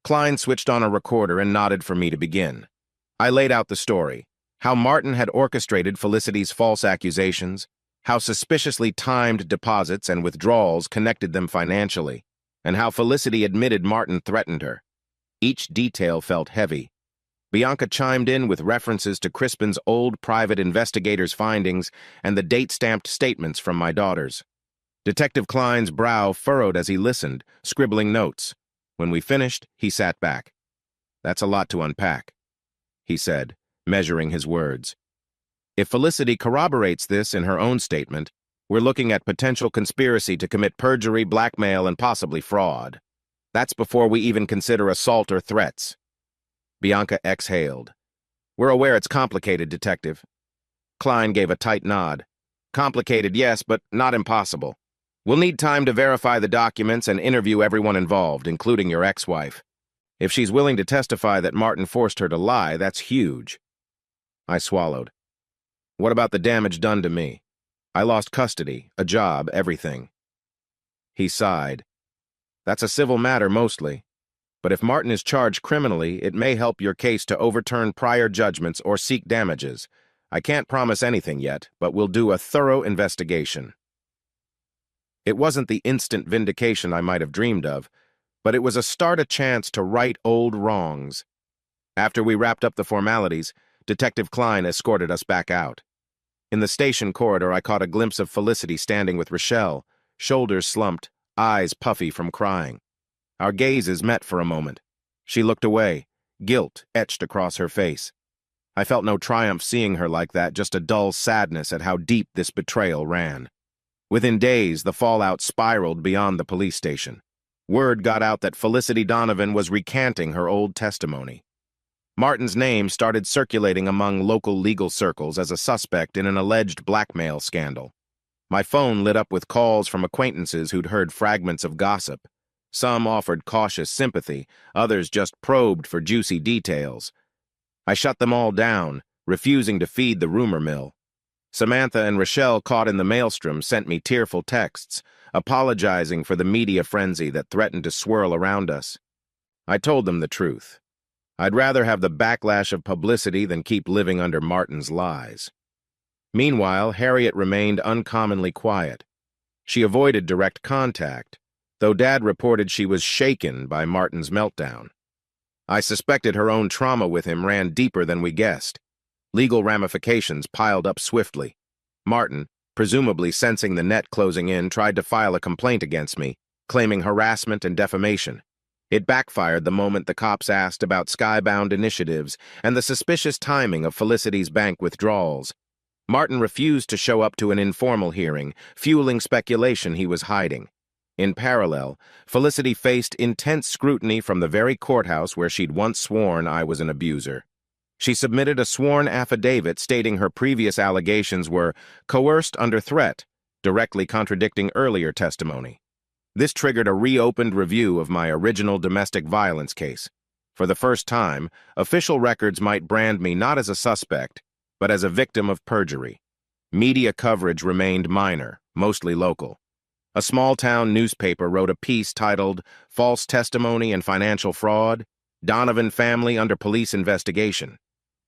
Klein switched on a recorder and nodded for me to begin. I laid out the story, how Martin had orchestrated Felicity's false accusations, how suspiciously timed deposits and withdrawals connected them financially, and how Felicity admitted Martin threatened her. Each detail felt heavy. Bianca chimed in with references to Crispin's old private investigator's findings and the date-stamped statements from my daughters. Detective Klein's brow furrowed as he listened, scribbling notes. When we finished, he sat back. "That's a lot to unpack," he said, measuring his words. "If Felicity corroborates this in her own statement, we're looking at potential conspiracy to commit perjury, blackmail, and possibly fraud. That's before we even consider assault or threats." Bianca exhaled. "We're aware it's complicated, Detective." Klein gave a tight nod. "Complicated, yes, but not impossible. We'll need time to verify the documents and interview everyone involved, including your ex-wife. If she's willing to testify that Martin forced her to lie, that's huge." I swallowed. "What about the damage done to me? I lost custody, a job, everything." He sighed. "That's a civil matter mostly. But if Martin is charged criminally, it may help your case to overturn prior judgments or seek damages. I can't promise anything yet, but we'll do a thorough investigation." It wasn't the instant vindication I might have dreamed of, but it was a chance to right old wrongs. After we wrapped up the formalities, Detective Klein escorted us back out. In the station corridor, I caught a glimpse of Felicity standing with Rochelle, shoulders slumped, eyes puffy from crying. Our gazes met for a moment. She looked away, guilt etched across her face. I felt no triumph seeing her like that, just a dull sadness at how deep this betrayal ran. Within days, the fallout spiraled beyond the police station. Word got out that Felicity Donovan was recanting her old testimony. Martin's name started circulating among local legal circles as a suspect in an alleged blackmail scandal. My phone lit up with calls from acquaintances who'd heard fragments of gossip. Some offered cautious sympathy, others just probed for juicy details. I shut them all down, refusing to feed the rumor mill. Samantha and Rochelle, caught in the maelstrom, sent me tearful texts, apologizing for the media frenzy that threatened to swirl around us. I told them the truth. I'd rather have the backlash of publicity than keep living under Martin's lies. Meanwhile, Harriet remained uncommonly quiet. She avoided direct contact, though Dad reported she was shaken by Martin's meltdown. I suspected her own trauma with him ran deeper than we guessed. Legal ramifications piled up swiftly. Martin, presumably sensing the net closing in, tried to file a complaint against me, claiming harassment and defamation. It backfired the moment the cops asked about skybound initiatives and the suspicious timing of Felicity's bank withdrawals. Martin refused to show up to an informal hearing, fueling speculation he was hiding. In parallel, Felicity faced intense scrutiny from the very courthouse where she'd once sworn I was an abuser. She submitted a sworn affidavit stating her previous allegations were coerced under threat, directly contradicting earlier testimony. This triggered a reopened review of my original domestic violence case. For the first time, official records might brand me not as a suspect, but as a victim of perjury. Media coverage remained minor, mostly local. A small-town newspaper wrote a piece titled "False Testimony and Financial Fraud, Donovan Family Under Police Investigation."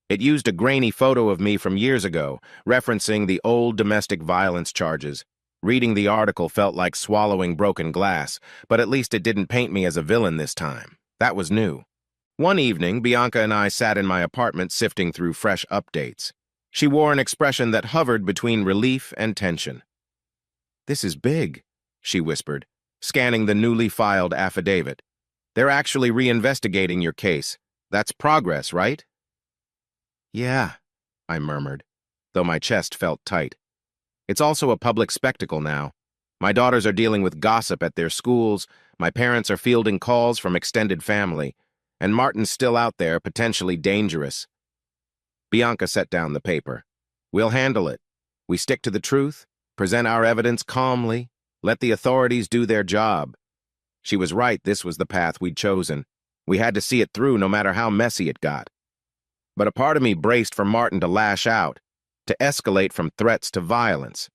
It used a grainy photo of me from years ago, referencing the old domestic violence charges. Reading the article felt like swallowing broken glass, but at least it didn't paint me as a villain this time. That was new. One evening, Bianca and I sat in my apartment sifting through fresh updates. She wore an expression that hovered between relief and tension. "This is big," she whispered, scanning the newly filed affidavit. "They're actually reinvestigating your case. That's progress, right?" "Yeah," I murmured, though my chest felt tight. It's also a public spectacle now. My daughters are dealing with gossip at their schools, my parents are fielding calls from extended family, and Martin's still out there, potentially dangerous. Bianca set down the paper. "We'll handle it. We stick to the truth, present our evidence calmly, let the authorities do their job." She was right, this was the path we'd chosen. We had to see it through no matter how messy it got. But a part of me braced for Martin to lash out. to escalate from threats to violence.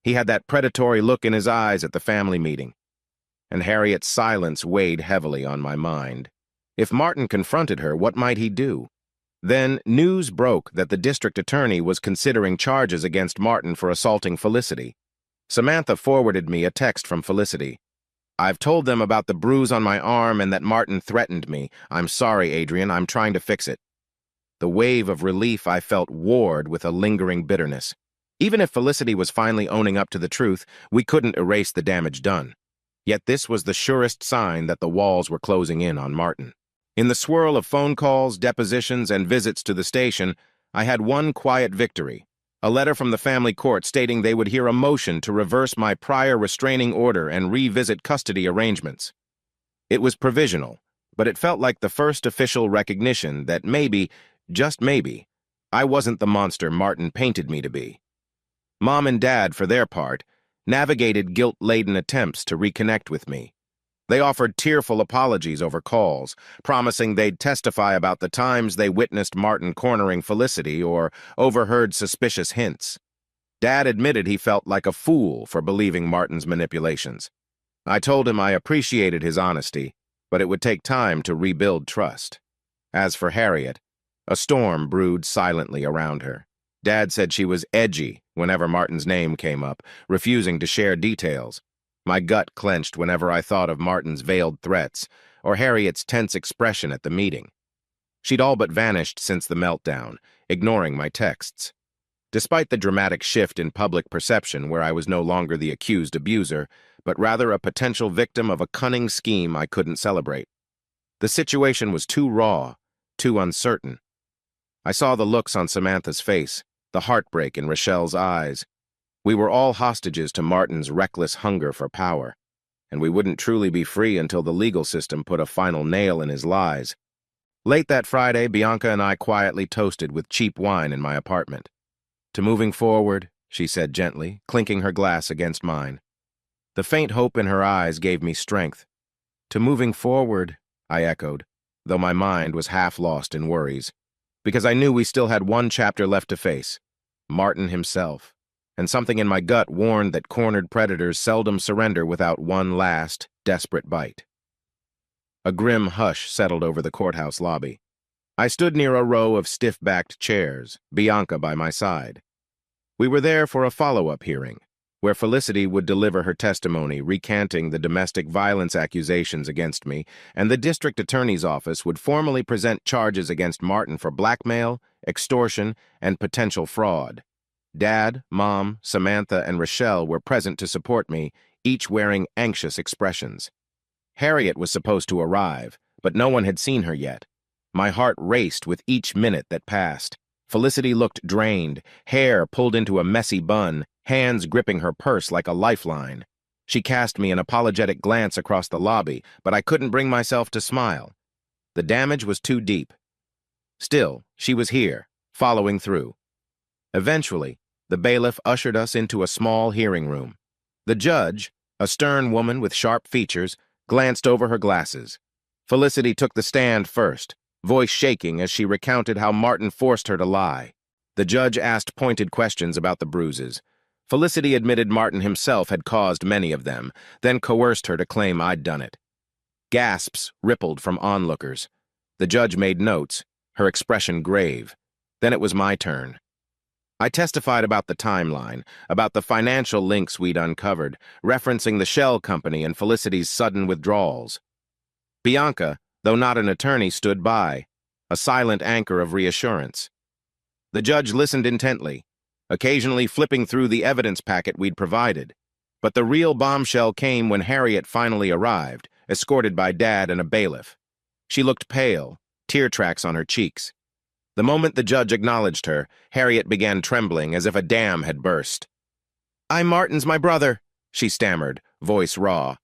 He had that predatory look in his eyes at the family meeting, and Harriet's silence weighed heavily on my mind. If Martin confronted her, what might he do? Then news broke that the district attorney was considering charges against Martin for assaulting Felicity. Samantha forwarded me a text from Felicity. "I've told them about the bruise on my arm and that Martin threatened me. I'm sorry, Adrian. I'm trying to fix it." The wave of relief I felt warred with a lingering bitterness. Even if Felicity was finally owning up to the truth, we couldn't erase the damage done. Yet this was the surest sign that the walls were closing in on Martin. In the swirl of phone calls, depositions, and visits to the station, I had one quiet victory: a letter from the family court stating they would hear a motion to reverse my prior restraining order and revisit custody arrangements. It was provisional, but it felt like the first official recognition that maybe, just maybe, I wasn't the monster Martin painted me to be. Mom and Dad, for their part, navigated guilt-laden attempts to reconnect with me. They offered tearful apologies over calls, promising they'd testify about the times they witnessed Martin cornering Felicity or overheard suspicious hints. Dad admitted he felt like a fool for believing Martin's manipulations. I told him I appreciated his honesty, but it would take time to rebuild trust. As for Harriet, a storm brewed silently around her. Dad said she was edgy whenever Martin's name came up, refusing to share details. My gut clenched whenever I thought of Martin's veiled threats or Harriet's tense expression at the meeting. She'd all but vanished since the meltdown, ignoring my texts. Despite the dramatic shift in public perception where I was no longer the accused abuser, but rather a potential victim of a cunning scheme I couldn't celebrate. The situation was too raw, too uncertain. I saw the looks on Samantha's face, the heartbreak in Rochelle's eyes. We were all hostages to Martin's reckless hunger for power, and we wouldn't truly be free until the legal system put a final nail in his lies. Late that Friday, Bianca and I quietly toasted with cheap wine in my apartment. "To moving forward," she said gently, clinking her glass against mine. The faint hope in her eyes gave me strength. "To moving forward," I echoed, though my mind was half lost in worries, because I knew we still had one chapter left to face, Martin himself, and something in my gut warned that cornered predators seldom surrender without one last, desperate bite. A grim hush settled over the courthouse lobby. I stood near a row of stiff-backed chairs, Bianca by my side. We were there for a follow-up hearing, where Felicity would deliver her testimony recanting the domestic violence accusations against me, and the district attorney's office would formally present charges against Martin for blackmail, extortion, and potential fraud. Dad, Mom, Samantha, and Rochelle were present to support me, each wearing anxious expressions. Harriet was supposed to arrive, but no one had seen her yet. My heart raced with each minute that passed. Felicity looked drained, hair pulled into a messy bun, hands gripping her purse like a lifeline. She cast me an apologetic glance across the lobby, but I couldn't bring myself to smile. The damage was too deep. Still, she was here, following through. Eventually, the bailiff ushered us into a small hearing room. The judge, a stern woman with sharp features, glanced over her glasses. Felicity took the stand first, voice shaking as she recounted how Martin forced her to lie. The judge asked pointed questions about the bruises. Felicity admitted Martin himself had caused many of them, then coerced her to claim I'd done it. Gasps rippled from onlookers. The judge made notes, her expression grave. Then it was my turn. I testified about the timeline, about the financial links we'd uncovered, referencing the shell company and Felicity's sudden withdrawals. Bianca, though not an attorney, stood by, a silent anchor of reassurance. The judge listened intently, occasionally flipping through the evidence packet we'd provided. But the real bombshell came when Harriet finally arrived, escorted by Dad and a bailiff. She looked pale, tear tracks on her cheeks. The moment the judge acknowledged her, Harriet began trembling as if a dam had burst. Martin's my brother," she stammered, voice raw.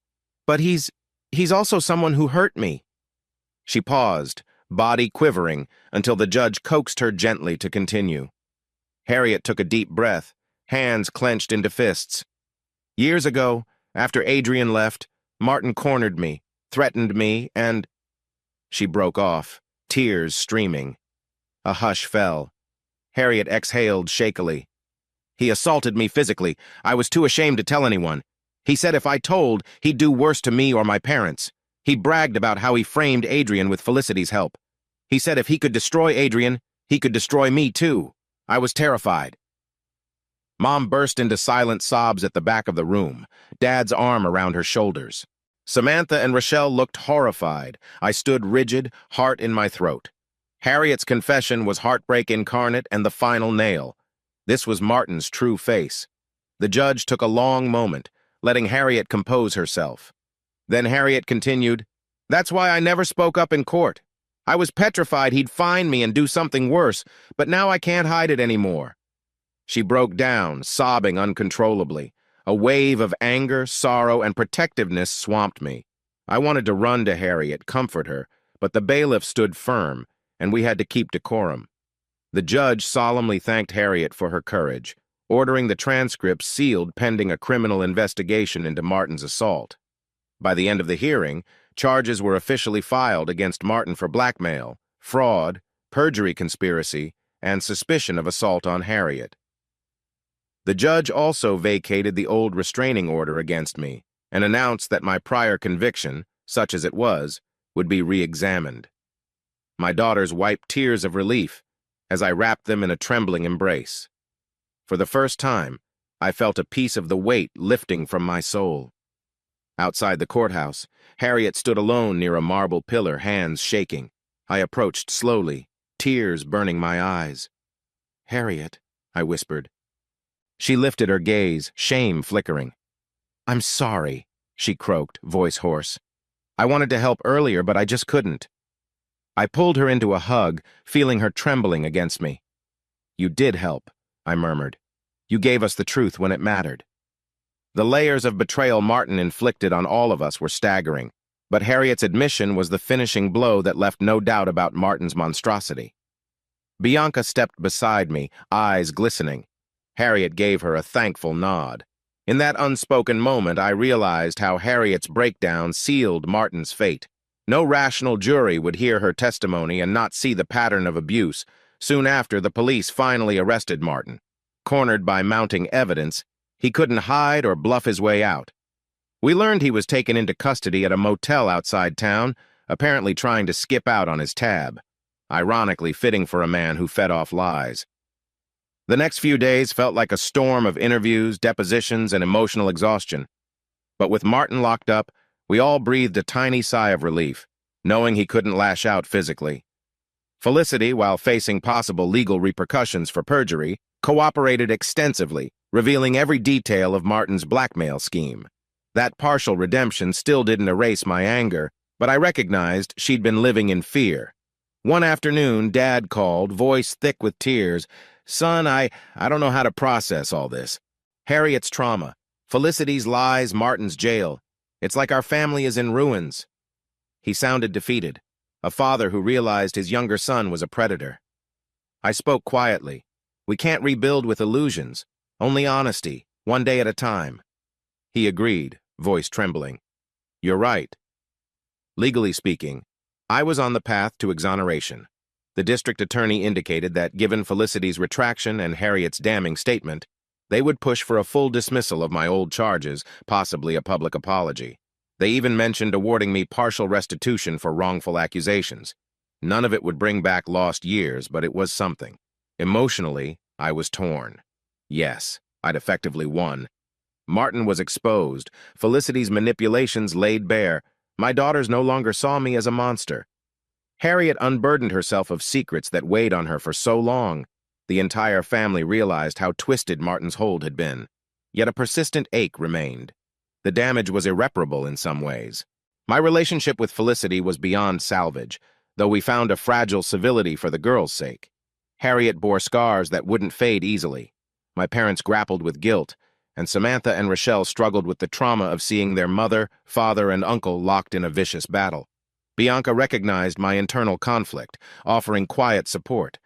"But he's also someone who hurt me." She paused, body quivering, until the judge coaxed her gently to continue. Harriet took a deep breath, hands clenched into fists. "Years ago, after Adrian left, Martin cornered me, threatened me, and—" She broke off, tears streaming. A hush fell. Harriet exhaled shakily. He assaulted me physically. I was too ashamed to tell anyone. He said if I told, he'd do worse to me or my parents. He bragged about how he framed Adrian with Felicity's help. He said if he could destroy Adrian, he could destroy me too. I was terrified. Mom burst into silent sobs at the back of the room, Dad's arm around her shoulders. Samantha and Rochelle looked horrified. I stood rigid, heart in my throat. Harriet's confession was heartbreak incarnate and the final nail. This was Martin's true face. The judge took a long moment, letting Harriet compose herself. Then Harriet continued, "That's why I never spoke up in court. I was petrified he'd find me and do something worse, but now I can't hide it anymore." She broke down, sobbing uncontrollably. A wave of anger, sorrow, and protectiveness swamped me. I wanted to run to Harriet, comfort her, but the bailiff stood firm, and we had to keep decorum. The judge solemnly thanked Harriet for her courage, ordering the transcripts sealed pending a criminal investigation into Martin's assault. By the end of the hearing, charges were officially filed against Martin for blackmail, fraud, perjury conspiracy, and suspicion of assault on Harriet. The judge also vacated the old restraining order against me and announced that my prior conviction, such as it was, would be re-examined. My daughters wiped tears of relief as I wrapped them in a trembling embrace. For the first time, I felt a piece of the weight lifting from my soul. Outside the courthouse, Harriet stood alone near a marble pillar, hands shaking. I approached slowly, tears burning my eyes. "Harriet," I whispered. She lifted her gaze, shame flickering. "I'm sorry," she croaked, voice hoarse. "I wanted to help earlier, but I just couldn't." I pulled her into a hug, feeling her trembling against me. "You did help," I murmured. "You gave us the truth when it mattered." The layers of betrayal Martin inflicted on all of us were staggering, but Harriet's admission was the finishing blow that left no doubt about Martin's monstrosity. Bianca stepped beside me, eyes glistening. Harriet gave her a thankful nod. In that unspoken moment, I realized how Harriet's breakdown sealed Martin's fate. No rational jury would hear her testimony and not see the pattern of abuse. Soon after, the police finally arrested Martin. Cornered by mounting evidence, he couldn't hide or bluff his way out. We learned he was taken into custody at a motel outside town, apparently trying to skip out on his tab. Ironically fitting for a man who fed off lies. The next few days felt like a storm of interviews, depositions, and emotional exhaustion. But with Martin locked up, we all breathed a tiny sigh of relief, knowing he couldn't lash out physically. Felicity, while facing possible legal repercussions for perjury, cooperated extensively, revealing every detail of Martin's blackmail scheme. That partial redemption still didn't erase my anger, but I recognized she'd been living in fear. One afternoon, Dad called, voice thick with tears. "Son, I don't know how to process all this. Harriet's trauma, Felicity's lies, Martin's jail. It's like our family is in ruins." He sounded defeated, a father who realized his younger son was a predator. I spoke quietly. "We can't rebuild with illusions, only honesty, one day at a time." He agreed, voice trembling. "You're right." Legally speaking, I was on the path to exoneration. The district attorney indicated that given Felicity's retraction and Harriet's damning statement, they would push for a full dismissal of my old charges, possibly a public apology. They even mentioned awarding me partial restitution for wrongful accusations. None of it would bring back lost years, but it was something. Emotionally, I was torn. Yes, I'd effectively won. Martin was exposed, Felicity's manipulations laid bare. My daughters no longer saw me as a monster. Harriet unburdened herself of secrets that weighed on her for so long. The entire family realized how twisted Martin's hold had been. Yet a persistent ache remained. The damage was irreparable in some ways. My relationship with Felicity was beyond salvage, though we found a fragile civility for the girl's sake. Harriet bore scars that wouldn't fade easily. My parents grappled with guilt, and Samantha and Rochelle struggled with the trauma of seeing their mother, father, and uncle locked in a vicious battle. Bianca recognized my internal conflict, offering quiet support.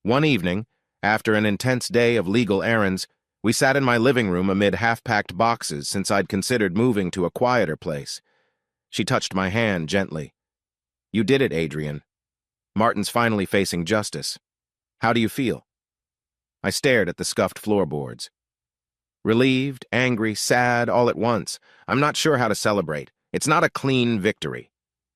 One evening, after an intense day of legal errands, we sat in my living room amid half-packed boxes since I'd considered moving to a quieter place. She touched my hand gently. "You did it, Adrian. Martin's finally facing justice. How do you feel?" I stared at the scuffed floorboards. Relieved, angry, sad, all at once. I'm not sure how to celebrate. It's not a clean victory.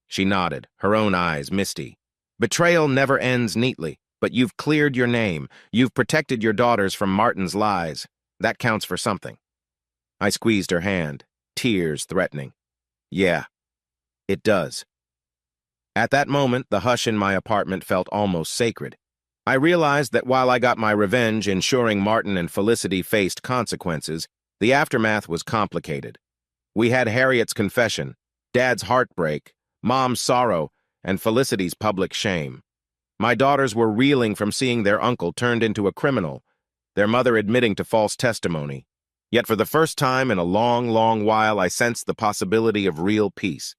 She nodded, her own eyes misty. Betrayal never ends neatly, but you've cleared your name. You've protected your daughters from Martin's lies. That counts for something. I squeezed her hand, tears threatening. Yeah, it does. At that moment, the hush in my apartment felt almost sacred. I realized that while I got my revenge ensuring Martin and Felicity faced consequences, the aftermath was complicated. We had Harriet's confession, Dad's heartbreak, Mom's sorrow, and Felicity's public shame. My daughters were reeling from seeing their uncle turned into a criminal, their mother admitting to false testimony. Yet for the first time in a long, long while, I sensed the possibility of real peace.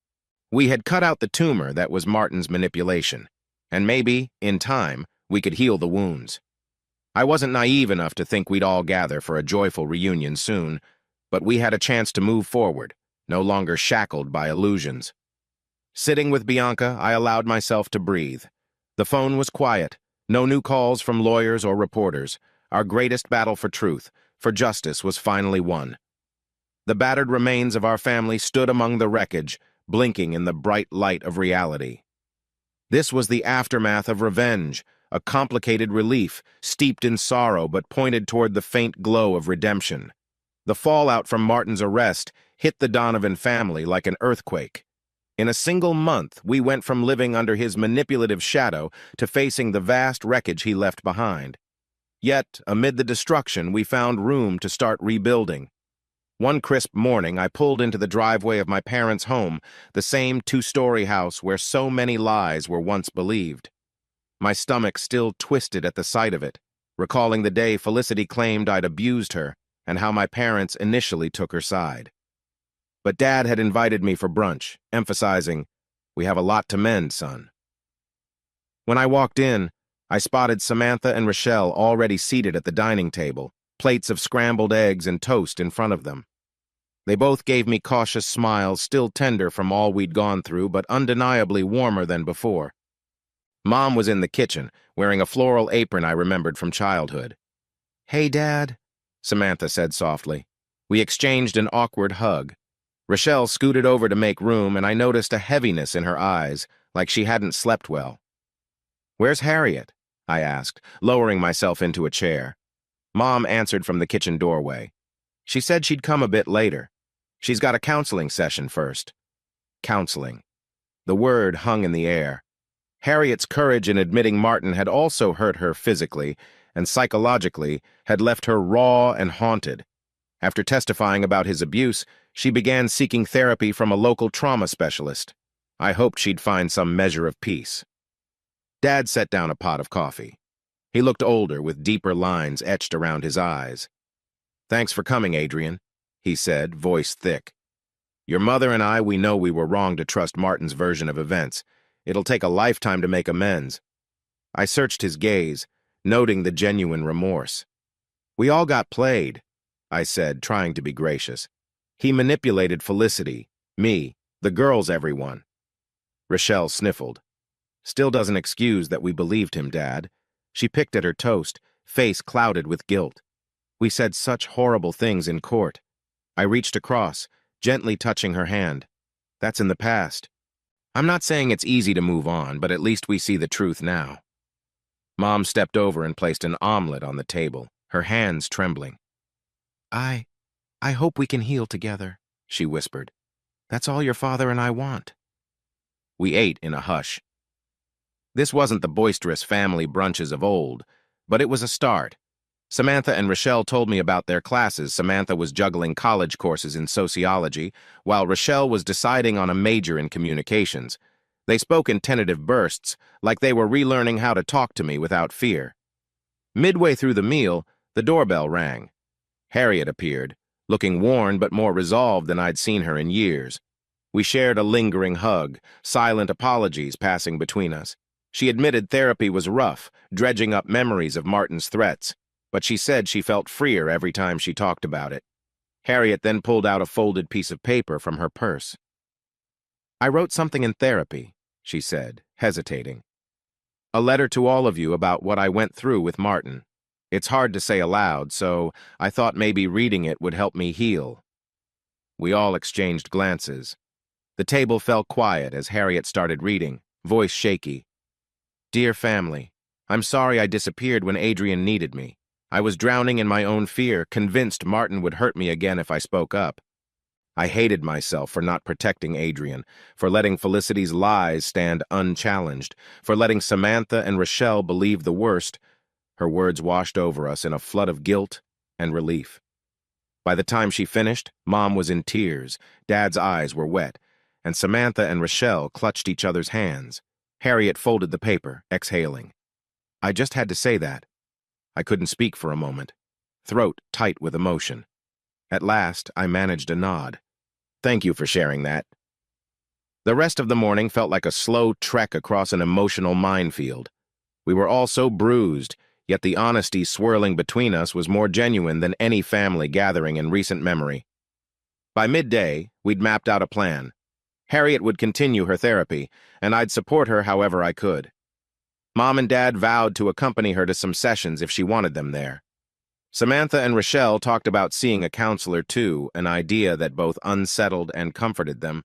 We had cut out the tumor that was Martin's manipulation, and maybe, in time, we could heal the wounds. I wasn't naive enough to think we'd all gather for a joyful reunion soon, but we had a chance to move forward, no longer shackled by illusions. Sitting with Bianca, I allowed myself to breathe. The phone was quiet, no new calls from lawyers or reporters. Our greatest battle for truth, for justice, was finally won. The battered remains of our family stood among the wreckage, blinking in the bright light of reality. This was the aftermath of revenge, a complicated relief, steeped in sorrow but pointed toward the faint glow of redemption. The fallout from Martin's arrest hit the Donovan family like an earthquake. In a single month, we went from living under his manipulative shadow to facing the vast wreckage he left behind. Yet, amid the destruction, we found room to start rebuilding. One crisp morning, I pulled into the driveway of my parents' home, the same two-story house where so many lies were once believed. My stomach still twisted at the sight of it, recalling the day Felicity claimed I'd abused her and how my parents initially took her side. But Dad had invited me for brunch, emphasizing, "We have a lot to mend, son." When I walked in, I spotted Samantha and Rochelle already seated at the dining table, plates of scrambled eggs and toast in front of them. They both gave me cautious smiles, still tender from all we'd gone through, but undeniably warmer than before. Mom was in the kitchen, wearing a floral apron I remembered from childhood. "Hey, Dad," Samantha said softly. We exchanged an awkward hug. Rochelle scooted over to make room, and I noticed a heaviness in her eyes, like she hadn't slept well. "Where's Harriet?" I asked, lowering myself into a chair. Mom answered from the kitchen doorway. She said she'd come a bit later. She's got a counseling session first. Counseling. The word hung in the air. Harriet's courage in admitting Martin had also hurt her physically, and psychologically had left her raw and haunted. After testifying about his abuse, she began seeking therapy from a local trauma specialist. I hoped she'd find some measure of peace. Dad set down a pot of coffee. He looked older, with deeper lines etched around his eyes. "Thanks for coming, Adrian," he said, voice thick. "Your mother and I, we know we were wrong to trust Martin's version of events. It'll take a lifetime to make amends." I searched his gaze, noting the genuine remorse. "We all got played," I said, trying to be gracious. "He manipulated Felicity, me, the girls, everyone." Rochelle sniffled. "Still doesn't excuse that we believed him, Dad." She picked at her toast, face clouded with guilt. "We said such horrible things in court." I reached across, gently touching her hand. "That's in the past. I'm not saying it's easy to move on, but at least we see the truth now." Mom stepped over and placed an omelet on the table, her hands trembling. I hope we can heal together," she whispered. "That's all your father and I want." We ate in a hush. This wasn't the boisterous family brunches of old, but it was a start. Samantha and Rochelle told me about their classes. Samantha was juggling college courses in sociology, while Rochelle was deciding on a major in communications. They spoke in tentative bursts, like they were relearning how to talk to me without fear. Midway through the meal, the doorbell rang. Harriet appeared, looking worn but more resolved than I'd seen her in years. We shared a lingering hug, silent apologies passing between us. She admitted therapy was rough, dredging up memories of Martin's threats, but she said she felt freer every time she talked about it. Harriet then pulled out a folded piece of paper from her purse. "I wrote something in therapy," she said, hesitating. "A letter to all of you about what I went through with Martin. It's hard to say aloud, so I thought maybe reading it would help me heal. We all exchanged glances. The table fell quiet as Harriet started reading, voice shaky. Dear family, I'm sorry I disappeared when Adrian needed me. I was drowning in my own fear, convinced Martin would hurt me again if I spoke up. I hated myself for not protecting Adrian, for letting Felicity's lies stand unchallenged, for letting Samantha and Rochelle believe the worst. Her words washed over us in a flood of guilt and relief. By the time she finished, Mom was in tears, Dad's eyes were wet, and Samantha and Rochelle clutched each other's hands. Harriet folded the paper, exhaling. I just had to say that. I couldn't speak for a moment, throat tight with emotion. At last, I managed a nod. Thank you for sharing that. The rest of the morning felt like a slow trek across an emotional minefield. We were all so bruised, yet the honesty swirling between us was more genuine than any family gathering in recent memory. By midday, we'd mapped out a plan. Harriet would continue her therapy, and I'd support her however I could. Mom and Dad vowed to accompany her to some sessions if she wanted them there. Samantha and Rochelle talked about seeing a counselor too, an idea that both unsettled and comforted them.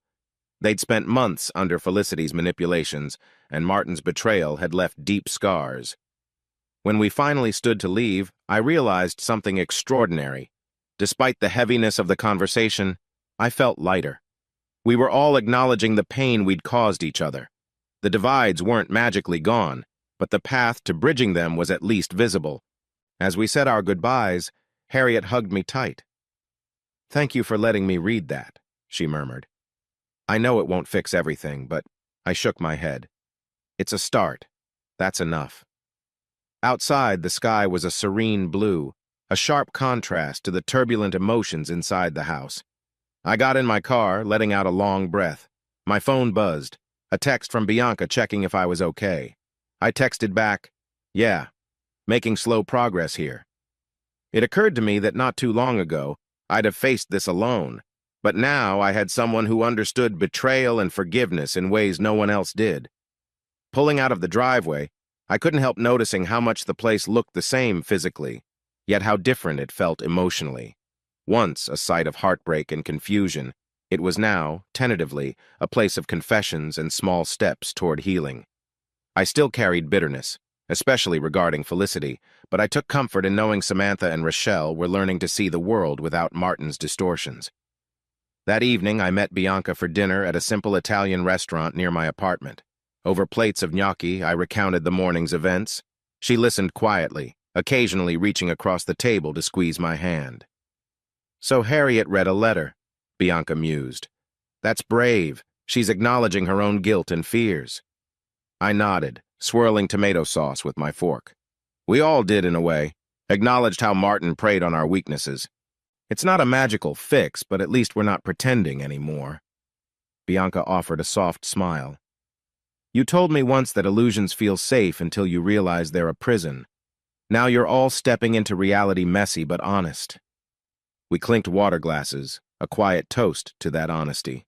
They'd spent months under Felicity's manipulations, and Martin's betrayal had left deep scars. When we finally stood to leave, I realized something extraordinary. Despite the heaviness of the conversation, I felt lighter. We were all acknowledging the pain we'd caused each other. The divides weren't magically gone, but the path to bridging them was at least visible. As we said our goodbyes, Harriet hugged me tight. Thank you for letting me read that, she murmured. I know it won't fix everything, but I shook my head. It's a start. That's enough. Outside, the sky was a serene blue, a sharp contrast to the turbulent emotions inside the house. I got in my car, letting out a long breath. My phone buzzed, a text from Bianca checking if I was okay. I texted back, yeah, making slow progress here. It occurred to me that not too long ago, I'd have faced this alone, but now I had someone who understood betrayal and forgiveness in ways no one else did. Pulling out of the driveway, I couldn't help noticing how much the place looked the same physically, yet how different it felt emotionally. Once a site of heartbreak and confusion, it was now, tentatively, a place of confessions and small steps toward healing. I still carried bitterness, especially regarding Felicity, but I took comfort in knowing Samantha and Rochelle were learning to see the world without Martin's distortions. That evening, I met Bianca for dinner at a simple Italian restaurant near my apartment. Over plates of gnocchi, I recounted the morning's events. She listened quietly, occasionally reaching across the table to squeeze my hand. So Harriet read a letter, Bianca mused. That's brave. She's acknowledging her own guilt and fears. I nodded, swirling tomato sauce with my fork. We all did in a way, acknowledged how Martin preyed on our weaknesses. It's not a magical fix, but at least we're not pretending anymore. Bianca offered a soft smile. You told me once that illusions feel safe until you realize they're a prison. Now you're all stepping into reality messy but honest. We clinked water glasses, a quiet toast to that honesty.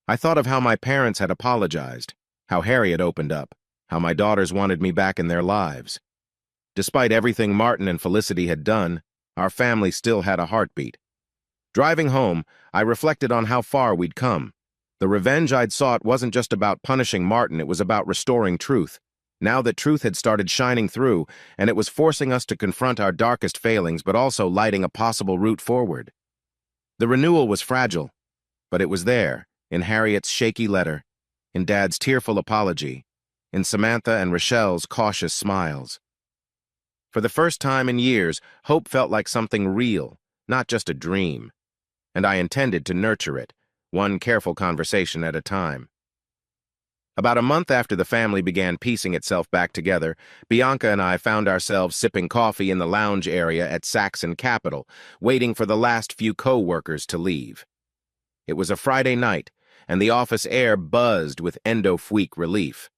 I thought of how my parents had apologized, how Harriet opened up, how my daughters wanted me back in their lives. Despite everything Martin and Felicity had done, our family still had a heartbeat. Driving home, I reflected on how far we'd come. The revenge I'd sought wasn't just about punishing Martin, it was about restoring truth. Now that truth had started shining through, and it was forcing us to confront our darkest failings, but also lighting a possible route forward. The renewal was fragile, but it was there, in Harriet's shaky letter, in Dad's tearful apology, in Samantha and Rochelle's cautious smiles. For the first time in years, hope felt like something real, not just a dream. And I intended to nurture it, one careful conversation at a time. About a month after the family began piecing itself back together, Bianca and I found ourselves sipping coffee in the lounge area at Saxon Capital, waiting for the last few co-workers to leave. It was a Friday night, and the office air buzzed with endo-fuique relief.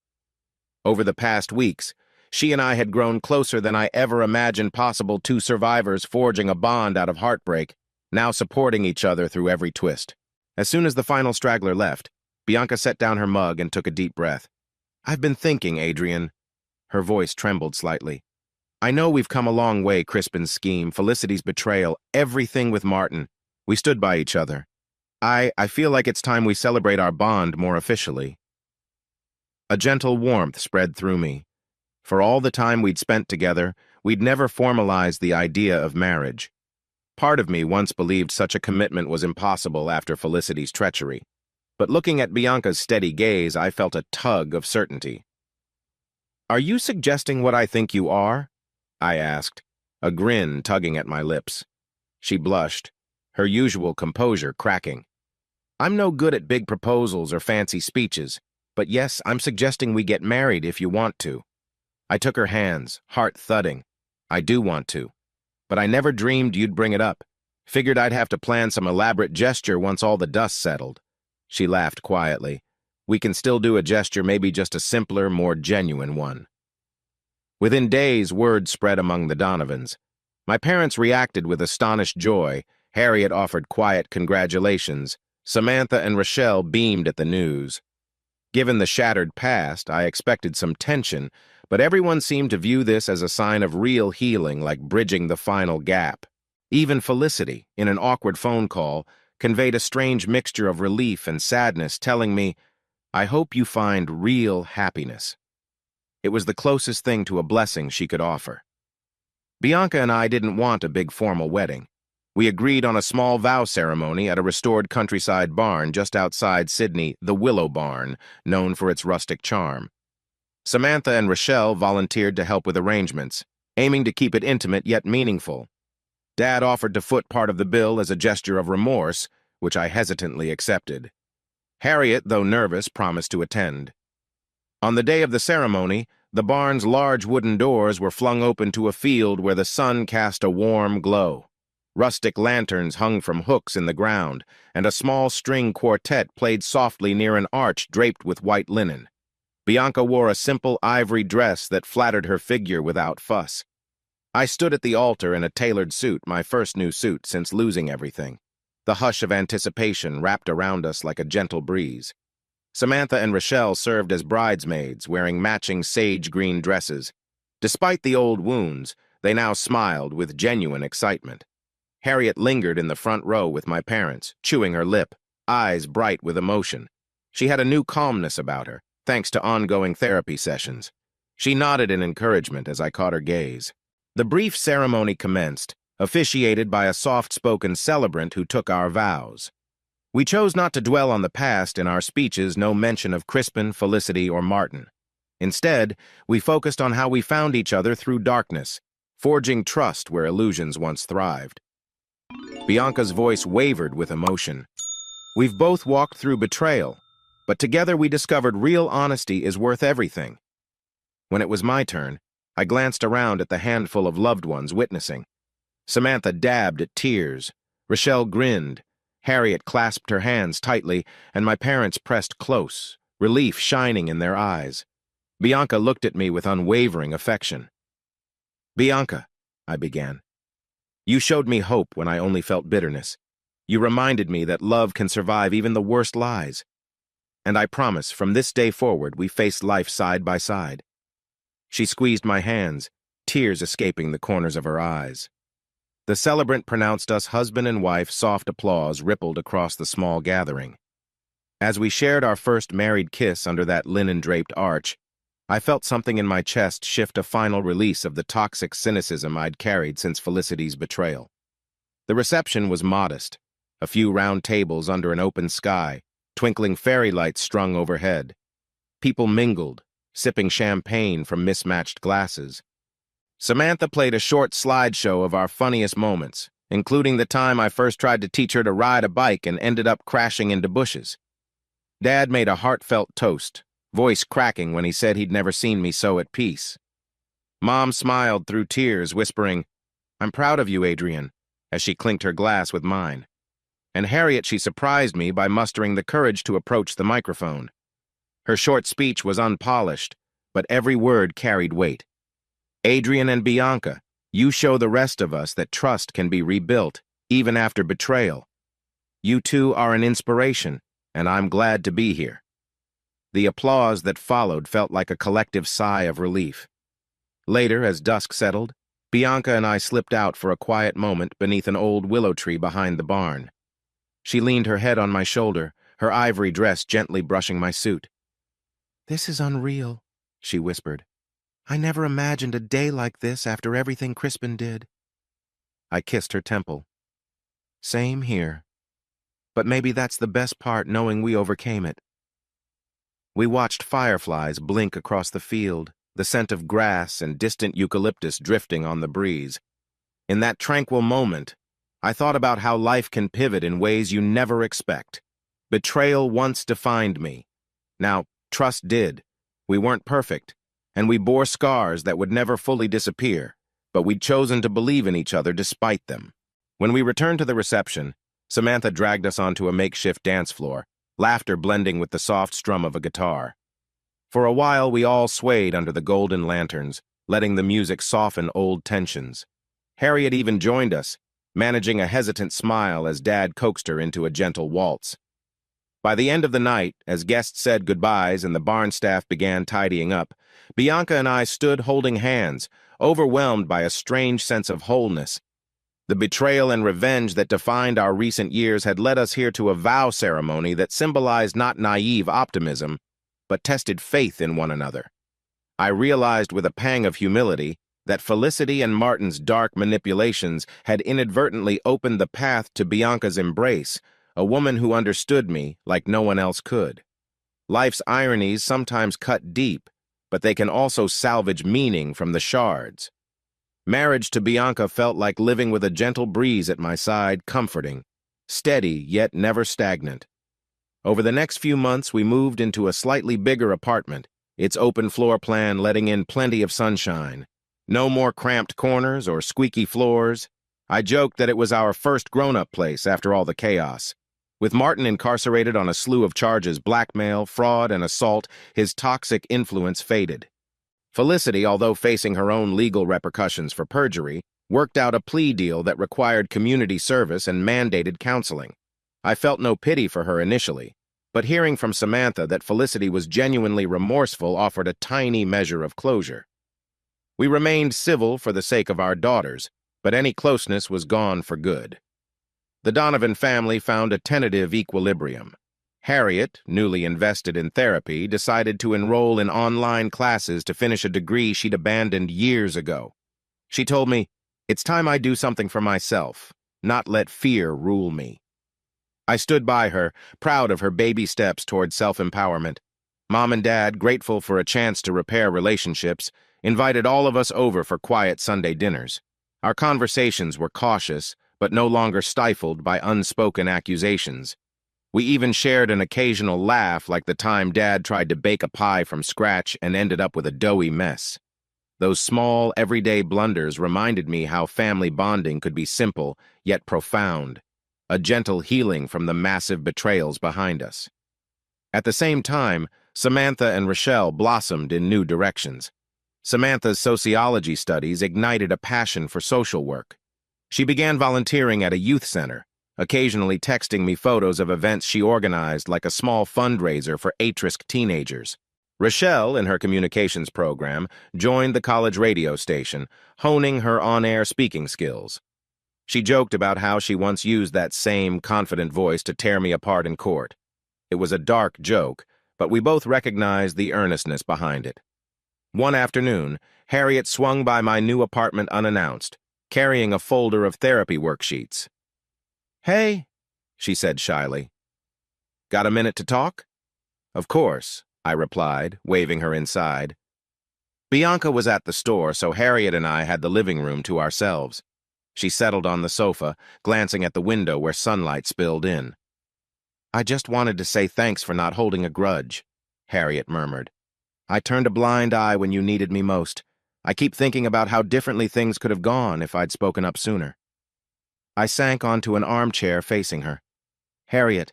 Over the past weeks, she and I had grown closer than I ever imagined possible, two survivors forging a bond out of heartbreak, now supporting each other through every twist. As soon as the final straggler left, Bianca set down her mug and took a deep breath. I've been thinking, Adrian. Her voice trembled slightly. I know we've come a long way, Crispin's scheme, Felicity's betrayal, everything with Martin. We stood by each other. I feel like it's time we celebrate our bond more officially. A gentle warmth spread through me. For all the time we'd spent together, we'd never formalized the idea of marriage. Part of me once believed such a commitment was impossible after Felicity's treachery. But looking at Bianca's steady gaze, I felt a tug of certainty. "Are you suggesting what I think you are?" I asked, a grin tugging at my lips. She blushed, her usual composure cracking. "I'm no good at big proposals or fancy speeches, but yes, I'm suggesting we get married if you want to." I took her hands, heart thudding. "I do want to. But I never dreamed you'd bring it up. Figured I'd have to plan some elaborate gesture once all the dust settled." She laughed quietly. "We can still do a gesture, maybe just a simpler, more genuine one." Within days, word spread among the Donovans. My parents reacted with astonished joy. Harriet offered quiet congratulations. Samantha and Rochelle beamed at the news. Given the shattered past, I expected some tension, but everyone seemed to view this as a sign of real healing, like bridging the final gap. Even Felicity, in an awkward phone call, conveyed a strange mixture of relief and sadness, telling me, "I hope you find real happiness." It was the closest thing to a blessing she could offer. Bianca and I didn't want a big formal wedding. We agreed on a small vow ceremony at a restored countryside barn just outside Sydney, the Willow Barn, known for its rustic charm. Samantha and Rochelle volunteered to help with arrangements, aiming to keep it intimate yet meaningful. Dad offered to foot part of the bill as a gesture of remorse, which I hesitantly accepted. Harriet, though nervous, promised to attend. On the day of the ceremony, the barn's large wooden doors were flung open to a field where the sun cast a warm glow. Rustic lanterns hung from hooks in the ground, and a small string quartet played softly near an arch draped with white linen. Bianca wore a simple ivory dress that flattered her figure without fuss. I stood at the altar in a tailored suit, my first new suit since losing everything. The hush of anticipation wrapped around us like a gentle breeze. Samantha and Rochelle served as bridesmaids, wearing matching sage green dresses. Despite the old wounds, they now smiled with genuine excitement. Harriet lingered in the front row with my parents, chewing her lip, eyes bright with emotion. She had a new calmness about her, thanks to ongoing therapy sessions. She nodded in encouragement as I caught her gaze. The brief ceremony commenced, officiated by a soft-spoken celebrant who took our vows. We chose not to dwell on the past in our speeches, no mention of Crispin, Felicity, or Martin. Instead, we focused on how we found each other through darkness, forging trust where illusions once thrived. Bianca's voice wavered with emotion. "We've both walked through betrayal, but together we discovered real honesty is worth everything." When it was my turn, I glanced around at the handful of loved ones witnessing. Samantha dabbed at tears. Rochelle grinned. Harriet clasped her hands tightly, and my parents pressed close, relief shining in their eyes. Bianca looked at me with unwavering affection. "Bianca," I began, "you showed me hope when I only felt bitterness. You reminded me that love can survive even the worst lies. And I promise, from this day forward, we face life side by side." She squeezed my hands, tears escaping the corners of her eyes. The celebrant pronounced us husband and wife. Soft applause rippled across the small gathering. As we shared our first married kiss under that linen-draped arch, I felt something in my chest shift, a final release of the toxic cynicism I'd carried since Felicity's betrayal. The reception was modest, a few round tables under an open sky, twinkling fairy lights strung overhead. People mingled, sipping champagne from mismatched glasses. Samantha played a short slideshow of our funniest moments, including the time I first tried to teach her to ride a bike and ended up crashing into bushes. Dad made a heartfelt toast, voice cracking when he said he'd never seen me so at peace. Mom smiled through tears, whispering, "I'm proud of you, Adrian," as she clinked her glass with mine. And Harriet, she surprised me by mustering the courage to approach the microphone. Her short speech was unpolished, but every word carried weight. "Adrian and Bianca, you show the rest of us that trust can be rebuilt, even after betrayal. You two are an inspiration, and I'm glad to be here." The applause that followed felt like a collective sigh of relief. Later, as dusk settled, Bianca and I slipped out for a quiet moment beneath an old willow tree behind the barn. She leaned her head on my shoulder, her ivory dress gently brushing my suit. "This is unreal," she whispered. "I never imagined a day like this after everything Crispin did." I kissed her temple. "Same here. But maybe that's the best part, knowing we overcame it." We watched fireflies blink across the field, the scent of grass and distant eucalyptus drifting on the breeze. In that tranquil moment, I thought about how life can pivot in ways you never expect. Betrayal once defined me. Now, trust did. We weren't perfect, and we bore scars that would never fully disappear, but we'd chosen to believe in each other despite them. When we returned to the reception, Samantha dragged us onto a makeshift dance floor, laughter blending with the soft strum of a guitar. For a while, we all swayed under the golden lanterns, letting the music soften old tensions. Harriet even joined us, managing a hesitant smile as Dad coaxed her into a gentle waltz. By the end of the night, as guests said goodbyes and the barn staff began tidying up, Bianca and I stood holding hands, overwhelmed by a strange sense of wholeness. The betrayal and revenge that defined our recent years had led us here to a vow ceremony that symbolized not naive optimism, but tested faith in one another. I realized with a pang of humility that Felicity and Martin's dark manipulations had inadvertently opened the path to Bianca's embrace, a woman who understood me like no one else could. Life's ironies sometimes cut deep, but they can also salvage meaning from the shards. Marriage to Bianca felt like living with a gentle breeze at my side, comforting, steady yet never stagnant. Over the next few months, we moved into a slightly bigger apartment, its open floor plan letting in plenty of sunshine. No more cramped corners or squeaky floors. I joked that it was our first grown-up place after all the chaos. With Martin incarcerated on a slew of charges, blackmail, fraud, and assault, his toxic influence faded. Felicity, although facing her own legal repercussions for perjury, worked out a plea deal that required community service and mandated counseling. I felt no pity for her initially, but hearing from Samantha that Felicity was genuinely remorseful offered a tiny measure of closure. We remained civil for the sake of our daughters, but any closeness was gone for good. The Donovan family found a tentative equilibrium. Harriet, newly invested in therapy, decided to enroll in online classes to finish a degree she'd abandoned years ago. She told me, "It's time I do something for myself, not let fear rule me." I stood by her, proud of her baby steps toward self-empowerment. Mom and Dad, grateful for a chance to repair relationships, invited all of us over for quiet Sunday dinners. Our conversations were cautious, but no longer stifled by unspoken accusations. We even shared an occasional laugh, like the time Dad tried to bake a pie from scratch and ended up with a doughy mess. Those small, everyday blunders reminded me how family bonding could be simple, yet profound, a gentle healing from the massive betrayals behind us. At the same time, Samantha and Rochelle blossomed in new directions. Samantha's sociology studies ignited a passion for social work. She began volunteering at a youth center, occasionally texting me photos of events she organized, like a small fundraiser for at-risk teenagers. Rochelle, in her communications program, joined the college radio station, honing her on-air speaking skills. She joked about how she once used that same confident voice to tear me apart in court. It was a dark joke, but we both recognized the earnestness behind it. One afternoon, Harriet swung by my new apartment unannounced, carrying a folder of therapy worksheets. "Hey," she said shyly. "Got a minute to talk?" "Of course," I replied, waving her inside. Bianca was at the store, so Harriet and I had the living room to ourselves. She settled on the sofa, glancing at the window where sunlight spilled in. "I just wanted to say thanks for not holding a grudge," Harriet murmured. "I turned a blind eye when you needed me most. I keep thinking about how differently things could have gone if I'd spoken up sooner." I sank onto an armchair facing her. "Harriet,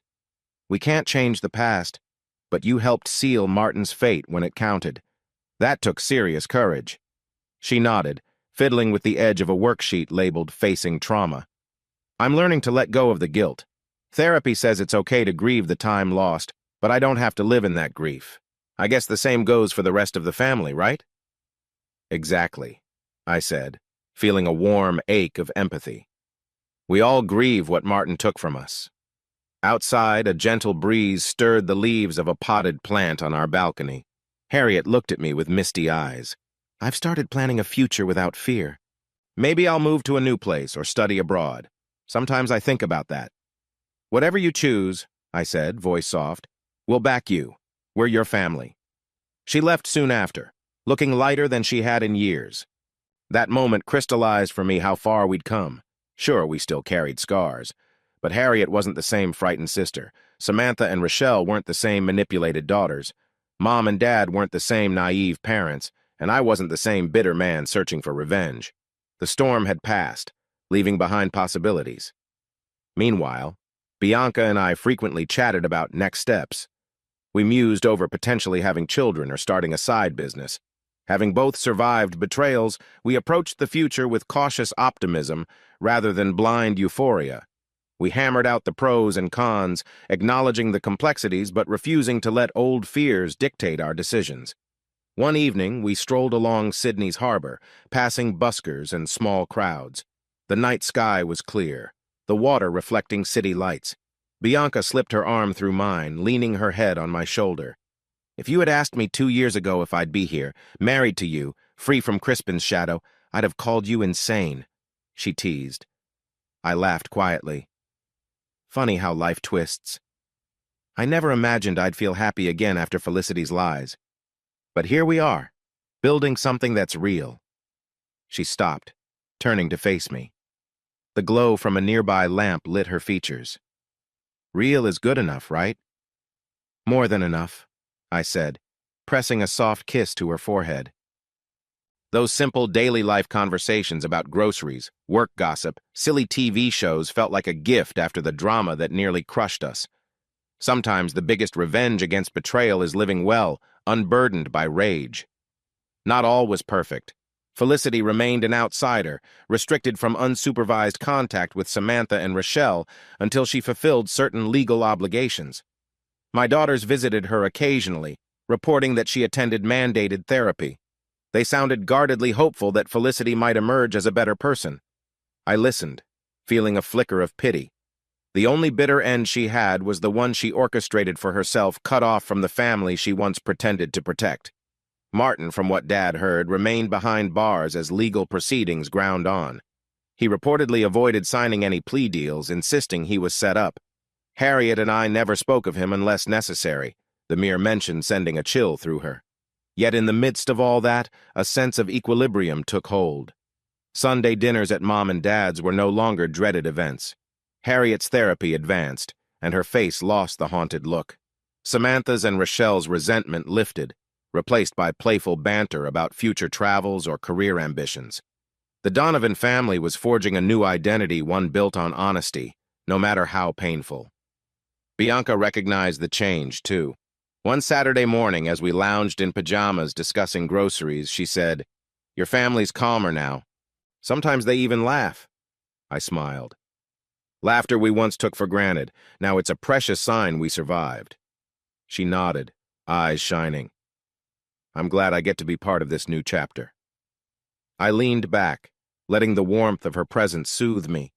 we can't change the past, but you helped seal Martin's fate when it counted. That took serious courage." She nodded, fiddling with the edge of a worksheet labeled Facing Trauma. "I'm learning to let go of the guilt. Therapy says it's okay to grieve the time lost, but I don't have to live in that grief. I guess the same goes for the rest of the family, right?" Exactly, I said, feeling a warm ache of empathy. We all grieve what Martin took from us. Outside, a gentle breeze stirred the leaves of a potted plant on our balcony. Harriet looked at me with misty eyes. I've started planning a future without fear. Maybe I'll move to a new place or study abroad. Sometimes I think about that. Whatever you choose, I said, voice soft, we'll back you. We're your family. She left soon after, looking lighter than she had in years. That moment crystallized for me how far we'd come. Sure, we still carried scars. But Harriet wasn't the same frightened sister. Samantha and Rochelle weren't the same manipulated daughters. Mom and Dad weren't the same naive parents, and I wasn't the same bitter man searching for revenge. The storm had passed, leaving behind possibilities. Meanwhile, Bianca and I frequently chatted about next steps. We mused over potentially having children or starting a side business. Having both survived betrayals, we approached the future with cautious optimism rather than blind euphoria. We hammered out the pros and cons, acknowledging the complexities but refusing to let old fears dictate our decisions. One evening, we strolled along Sydney's harbor, passing buskers and small crowds. The night sky was clear, the water reflecting city lights. Bianca slipped her arm through mine, leaning her head on my shoulder. If you had asked me 2 years ago if I'd be here, married to you, free from Crispin's shadow, I'd have called you insane, she teased. I laughed quietly. Funny how life twists. I never imagined I'd feel happy again after Felicity's lies. But here we are, building something that's real. She stopped, turning to face me. The glow from a nearby lamp lit her features. Real is good enough, right? More than enough, I said, pressing a soft kiss to her forehead. Those simple daily life conversations about groceries, work gossip, silly TV shows felt like a gift after the drama that nearly crushed us. Sometimes the biggest revenge against betrayal is living well, unburdened by rage. Not all was perfect. Felicity remained an outsider, restricted from unsupervised contact with Samantha and Rochelle until she fulfilled certain legal obligations. My daughters visited her occasionally, reporting that she attended mandated therapy. They sounded guardedly hopeful that Felicity might emerge as a better person. I listened, feeling a flicker of pity. The only bitter end she had was the one she orchestrated for herself, cut off from the family she once pretended to protect. Martin, from what Dad heard, remained behind bars as legal proceedings ground on. He reportedly avoided signing any plea deals, insisting he was set up. Harriet and I never spoke of him unless necessary, the mere mention sending a chill through her. Yet in the midst of all that, a sense of equilibrium took hold. Sunday dinners at Mom and Dad's were no longer dreaded events. Harriet's therapy advanced, and her face lost the haunted look. Samantha's and Rochelle's resentment lifted, replaced by playful banter about future travels or career ambitions. The Donovan family was forging a new identity, one built on honesty, no matter how painful. Bianca recognized the change, too. One Saturday morning, as we lounged in pajamas discussing groceries, she said, "Your family's calmer now. Sometimes they even laugh." I smiled. Laughter we once took for granted. Now it's a precious sign we survived. She nodded, eyes shining. I'm glad I get to be part of this new chapter. I leaned back, letting the warmth of her presence soothe me.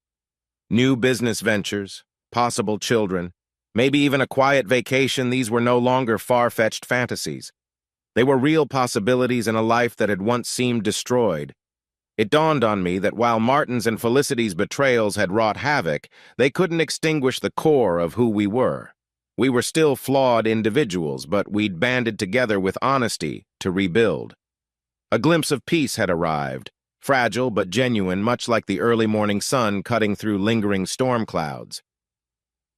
New business ventures, possible children, maybe even a quiet vacation, these were no longer far-fetched fantasies. They were real possibilities in a life that had once seemed destroyed. It dawned on me that while Martin's and Felicity's betrayals had wrought havoc, they couldn't extinguish the core of who we were. We were still flawed individuals, but we'd banded together with honesty to rebuild. A glimpse of peace had arrived, fragile but genuine, much like the early morning sun cutting through lingering storm clouds.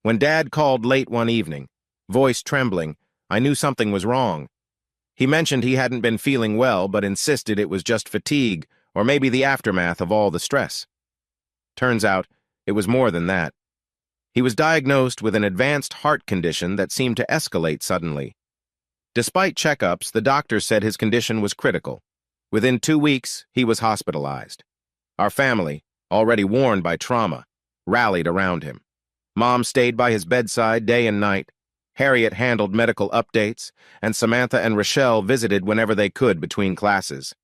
When Dad called late one evening, voice trembling, I knew something was wrong. He mentioned he hadn't been feeling well, but insisted it was just fatigue, or maybe the aftermath of all the stress. Turns out, it was more than that. He was diagnosed with an advanced heart condition that seemed to escalate suddenly. Despite checkups, the doctor said his condition was critical. Within 2 weeks, he was hospitalized. Our family, already worn by trauma, rallied around him. Mom stayed by his bedside day and night. Harriet handled medical updates, and Samantha and Rochelle visited whenever they could between classes.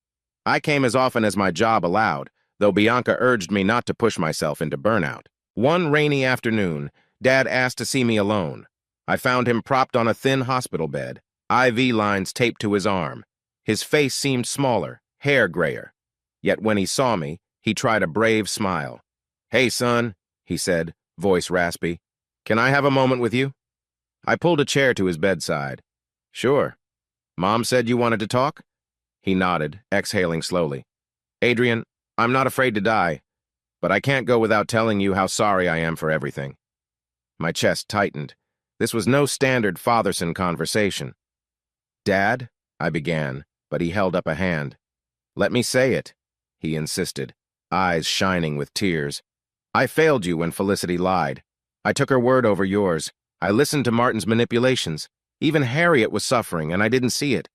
I came as often as my job allowed, though Bianca urged me not to push myself into burnout. One rainy afternoon, Dad asked to see me alone. I found him propped on a thin hospital bed, IV lines taped to his arm. His face seemed smaller, hair grayer. Yet when he saw me, he tried a brave smile. "Hey, son," he said, voice raspy. "Can I have a moment with you?" I pulled a chair to his bedside. "Sure. Mom said you wanted to talk?" He nodded, exhaling slowly. "Adrian, I'm not afraid to die, but I can't go without telling you how sorry I am for everything." My chest tightened. This was no standard father-son conversation. "Dad?" I began, but he held up a hand. "Let me say it," he insisted, eyes shining with tears. "I failed you when Felicity lied. I took her word over yours. I listened to Martin's manipulations. Even Harriet was suffering, and I didn't see it.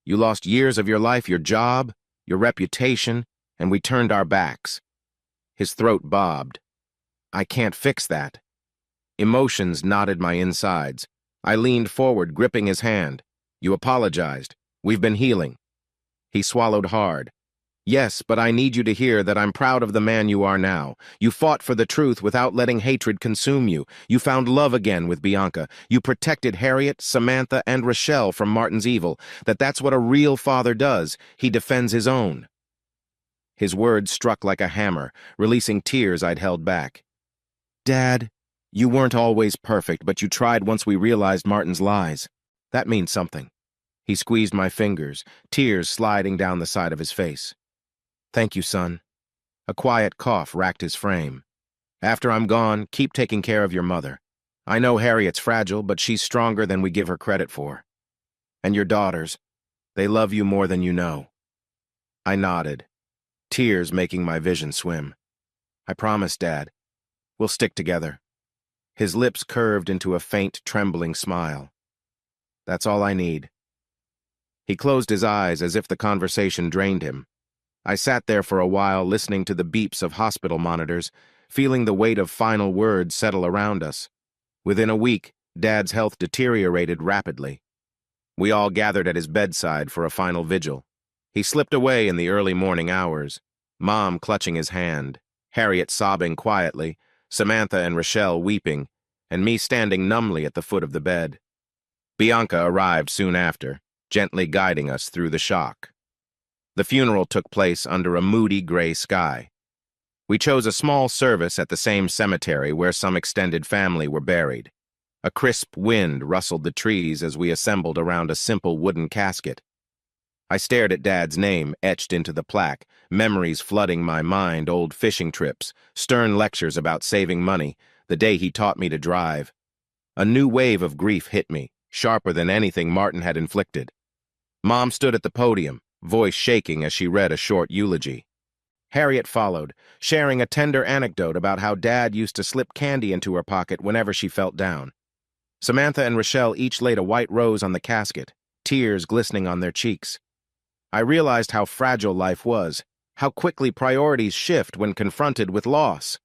You lost years of your life, your job, your reputation, and we turned our backs." His throat bobbed. "I can't fix that." Emotions knotted my insides. I leaned forward, gripping his hand. "You apologized. We've been healing." He swallowed hard. "Yes, but I need you to hear that I'm proud of the man you are now. You fought for the truth without letting hatred consume you. You found love again with Bianca. You protected Harriet, Samantha, and Rochelle from Martin's evil. That's what a real father does. He defends his own." His words struck like a hammer, releasing tears I'd held back. "Dad, you weren't always perfect, but you tried once we realized Martin's lies. That means something." He squeezed my fingers, tears sliding down the side of his face. "Thank you, son." A quiet cough racked his frame. "After I'm gone, keep taking care of your mother. I know Harriet's fragile, but she's stronger than we give her credit for. And your daughters, they love you more than you know." I nodded, tears making my vision swim. "I promise, Dad. We'll stick together." His lips curved into a faint, trembling smile. "That's all I need." He closed his eyes as if the conversation drained him. I sat there for a while, listening to the beeps of hospital monitors, feeling the weight of final words settle around us. Within a week, Dad's health deteriorated rapidly. We all gathered at his bedside for a final vigil. He slipped away in the early morning hours, Mom clutching his hand, Harriet sobbing quietly, Samantha and Rochelle weeping, and me standing numbly at the foot of the bed. Bianca arrived soon after, gently guiding us through the shock. The funeral took place under a moody gray sky. We chose a small service at the same cemetery where some extended family were buried. A crisp wind rustled the trees as we assembled around a simple wooden casket. I stared at Dad's name etched into the plaque, memories flooding my mind, old fishing trips, stern lectures about saving money, the day he taught me to drive. A new wave of grief hit me, sharper than anything Martin had inflicted. Mom stood at the podium, voice shaking as she read a short eulogy. Harriet followed, sharing a tender anecdote about how Dad used to slip candy into her pocket whenever she felt down. Samantha and Rochelle each laid a white rose on the casket, tears glistening on their cheeks. I realized how fragile life was, how quickly priorities shift when confronted with loss.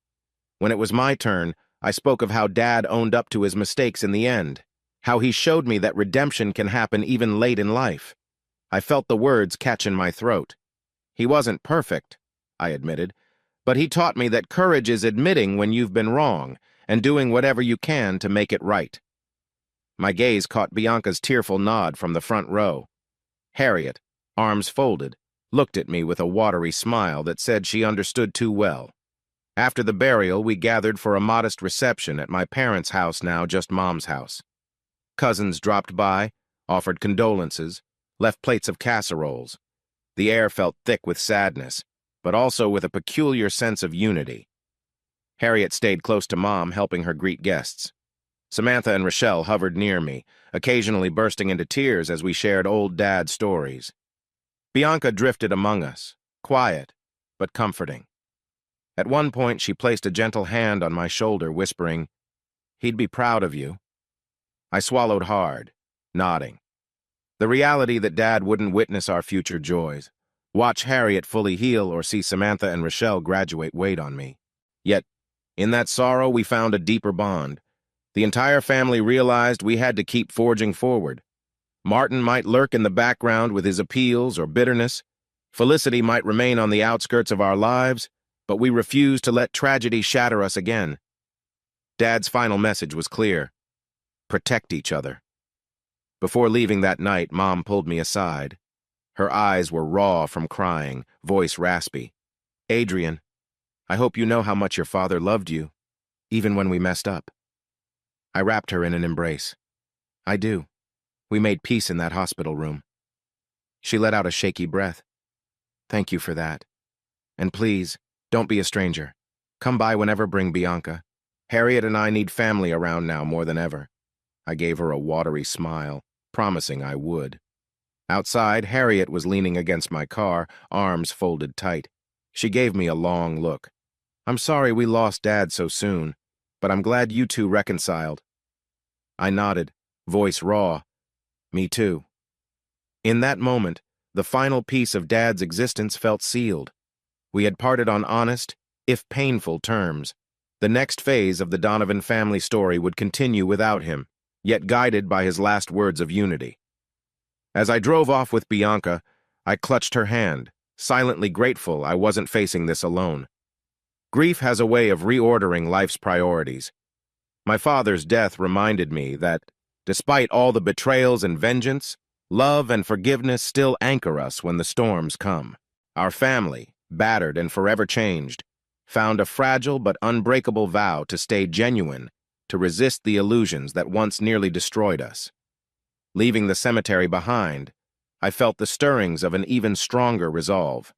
When it was my turn, I spoke of how Dad owned up to his mistakes in the end, how he showed me that redemption can happen even late in life. I felt the words catch in my throat. He wasn't perfect, I admitted, but he taught me that courage is admitting when you've been wrong and doing whatever you can to make it right. My gaze caught Bianca's tearful nod from the front row. Harriet, arms folded, looked at me with a watery smile that said she understood too well. After the burial, we gathered for a modest reception at my parents' house, now just Mom's house. Cousins dropped by, offered condolences, left plates of casseroles. The air felt thick with sadness, but also with a peculiar sense of unity. Harriet stayed close to Mom, helping her greet guests. Samantha and Rochelle hovered near me, occasionally bursting into tears as we shared old Dad's stories. Bianca drifted among us, quiet, but comforting. At one point, she placed a gentle hand on my shoulder, whispering, "He'd be proud of you." I swallowed hard, nodding. The reality that Dad wouldn't witness our future joys, watch Harriet fully heal, or see Samantha and Rochelle graduate weighed on me. Yet, in that sorrow, we found a deeper bond. The entire family realized we had to keep forging forward. Martin might lurk in the background with his appeals or bitterness. Felicity might remain on the outskirts of our lives, but we refuse to let tragedy shatter us again. Dad's final message was clear. Protect each other. Before leaving that night, Mom pulled me aside. Her eyes were raw from crying, voice raspy. Adrian, I hope you know how much your father loved you, even when we messed up. I wrapped her in an embrace. I do. We made peace in that hospital room. She let out a shaky breath. Thank you for that. And please, don't be a stranger. Come by whenever, bring Bianca. Harriet and I need family around now more than ever. I gave her a watery smile, promising I would. Outside, Harriet was leaning against my car, arms folded tight. She gave me a long look. I'm sorry we lost Dad so soon, but I'm glad you two reconciled. I nodded, voice raw. Me too. In that moment, the final piece of Dad's existence felt sealed. We had parted on honest, if painful, terms. The next phase of the Donovan family story would continue without him, yet guided by his last words of unity. As I drove off with Bianca, I clutched her hand, silently grateful I wasn't facing this alone. Grief has a way of reordering life's priorities. My father's death reminded me that, despite all the betrayals and vengeance, love and forgiveness still anchor us when the storms come. Our family, battered and forever changed, found a fragile but unbreakable vow to stay genuine, to resist the illusions that once nearly destroyed us. Leaving the cemetery behind, I felt the stirrings of an even stronger resolve.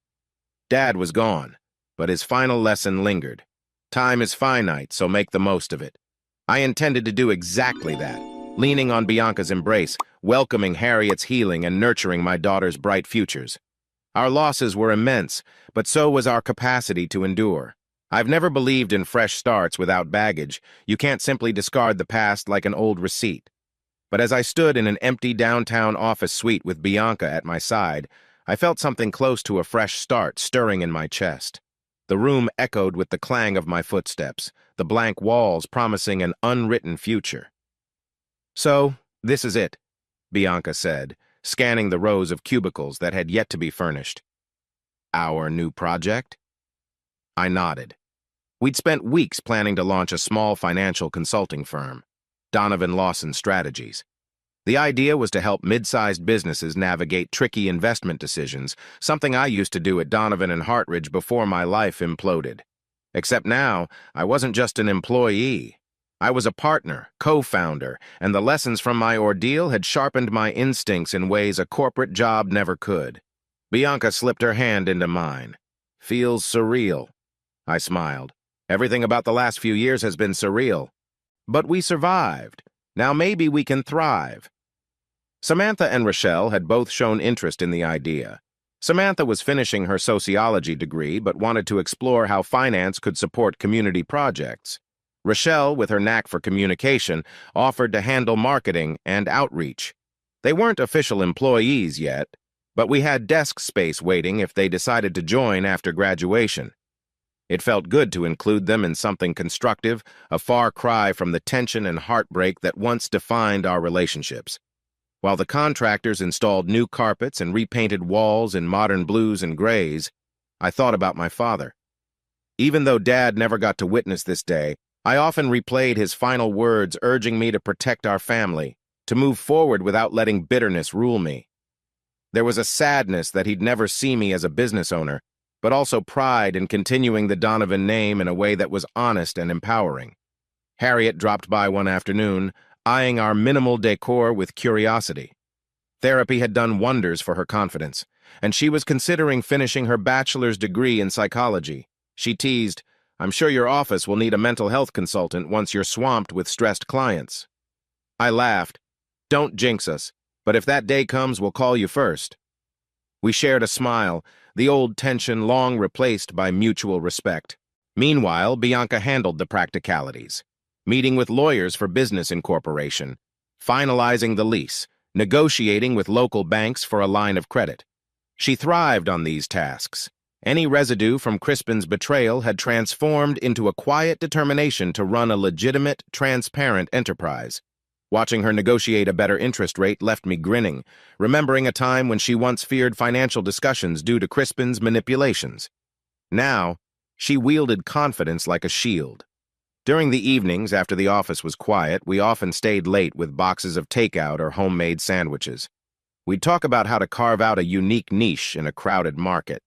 Dad was gone, but his final lesson lingered. Time is finite, so make the most of it. I intended to do exactly that, leaning on Bianca's embrace, welcoming Harriet's healing and nurturing my daughter's bright futures. Our losses were immense, but so was our capacity to endure. I've never believed in fresh starts without baggage. You can't simply discard the past like an old receipt. But as I stood in an empty downtown office suite with Bianca at my side, I felt something close to a fresh start stirring in my chest. The room echoed with the clang of my footsteps, the blank walls promising an unwritten future. So, this is it, Bianca said, scanning the rows of cubicles that had yet to be furnished. Our new project? I nodded. We'd spent weeks planning to launch a small financial consulting firm, Donovan Lawson Strategies. The idea was to help mid-sized businesses navigate tricky investment decisions, something I used to do at Donovan and Hartridge before my life imploded. Except now, I wasn't just an employee. I was a partner, co-founder, and the lessons from my ordeal had sharpened my instincts in ways a corporate job never could. Bianca slipped her hand into mine. Feels surreal. I smiled. Everything about the last few years has been surreal. But we survived. Now maybe we can thrive. Samantha and Rochelle had both shown interest in the idea. Samantha was finishing her sociology degree but wanted to explore how finance could support community projects. Rochelle, with her knack for communication, offered to handle marketing and outreach. They weren't official employees yet, but we had desk space waiting if they decided to join after graduation. It felt good to include them in something constructive, a far cry from the tension and heartbreak that once defined our relationships. While the contractors installed new carpets and repainted walls in modern blues and grays, I thought about my father. Even though Dad never got to witness this day, I often replayed his final words urging me to protect our family, to move forward without letting bitterness rule me. There was a sadness that he'd never see me as a business owner, but also pride in continuing the Donovan name in a way that was honest and empowering. Harriet dropped by one afternoon, eyeing our minimal decor with curiosity. Therapy had done wonders for her confidence, and she was considering finishing her bachelor's degree in psychology. She teased, "I'm sure your office will need a mental health consultant once you're swamped with stressed clients." I laughed. "Don't jinx us, but if that day comes, we'll call you first." We shared a smile, the old tension long replaced by mutual respect. Meanwhile, Bianca handled the practicalities. Meeting with lawyers for business incorporation, finalizing the lease, negotiating with local banks for a line of credit. She thrived on these tasks. Any residue from Crispin's betrayal had transformed into a quiet determination to run a legitimate, transparent enterprise. Watching her negotiate a better interest rate left me grinning, remembering a time when she once feared financial discussions due to Crispin's manipulations. Now, she wielded confidence like a shield. During the evenings, after the office was quiet, we often stayed late with boxes of takeout or homemade sandwiches. We'd talk about how to carve out a unique niche in a crowded market.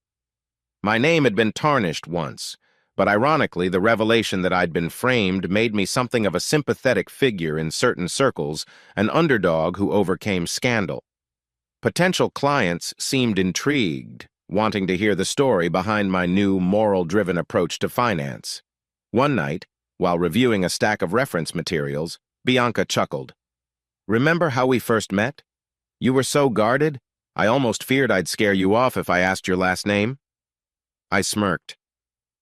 My name had been tarnished once, but ironically, the revelation that I'd been framed made me something of a sympathetic figure in certain circles, an underdog who overcame scandal. Potential clients seemed intrigued, wanting to hear the story behind my new moral-driven approach to finance. One night, while reviewing a stack of reference materials, Bianca chuckled. "Remember how we first met? You were so guarded, I almost feared I'd scare you off if I asked your last name." I smirked.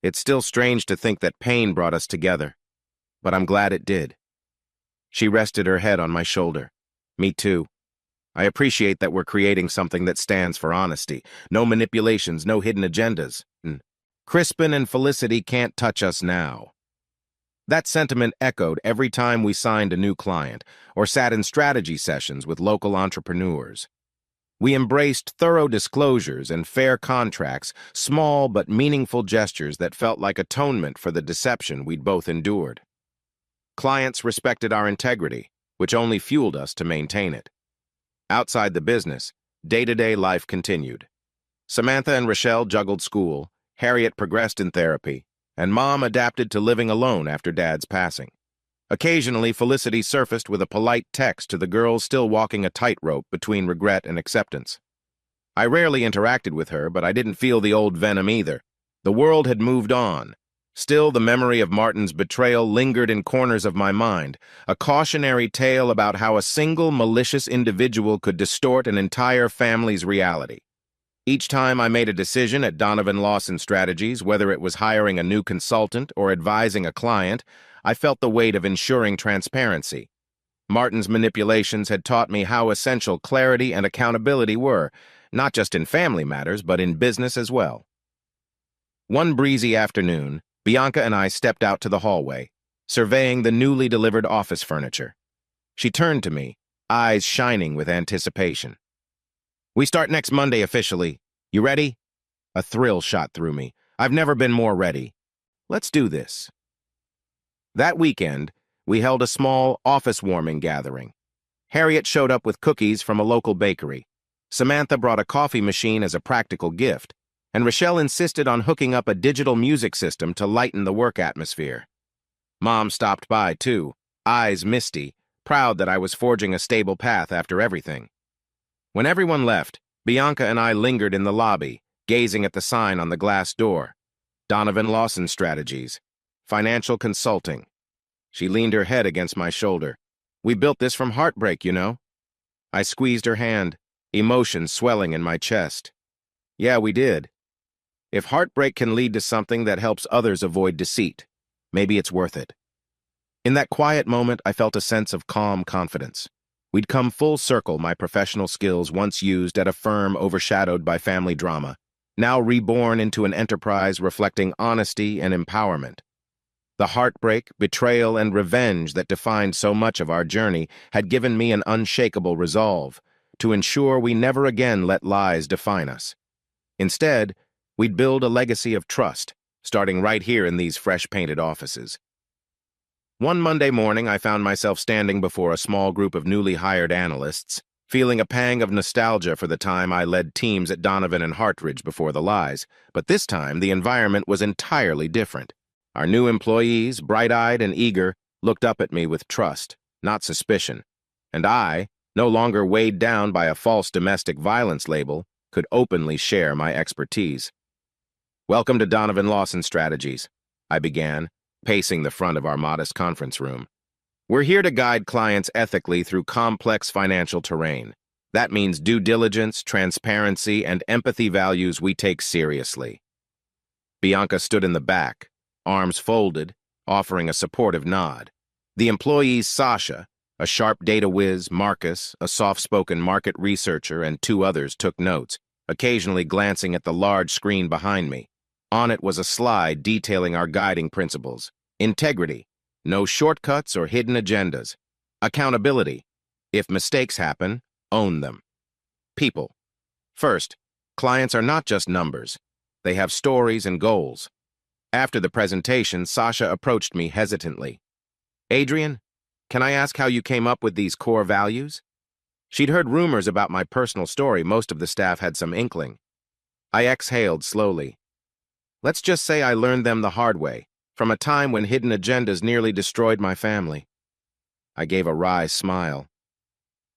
It's still strange to think that pain brought us together, but I'm glad it did. She rested her head on my shoulder. Me too. I appreciate that we're creating something that stands for honesty. No manipulations, no hidden agendas. Crispin and Felicity can't touch us now. That sentiment echoed every time we signed a new client or sat in strategy sessions with local entrepreneurs. We embraced thorough disclosures and fair contracts, small but meaningful gestures that felt like atonement for the deception we'd both endured. Clients respected our integrity, which only fueled us to maintain it. Outside the business, day-to-day life continued. Samantha and Rochelle juggled school, Harriet progressed in therapy, and Mom adapted to living alone after Dad's passing. Occasionally, Felicity surfaced with a polite text to the girls still walking a tightrope between regret and acceptance. I rarely interacted with her, but I didn't feel the old venom either. The world had moved on. Still, the memory of Martin's betrayal lingered in corners of my mind, a cautionary tale about how a single malicious individual could distort an entire family's reality. Each time I made a decision at Donovan Lawson Strategies, whether it was hiring a new consultant or advising a client, I felt the weight of ensuring transparency. Martin's manipulations had taught me how essential clarity and accountability were, not just in family matters, but in business as well. One breezy afternoon, Bianca and I stepped out to the hallway, surveying the newly delivered office furniture. She turned to me, eyes shining with anticipation. "We start next Monday officially. You ready?" A thrill shot through me. I've never been more ready. Let's do this. That weekend, we held a small office warming gathering. Harriet showed up with cookies from a local bakery. Samantha brought a coffee machine as a practical gift, and Rochelle insisted on hooking up a digital music system to lighten the work atmosphere. Mom stopped by, too, eyes misty, proud that I was forging a stable path after everything. When everyone left, Bianca and I lingered in the lobby, gazing at the sign on the glass door. Donovan Lawson Strategies. Financial consulting. She leaned her head against my shoulder. "We built this from heartbreak, you know." I squeezed her hand, emotion swelling in my chest. "Yeah, we did. If heartbreak can lead to something that helps others avoid deceit, maybe it's worth it." In that quiet moment, I felt a sense of calm confidence. We'd come full circle, my professional skills once used at a firm overshadowed by family drama, now reborn into an enterprise reflecting honesty and empowerment. The heartbreak, betrayal, and revenge that defined so much of our journey had given me an unshakable resolve to ensure we never again let lies define us. Instead, we'd build a legacy of trust, starting right here in these fresh-painted offices. One Monday morning, I found myself standing before a small group of newly hired analysts, feeling a pang of nostalgia for the time I led teams at Donovan and Hartridge before the lies, but this time the environment was entirely different. Our new employees, bright-eyed and eager, looked up at me with trust, not suspicion, and I, no longer weighed down by a false domestic violence label, could openly share my expertise. "Welcome to Donovan Lawson Strategies," I began, pacing the front of our modest conference room. "We're here to guide clients ethically through complex financial terrain. That means due diligence, transparency, and empathy values we take seriously." Bianca stood in the back, arms folded, offering a supportive nod. The employees Sasha, a sharp data whiz, Marcus, a soft-spoken market researcher, and two others took notes, occasionally glancing at the large screen behind me. On it was a slide detailing our guiding principles. Integrity, no shortcuts or hidden agendas. Accountability. If mistakes happen, own them. People. First, clients are not just numbers. They have stories and goals. After the presentation, Sasha approached me hesitantly. Adrian, can I ask how you came up with these core values? She'd heard rumors about my personal story. Most of the staff had some inkling. I exhaled slowly. Let's just say I learned them the hard way, from a time when hidden agendas nearly destroyed my family. I gave a wry smile.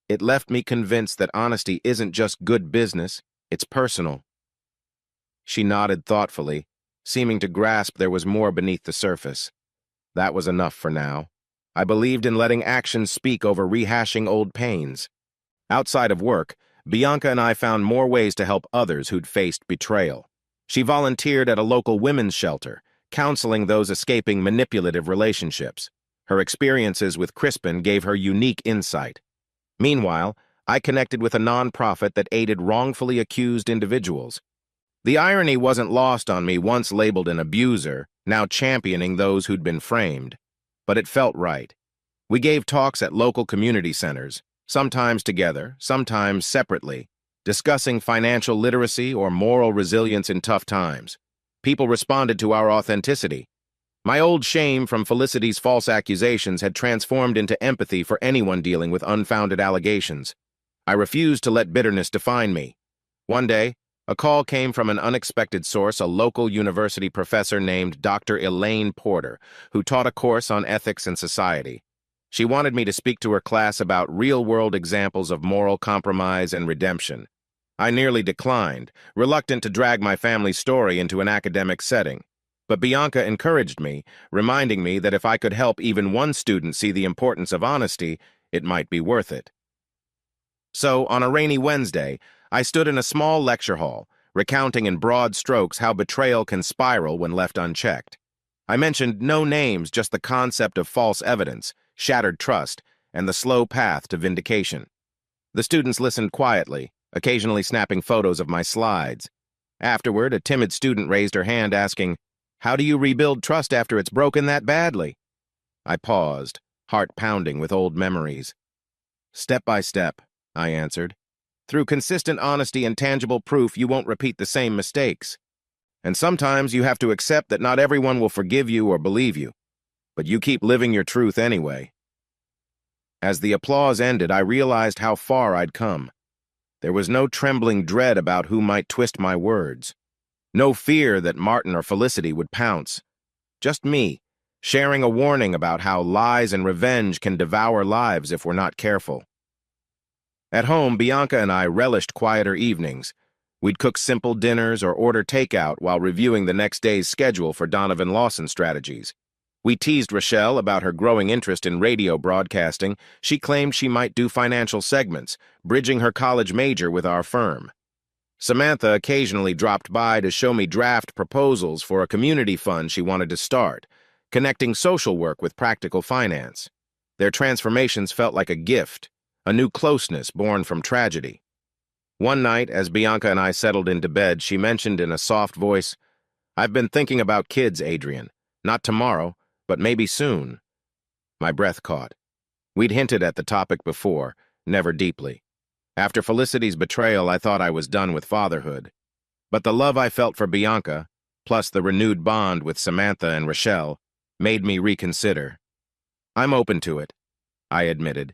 It left me convinced that honesty isn't just good business, it's personal. She nodded thoughtfully, seeming to grasp there was more beneath the surface. That was enough for now. I believed in letting actions speak over rehashing old pains. Outside of work, Bianca and I found more ways to help others who'd faced betrayal. She volunteered at a local women's shelter, counseling those escaping manipulative relationships. Her experiences with Crispin gave her unique insight. Meanwhile, I connected with a nonprofit that aided wrongfully accused individuals. The irony wasn't lost on me, once labeled an abuser, now championing those who'd been framed. But it felt right. We gave talks at local community centers, sometimes together, sometimes separately, discussing financial literacy or moral resilience in tough times. People responded to our authenticity. My old shame from Felicity's false accusations had transformed into empathy for anyone dealing with unfounded allegations. I refused to let bitterness define me. One day, a call came from an unexpected source, a local university professor named Dr. Elaine Porter, who taught a course on ethics and society. She wanted me to speak to her class about real-world examples of moral compromise and redemption. I nearly declined, reluctant to drag my family's story into an academic setting. But Bianca encouraged me, reminding me that if I could help even one student see the importance of honesty, it might be worth it. So, on a rainy Wednesday, I stood in a small lecture hall, recounting in broad strokes how betrayal can spiral when left unchecked. I mentioned no names, just the concept of false evidence, shattered trust, and the slow path to vindication. The students listened quietly, occasionally snapping photos of my slides. Afterward, a timid student raised her hand asking, "How do you rebuild trust after it's broken that badly?" I paused, heart pounding with old memories. "Step by step," I answered. "Through consistent honesty and tangible proof, you won't repeat the same mistakes. And sometimes you have to accept that not everyone will forgive you or believe you, but you keep living your truth anyway." As the applause ended, I realized how far I'd come. There was no trembling dread about who might twist my words. No fear that Martin or Felicity would pounce. Just me, sharing a warning about how lies and revenge can devour lives if we're not careful. At home, Bianca and I relished quieter evenings. We'd cook simple dinners or order takeout while reviewing the next day's schedule for Donovan Lawson strategies. We teased Rochelle about her growing interest in radio broadcasting. She claimed she might do financial segments, bridging her college major with our firm. Samantha occasionally dropped by to show me draft proposals for a community fund she wanted to start, connecting social work with practical finance. Their transformations felt like a gift, a new closeness born from tragedy. One night, as Bianca and I settled into bed, she mentioned in a soft voice, "I've been thinking about kids, Adrian. Not tomorrow, but maybe soon." My breath caught. We'd hinted at the topic before, never deeply. After Felicity's betrayal, I thought I was done with fatherhood. But the love I felt for Bianca, plus the renewed bond with Samantha and Rochelle, made me reconsider. "I'm open to it," I admitted.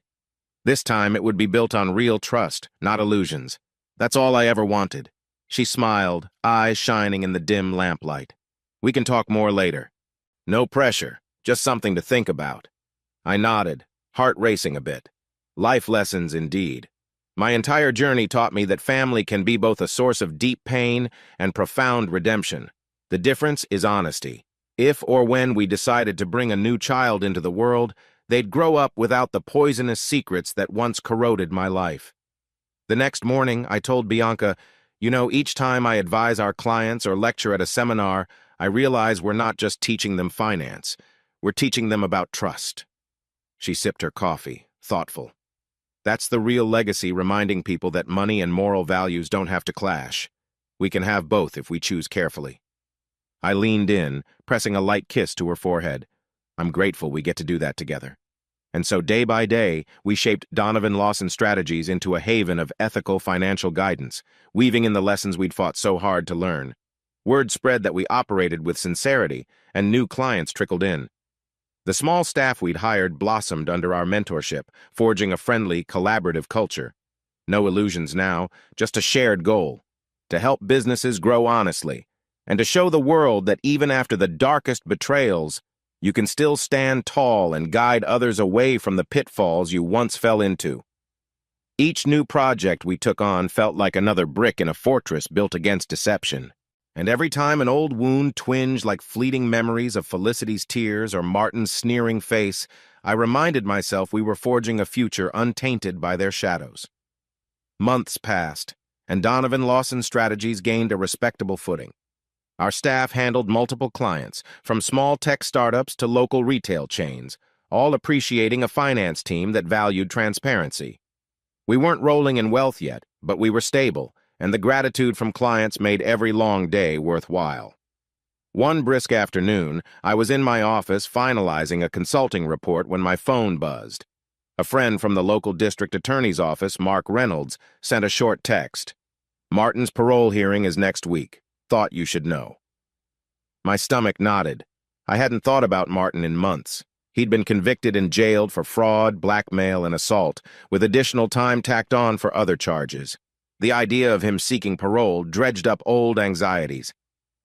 This time it would be built on real trust, not illusions. That's all I ever wanted. She smiled, eyes shining in the dim lamplight. "We can talk more later." No pressure, just something to think about. I nodded, heart racing a bit. Life lessons indeed. My entire journey taught me that family can be both a source of deep pain and profound redemption. The difference is honesty. If or when we decided to bring a new child into the world, they'd grow up without the poisonous secrets that once corroded my life. The next morning, I told Bianca, each time I advise our clients or lecture at a seminar, I realize we're not just teaching them finance. We're teaching them about trust." She sipped her coffee, thoughtful. "That's the real legacy, reminding people that money and moral values don't have to clash. We can have both if we choose carefully." I leaned in, pressing a light kiss to her forehead. "I'm grateful we get to do that together. And so day by day, we shaped Donovan Lawson Strategies into a haven of ethical financial guidance, weaving in the lessons we'd fought so hard to learn. Word spread that we operated with sincerity, and new clients trickled in. The small staff we'd hired blossomed under our mentorship, forging a friendly, collaborative culture. No illusions now, just a shared goal: to help businesses grow honestly, and to show the world that even after the darkest betrayals, you can still stand tall and guide others away from the pitfalls you once fell into. Each new project we took on felt like another brick in a fortress built against deception. And every time an old wound twinged like fleeting memories of Felicity's tears or Martin's sneering face, I reminded myself we were forging a future untainted by their shadows. Months passed, and Donovan Lawson Strategies gained a respectable footing. Our staff handled multiple clients, from small tech startups to local retail chains, all appreciating a finance team that valued transparency. We weren't rolling in wealth yet, but we were stable, and the gratitude from clients made every long day worthwhile. One brisk afternoon, I was in my office finalizing a consulting report when my phone buzzed. A friend from the local district attorney's office, Mark Reynolds, sent a short text. "Martin's parole hearing is next week. Thought you should know." My stomach knotted. I hadn't thought about Martin in months. He'd been convicted and jailed for fraud, blackmail, and assault, with additional time tacked on for other charges. The idea of him seeking parole dredged up old anxieties.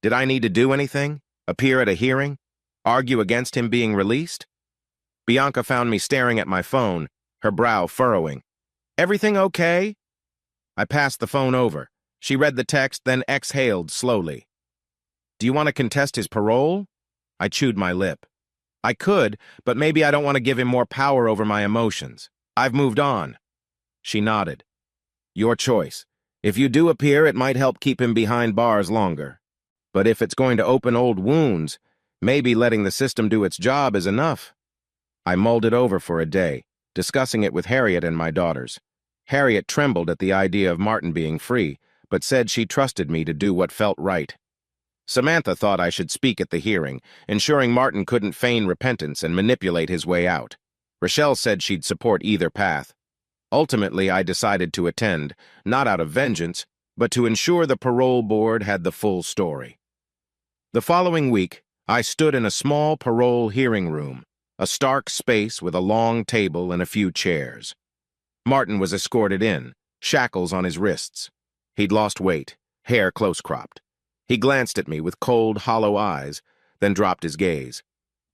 Did I need to do anything? Appear at a hearing? Argue against him being released? Bianca found me staring at my phone, her brow furrowing. "Everything okay?" I passed the phone over. She read the text, then exhaled slowly. "Do you want to contest his parole?" I chewed my lip. I could, but maybe I don't want to give him more power over my emotions. I've moved on. She nodded. "Your choice. If you do appear, it might help keep him behind bars longer. But if it's going to open old wounds, maybe letting the system do its job is enough." I mulled it over for a day, discussing it with Harriet and my daughters. Harriet trembled at the idea of Martin being free, but said she trusted me to do what felt right. Samantha thought I should speak at the hearing, ensuring Martin couldn't feign repentance and manipulate his way out. Rochelle said she'd support either path. Ultimately, I decided to attend, not out of vengeance, but to ensure the parole board had the full story. The following week, I stood in a small parole hearing room, a stark space with a long table and a few chairs. Martin was escorted in, shackles on his wrists. He'd lost weight, hair close-cropped. He glanced at me with cold, hollow eyes, then dropped his gaze.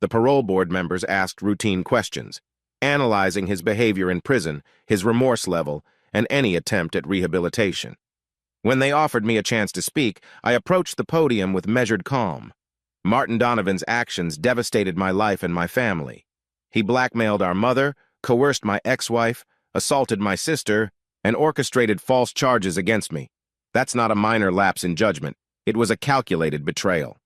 The parole board members asked routine questions, analyzing his behavior in prison, his remorse level, and any attempt at rehabilitation. When they offered me a chance to speak, I approached the podium with measured calm. Martin Donovan's actions devastated my life and my family. He blackmailed our mother, coerced my ex-wife, assaulted my sister, and orchestrated false charges against me. That's not a minor lapse in judgment. It was a calculated betrayal.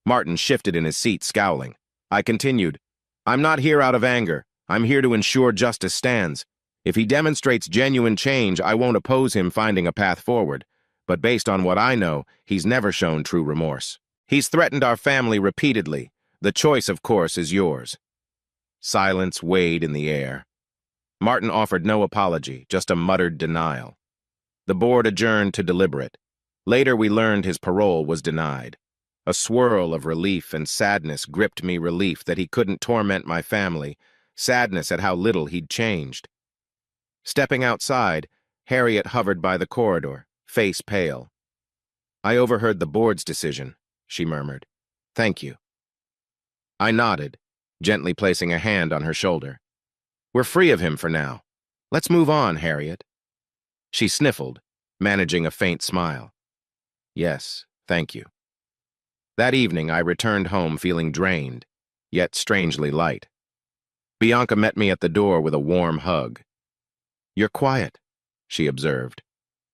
Martin shifted in his seat, scowling. I continued, "I'm not here out of anger. I'm here to ensure justice stands. If he demonstrates genuine change, I won't oppose him finding a path forward. But based on what I know, he's never shown true remorse. He's threatened our family repeatedly. The choice, of course, is yours." Silence weighed in the air. Martin offered no apology, just a muttered denial. The board adjourned to deliberate. Later, we learned his parole was denied. A swirl of relief and sadness gripped me, relief that he couldn't torment my family, sadness at how little he'd changed. Stepping outside, Harriet hovered by the corridor, face pale. "I overheard the board's decision," she murmured. "Thank you." I nodded, gently placing a hand on her shoulder. "We're free of him for now. Let's move on, Harriet." She sniffled, managing a faint smile. "Yes, thank you." That evening, I returned home feeling drained, yet strangely light. Bianca met me at the door with a warm hug. "You're quiet," she observed.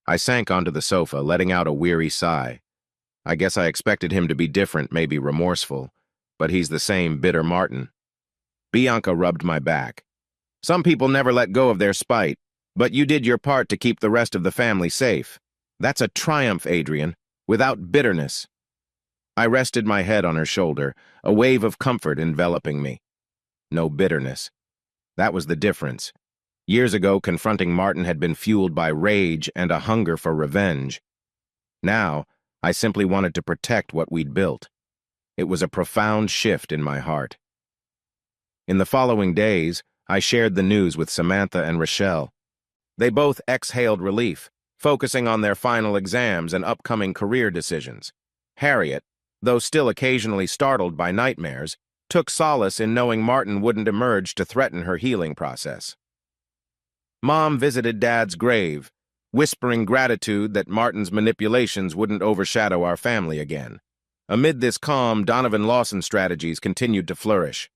I sank onto the sofa, letting out a weary sigh. I guess I expected him to be different, maybe remorseful, but he's the same bitter Martin. Bianca rubbed my back. "Some people never let go of their spite, but you did your part to keep the rest of the family safe. That's a triumph, Adrian, without bitterness." I rested my head on her shoulder, a wave of comfort enveloping me. No bitterness. That was the difference. Years ago, confronting Martin had been fueled by rage and a hunger for revenge. Now, I simply wanted to protect what we'd built. It was a profound shift in my heart. In the following days, I shared the news with Samantha and Rochelle. They both exhaled relief, focusing on their final exams and upcoming career decisions. Harriet, though still occasionally startled by nightmares, took solace in knowing Martin wouldn't emerge to threaten her healing process. Mom visited Dad's grave, whispering gratitude that Martin's manipulations wouldn't overshadow our family again. Amid this calm, Donovan Lawson strategies continued to flourish.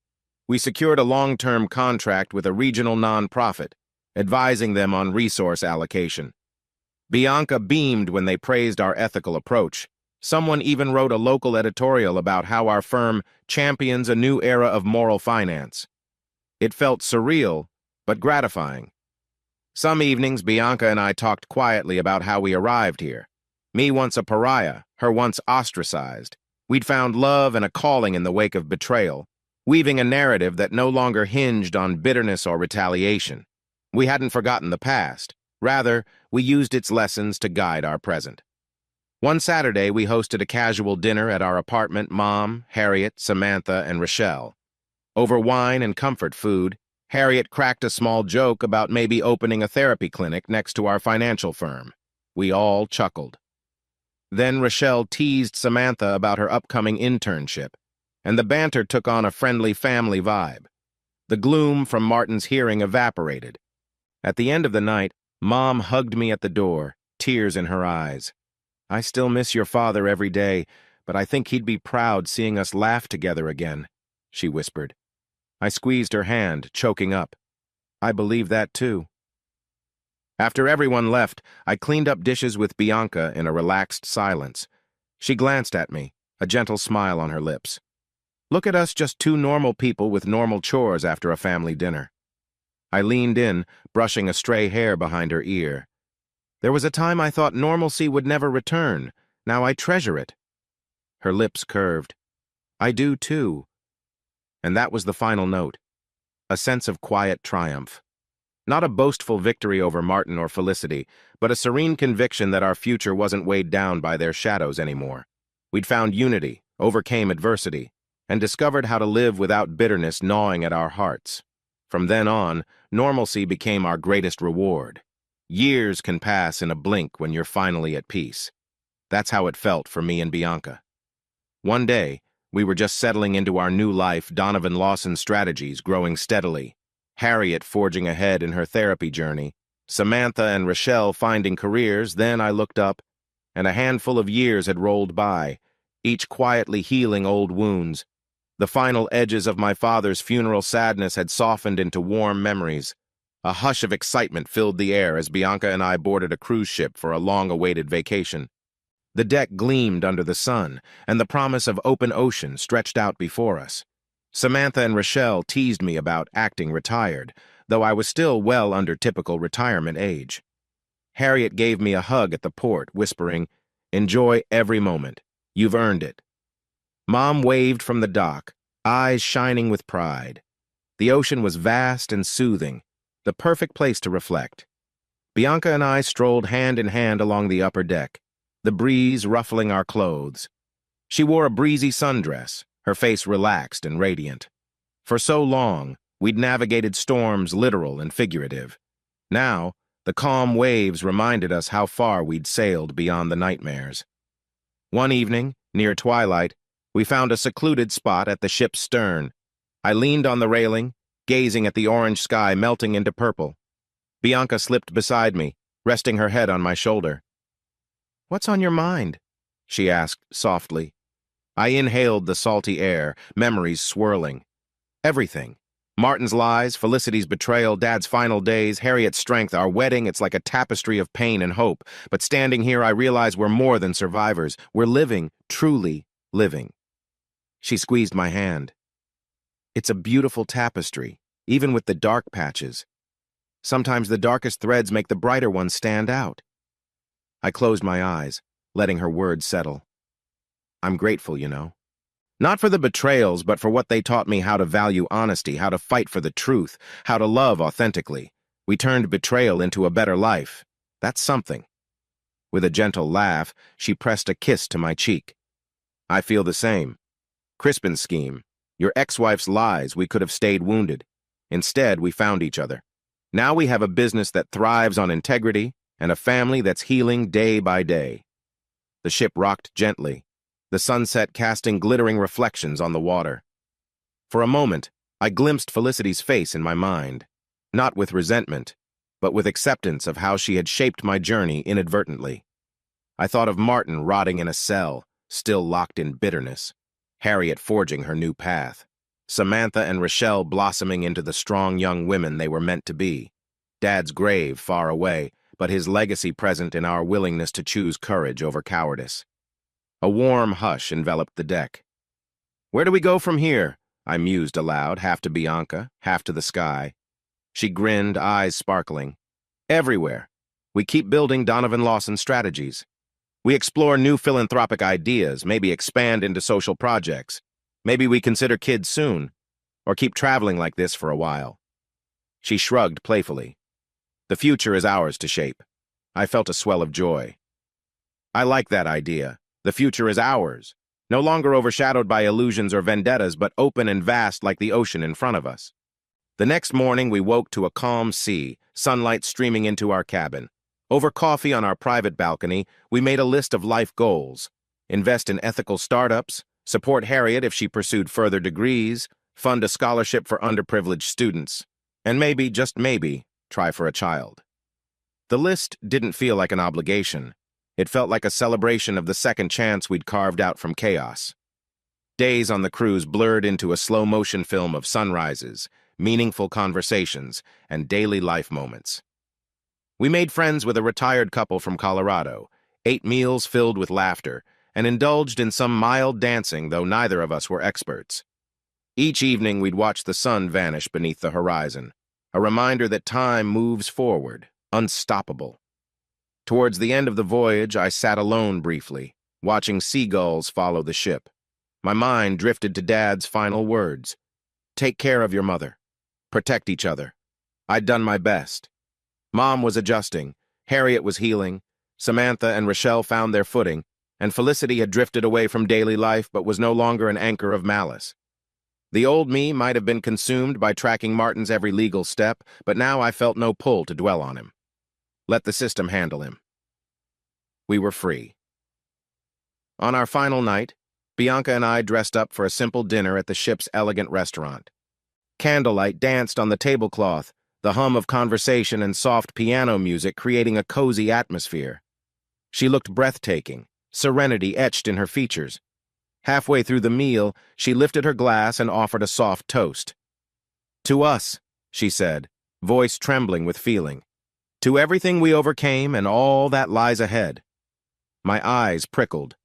We secured a long-term contract with a regional nonprofit, advising them on resource allocation. Bianca beamed when they praised our ethical approach. Someone even wrote a local editorial about how our firm champions a new era of moral finance. It felt surreal, but gratifying. Some evenings, Bianca and I talked quietly about how we arrived here. Me once a pariah, her once ostracized. We'd found love and a calling in the wake of betrayal, weaving a narrative that no longer hinged on bitterness or retaliation. We hadn't forgotten the past. Rather, we used its lessons to guide our present. One Saturday, we hosted a casual dinner at our apartment, Mom, Harriet, Samantha, and Rochelle. Over wine and comfort food, Harriet cracked a small joke about maybe opening a therapy clinic next to our financial firm. We all chuckled. Then Rochelle teased Samantha about her upcoming internship, and the banter took on a friendly family vibe. The gloom from Martin's hearing evaporated. At the end of the night, Mom hugged me at the door, tears in her eyes. "I still miss your father every day, but I think he'd be proud seeing us laugh together again," she whispered. I squeezed her hand, choking up. I believe that too. After everyone left, I cleaned up dishes with Bianca in a relaxed silence. She glanced at me, a gentle smile on her lips. Look at us, just two normal people with normal chores after a family dinner. I leaned in, brushing a stray hair behind her ear. There was a time I thought normalcy would never return. Now I treasure it. Her lips curved. I do too. And that was the final note. A sense of quiet triumph. Not a boastful victory over Martin or Felicity, but a serene conviction that our future wasn't weighed down by their shadows anymore. We'd found unity, overcame adversity, and discovered how to live without bitterness gnawing at our hearts. From then on, normalcy became our greatest reward. Years can pass in a blink when you're finally at peace. That's how it felt for me and Bianca. One day, we were just settling into our new life, Donovan Lawson's strategies growing steadily, Harriet forging ahead in her therapy journey, Samantha and Rochelle finding careers. Then I looked up, and a handful of years had rolled by, each quietly healing old wounds. The final edges of my father's funeral sadness had softened into warm memories. A hush of excitement filled the air as Bianca and I boarded a cruise ship for a long-awaited vacation. The deck gleamed under the sun, and the promise of open ocean stretched out before us. Samantha and Rochelle teased me about acting retired, though I was still well under typical retirement age. Harriet gave me a hug at the port, whispering, "Enjoy every moment. You've earned it." Mom waved from the dock, eyes shining with pride. The ocean was vast and soothing, the perfect place to reflect. Bianca and I strolled hand in hand along the upper deck, the breeze ruffling our clothes. She wore a breezy sundress, her face relaxed and radiant. For so long, we'd navigated storms literal and figurative. Now, the calm waves reminded us how far we'd sailed beyond the nightmares. One evening, near twilight, we found a secluded spot at the ship's stern. I leaned on the railing, gazing at the orange sky melting into purple. Bianca slipped beside me, resting her head on my shoulder. "What's on your mind?" she asked softly. I inhaled the salty air, memories swirling. Everything. Martin's lies, Felicity's betrayal, Dad's final days, Harriet's strength, our wedding. It's like a tapestry of pain and hope. But standing here, I realize we're more than survivors. We're living, truly living. She squeezed my hand. It's a beautiful tapestry, even with the dark patches. Sometimes the darkest threads make the brighter ones stand out. I closed my eyes, letting her words settle. I'm grateful, you know. Not for the betrayals, but for what they taught me: how to value honesty, how to fight for the truth, how to love authentically. We turned betrayal into a better life. That's something. With a gentle laugh, she pressed a kiss to my cheek. I feel the same. Crispin's scheme, your ex-wife's lies, we could have stayed wounded. Instead, we found each other. Now we have a business that thrives on integrity and a family that's healing day by day. The ship rocked gently, the sunset casting glittering reflections on the water. For a moment, I glimpsed Felicity's face in my mind, not with resentment, but with acceptance of how she had shaped my journey inadvertently. I thought of Martin rotting in a cell, still locked in bitterness, Harriet forging her new path, Samantha and Rochelle blossoming into the strong young women they were meant to be, Dad's grave far away, but his legacy present in our willingness to choose courage over cowardice. A warm hush enveloped the deck. "Where do we go from here?" I mused aloud, half to Bianca, half to the sky. She grinned, eyes sparkling. "Everywhere. We keep building Donovan Lawson strategies. We explore new philanthropic ideas, maybe expand into social projects. Maybe we consider kids soon, or keep traveling like this for a while." She shrugged playfully. "The future is ours to shape." I felt a swell of joy. I like that idea. The future is ours, no longer overshadowed by illusions or vendettas, but open and vast like the ocean in front of us. The next morning, we woke to a calm sea, sunlight streaming into our cabin. Over coffee on our private balcony, we made a list of life goals: invest in ethical startups, support Harriet if she pursued further degrees, fund a scholarship for underprivileged students, and maybe, just maybe, try for a child. The list didn't feel like an obligation. It felt like a celebration of the second chance we'd carved out from chaos. Days on the cruise blurred into a slow-motion film of sunrises, meaningful conversations, and daily life moments. We made friends with a retired couple from Colorado, ate meals filled with laughter, and indulged in some mild dancing, though neither of us were experts. Each evening we'd watch the sun vanish beneath the horizon, a reminder that time moves forward, unstoppable. Towards the end of the voyage, I sat alone briefly, watching seagulls follow the ship. My mind drifted to Dad's final words: "Take care of your mother. Protect each other." I'd done my best. Mom was adjusting, Harriet was healing, Samantha and Rochelle found their footing, and Felicity had drifted away from daily life but was no longer an anchor of malice. The old me might have been consumed by tracking Martin's every legal step, but now I felt no pull to dwell on him. Let the system handle him. We were free. On our final night, Bianca and I dressed up for a simple dinner at the ship's elegant restaurant. Candlelight danced on the tablecloth, the hum of conversation and soft piano music creating a cozy atmosphere. She looked breathtaking, serenity etched in her features. Halfway through the meal, she lifted her glass and offered a soft toast. "To us," she said, voice trembling with feeling. "To everything we overcame and all that lies ahead." My eyes prickled.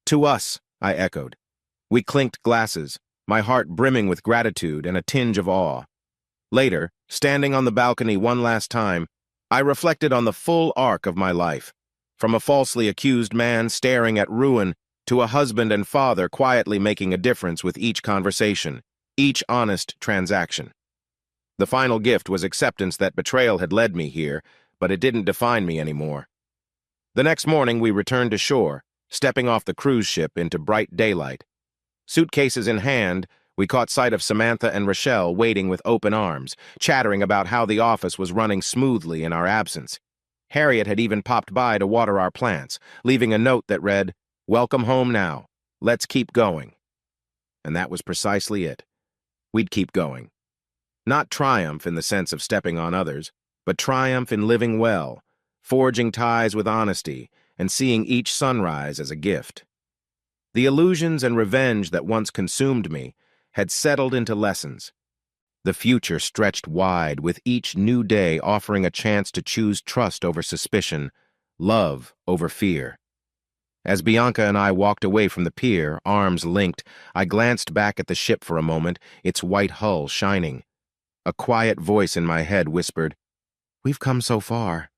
"To us," I echoed. We clinked glasses, my heart brimming with gratitude and a tinge of awe. Later, standing on the balcony one last time, I reflected on the full arc of my life, from a falsely accused man staring at ruin to a husband and father quietly making a difference with each conversation, each honest transaction. The final gift was acceptance that betrayal had led me here, but it didn't define me anymore. The next morning, we returned to shore, stepping off the cruise ship into bright daylight. Suitcases in hand, we caught sight of Samantha and Rochelle waiting with open arms, chattering about how the office was running smoothly in our absence. Harriet had even popped by to water our plants, leaving a note that read, "Welcome home now. Let's keep going." And that was precisely it. We'd keep going. Not triumph in the sense of stepping on others, but triumph in living well, forging ties with honesty, and seeing each sunrise as a gift. The illusions and revenge that once consumed me had settled into lessons. The future stretched wide, with each new day offering a chance to choose trust over suspicion, love over fear. As Bianca and I walked away from the pier, arms linked, I glanced back at the ship for a moment, its white hull shining. A quiet voice in my head whispered, "We've come so far."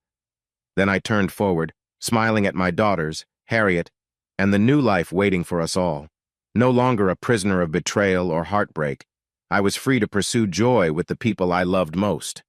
Then I turned forward, smiling at my daughters, Harriet, and the new life waiting for us all. No longer a prisoner of betrayal or heartbreak, I was free to pursue joy with the people I loved most.